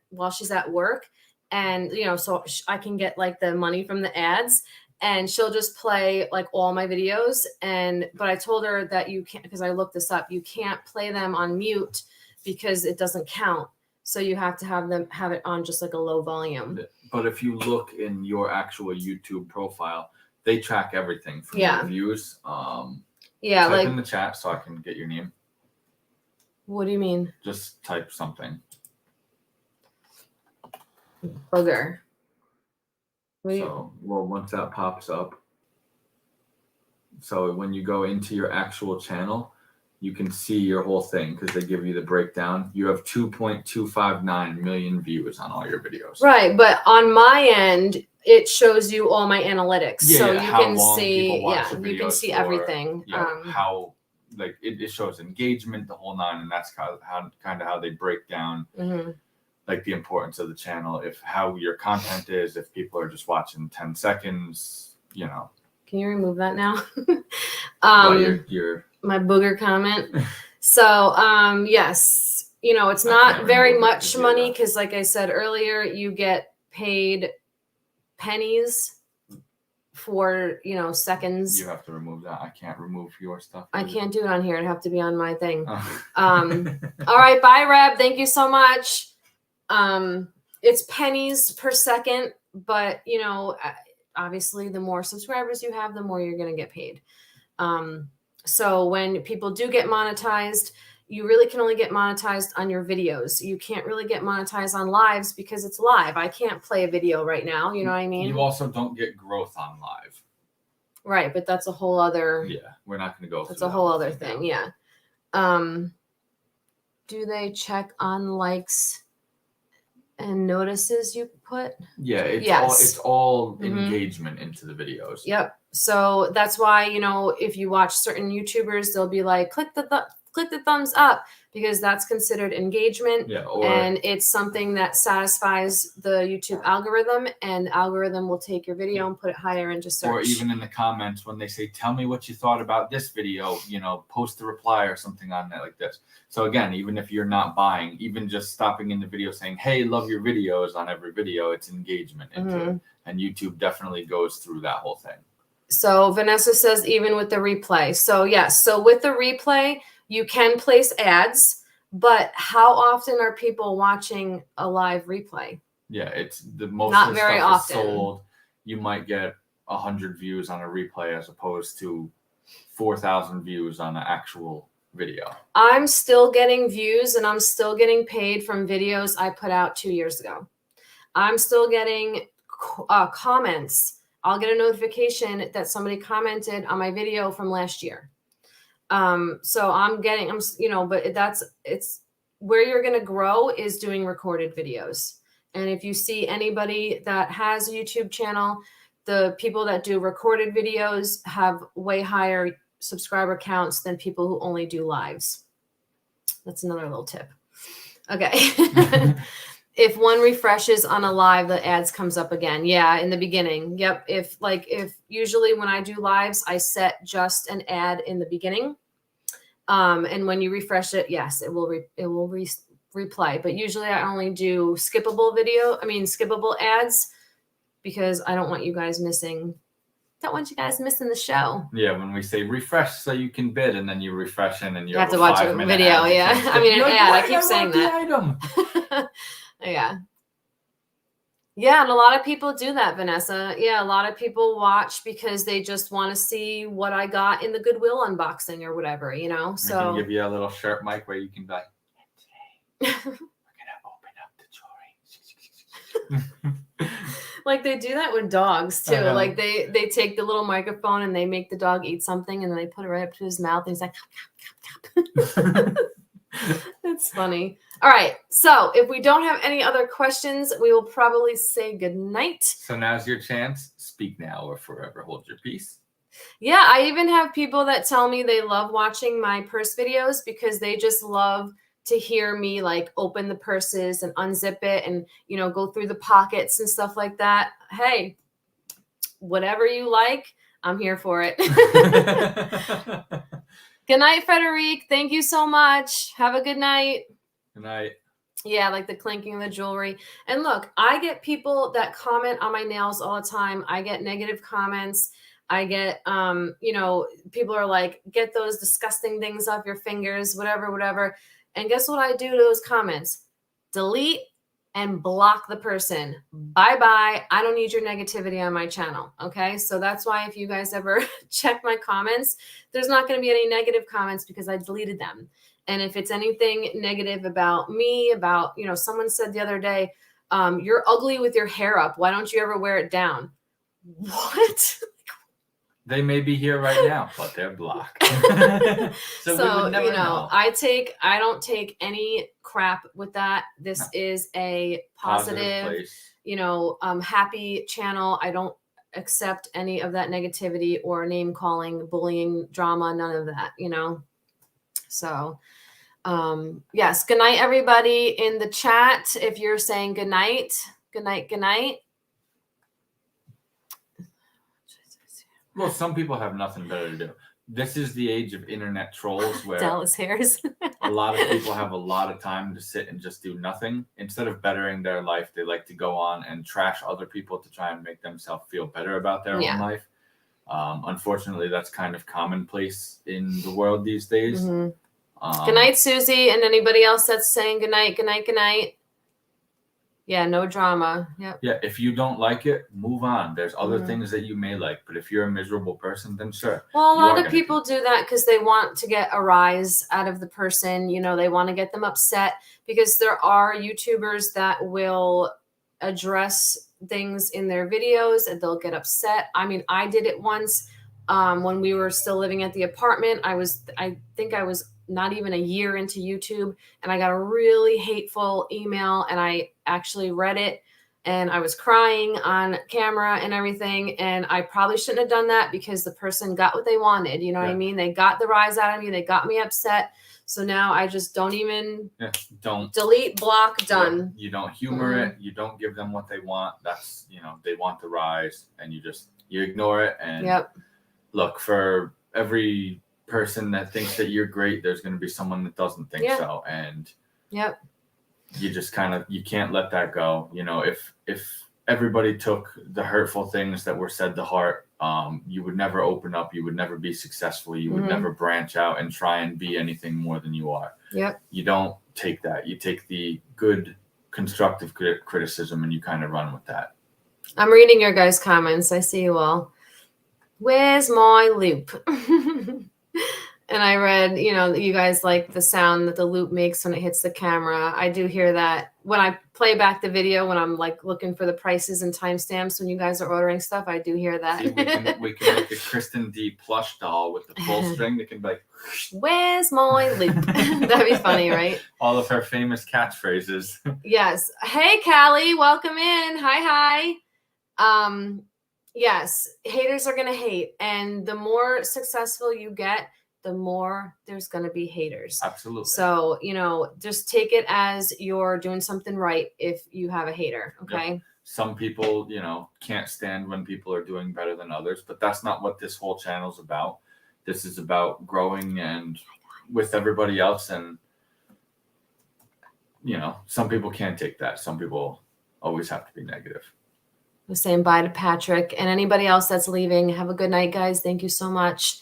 while she's at work. And, you know, so I can get like the money from the ads, and she'll just play like all my videos. But I told her that you can't, because I looked this up, you can't play them on mute because it doesn't count. So you have to have it on just like a low volume. But if you look in your actual YouTube profile, they track everything from your views. Yeah, type in the chat so I can get your name. What do you mean? Just type something. Booger. So, well, once that pops up, so when you go into your actual channel, you can see your whole thing because they give you the breakdown. You have 2.259 million views on all your videos. Right, but on my end, it shows you all my analytics, so you can see, you can see everything. How like it shows engagement, the whole 9, and that's kind of how they break down like the importance of the channel, if how your content is, if people are just watching 10 seconds, you know. Can you remove that now? Your my booger comment. So yes, you know, it's not very much money because like I said earlier, you get paid pennies for, you know, seconds. You have to remove that. I can't remove your stuff. I can't do it on here. It'd have to be on my thing. All right, bye, Reb. Thank you so much. It's pennies per second, but you know, obviously the more subscribers you have, the more you're going to get paid. So when people do get monetized, you really can only get monetized on your videos. You can't really get monetized on lives because it's live. I can't play a video right now. You know what I mean? You also don't get growth on live. Right. But that's a whole other. Yeah. We're not going to go. That's a whole other thing. Yeah. Do they check on likes and notices you put? Yeah. It's all engagement into the videos. Yep. So that's why, you know, if you watch certain YouTubers, they'll be like, click the thumbs up because that's considered engagement. Yeah, and it's something that satisfies the YouTube algorithm, and the algorithm will take your video and put it higher into search. Or even in the comments when they say, tell me what you thought about this video, you know, post a reply or something on that like this. So again, even if you're not buying, even just stopping in the video saying, hey, love your videos on every video, it's engagement into it. And YouTube definitely goes through that whole thing. So Vanessa says even with the replay. So yes, so with the replay, you can place ads, but how often are people watching a live replay? Yeah, it's the most not of the very stuff often. Is sold. You might get 100 views on a replay as opposed to 4,000 views on an actual video. I'm still getting views and I'm still getting paid from videos I put out 2 years ago. I'm still getting comments. I'll get a notification that somebody commented on my video from last year. So I'm you know, but it's where you're going to grow is doing recorded videos. And if you see anybody that has a YouTube channel, the people that do recorded videos have way higher subscriber counts than people who only do lives. That's another little tip. Okay. If one refreshes on a live, the ads comes up again. Yeah, in the beginning. Yep. If usually when I do lives, I set just an ad in the beginning. And when you refresh it, yes, it will replay. But usually I only do skippable ads because I don't want you guys missing. Don't want you guys missing the show. Yeah, when we say refresh so you can bid, and then you refresh and you have to watch a video. Yeah, I mean an ad. I keep saying that. Item. Yeah. Yeah, and a lot of people do that, Vanessa. Yeah, a lot of people watch because they just want to see what I got in the Goodwill unboxing or whatever, you know. So I can give you a little sharp mic where you can be like, today we're gonna open up the jewelry. Like they do that with dogs too. I know. Like they take the little microphone and they make the dog eat something and then they put it right up to his mouth and he's like, it's funny. All right. So if we don't have any other questions, we will probably say good night. So now's your chance. Speak now or forever hold your peace. Yeah, I even have people that tell me they love watching my purse videos because they just love to hear me like open the purses and unzip it and, you know, go through the pockets and stuff like that. Hey, whatever you like, I'm here for it. Good night, Frederic. Thank you so much. Have a good night. Good night. Yeah, like the clinking of the jewelry. And look, I get people that comment on my nails all the time. I get negative comments. I get, you know, people are like, get those disgusting things off your fingers, whatever, whatever. And guess what I do to those comments? Delete and block the person. Bye-bye. I don't need your negativity on my channel. Okay. So that's why if you guys ever check my comments, there's not going to be any negative comments because I deleted them. And if it's anything negative about me, about, you know, someone said the other day, you're ugly with your hair up. Why don't you ever wear it down? What? They may be here right now, but they're blocked. So we would never you know, know. I don't take any crap with that. This is a positive place. You know, happy channel. I don't accept any of that negativity or name calling, bullying, drama, none of that, you know? So, yes. Good night, everybody in the chat. If you're saying good night, good night, good night. Well, some people have nothing better to do. This is the age of internet trolls where Dallas hairs. a lot of people have a lot of time to sit and just do nothing. Instead of bettering their life, they like to go on and trash other people to try and make themselves feel better about their own life. Unfortunately, that's kind of commonplace in the world these days. Mm-hmm. Good night, Susie, and anybody else that's saying good night, good night, good night. Yeah, no drama. Yep. Yeah, if you don't like it, move on. There's other things that you may like, but if you're a miserable person, then sure. Well, a lot of people do that because they want to get a rise out of the person. You know, they want to get them upset because there are YouTubers that will address things in their videos and they'll get upset. I mean, I did it once when we were still living at the apartment. I think I was not even a year into YouTube and I got a really hateful email and I actually read it and I was crying on camera and everything. And I probably shouldn't have done that because the person got what they wanted. You know what I mean? They got the rise out of me. They got me upset. So now I just don't even don't delete, block, done. You don't humor it. You don't give them what they want. That's, you know, they want the rise and you ignore it. And look, for every person that thinks that you're great, there's going to be someone that doesn't think so. And you just you can't let that go. You know, if everybody took the hurtful things that were said to heart, you would never open up. You would never be successful. You would never branch out and try and be anything more than you are. You don't take that. You take the good, constructive criticism and you kind of run with that. I'm reading your guys' comments. I see you all. Where's my loop? And I read, you know, you guys like the sound that the loop makes when it hits the camera. I do hear that when I play back the video, when I'm like looking for the prices and timestamps, when you guys are ordering stuff, I do hear that. See, we can make a Kristen D plush doll with the full string that can be like, where's my loop? That'd be funny, right? All of her famous catchphrases. Yes. Hey, Callie, welcome in. Hi. Yes, haters are going to hate. And the more successful you get, the more there's going to be haters. Absolutely. So, you know, just take it as you're doing something right if you have a hater. Okay. Yep. Some people, you know, can't stand when people are doing better than others, but that's not what this whole channel is about. This is about growing and with everybody else. And, you know, some people can't take that. Some people always have to be negative. I'm saying bye to Patrick and anybody else that's leaving. Have a good night, guys. Thank you so much.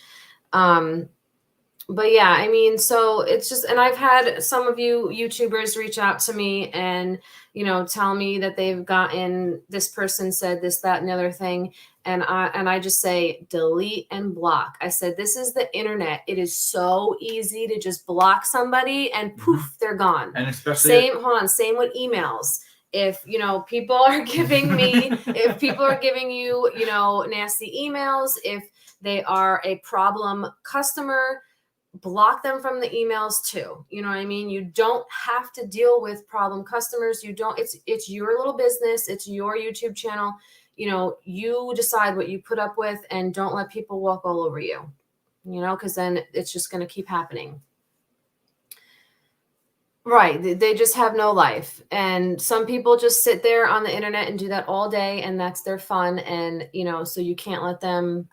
But yeah, I mean, so it's just, and I've had some of you YouTubers reach out to me and, you know, tell me that they've gotten, this person said this, that, and the other thing. And I just say, delete and block. I said, this is the internet. It is so easy to just block somebody and poof, they're gone. And especially same with emails. If, you know, people are giving me, if people are giving you, you know, nasty emails, if they are a problem customer, block them from the emails too. You know what I mean? You don't have to deal with problem customers. You don't, it's your little business. It's your YouTube channel. You know, you decide what you put up with, and don't let people walk all over you, you know, because then it's just going to keep happening. Right. They just have no life. And some people just sit there on the internet and do that all day, and that's their fun. And, you know, so you can't let them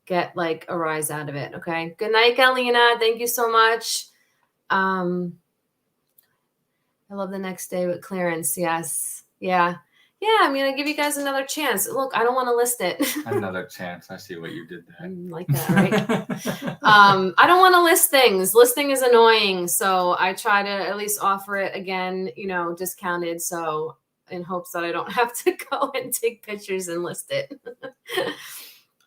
get like a rise out of it. Okay. Good night, Galina. Thank you so much. I love the next day with clearance. Yes. Yeah. Yeah. I'm going to give you guys another chance. Look, I don't want to list it. Another chance. I see what you did there. Like that, right? I don't want to list things. Listing is annoying. So I try to at least offer it again, you know, discounted. So in hopes that I don't have to go and take pictures and list it.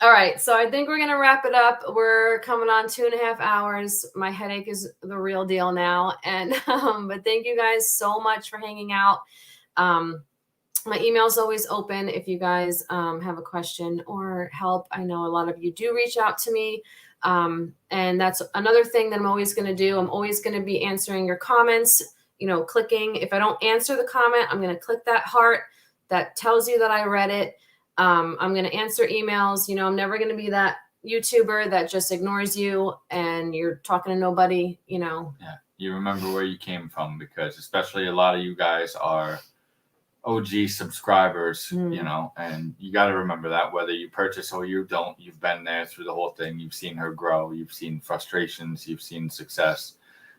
All right. So I think we're going to wrap it up. We're coming on 2.5 hours. My headache is the real deal now. And, but thank you guys so much for hanging out. My email is always open if you guys have a question or help. I know a lot of you do reach out to me. And that's another thing that I'm always going to do. I'm always going to be answering your comments, you know, clicking. If I don't answer the comment, I'm going to click that heart that tells you that I read it. I'm going to answer emails. You know, I'm never going to be that YouTuber that just ignores you and you're talking to nobody, you know. Yeah. You remember where you came from, because especially a lot of you guys are OG subscribers, you know, and you got to remember that whether you purchase or you don't, you've been there through the whole thing. You've seen her grow. You've seen frustrations. You've seen success.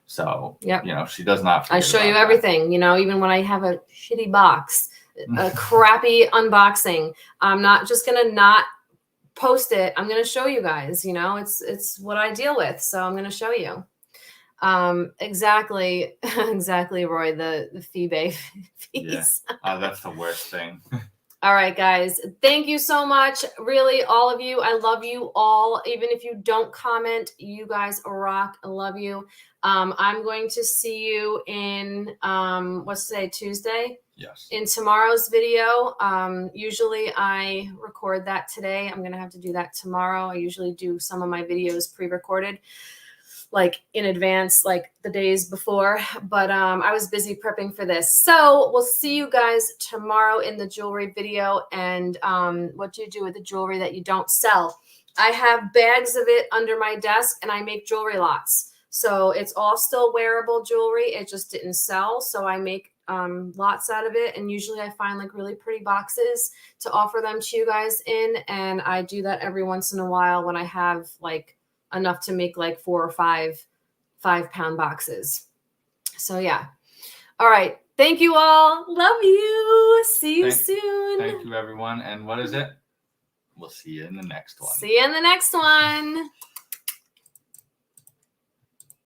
So, you know, she does not forget I show you everything, you know, even when I have a shitty box, a crappy unboxing, I'm not just going to not post it. I'm going to show you guys, you know, it's what I deal with. So I'm going to show you. Exactly, Roy, the freebie fees. Yeah. That's the worst thing. All right, guys. Thank you so much. Really, all of you. I love you all. Even if you don't comment, you guys rock. I love you. I'm going to see you in, what's today, Tuesday? Yes. In tomorrow's video. Usually I record that today. I'm going to have to do that tomorrow. I usually do some of my videos pre-recorded, like in advance, like the days before, but I was busy prepping for this. So we'll see you guys tomorrow in the jewelry video. And what do you do with the jewelry that you don't sell? I have bags of it under my desk, and I make jewelry lots. So it's all still wearable jewelry. It just didn't sell. So I make lots out of it. And usually I find like really pretty boxes to offer them to you guys in. And I do that every once in a while when I have like enough to make like 4 or 5 5-pound boxes. So yeah. All right. Thank you all. Love you. See you soon. Thank you, everyone. And what is it? We'll see you in the next one. See you in the next one.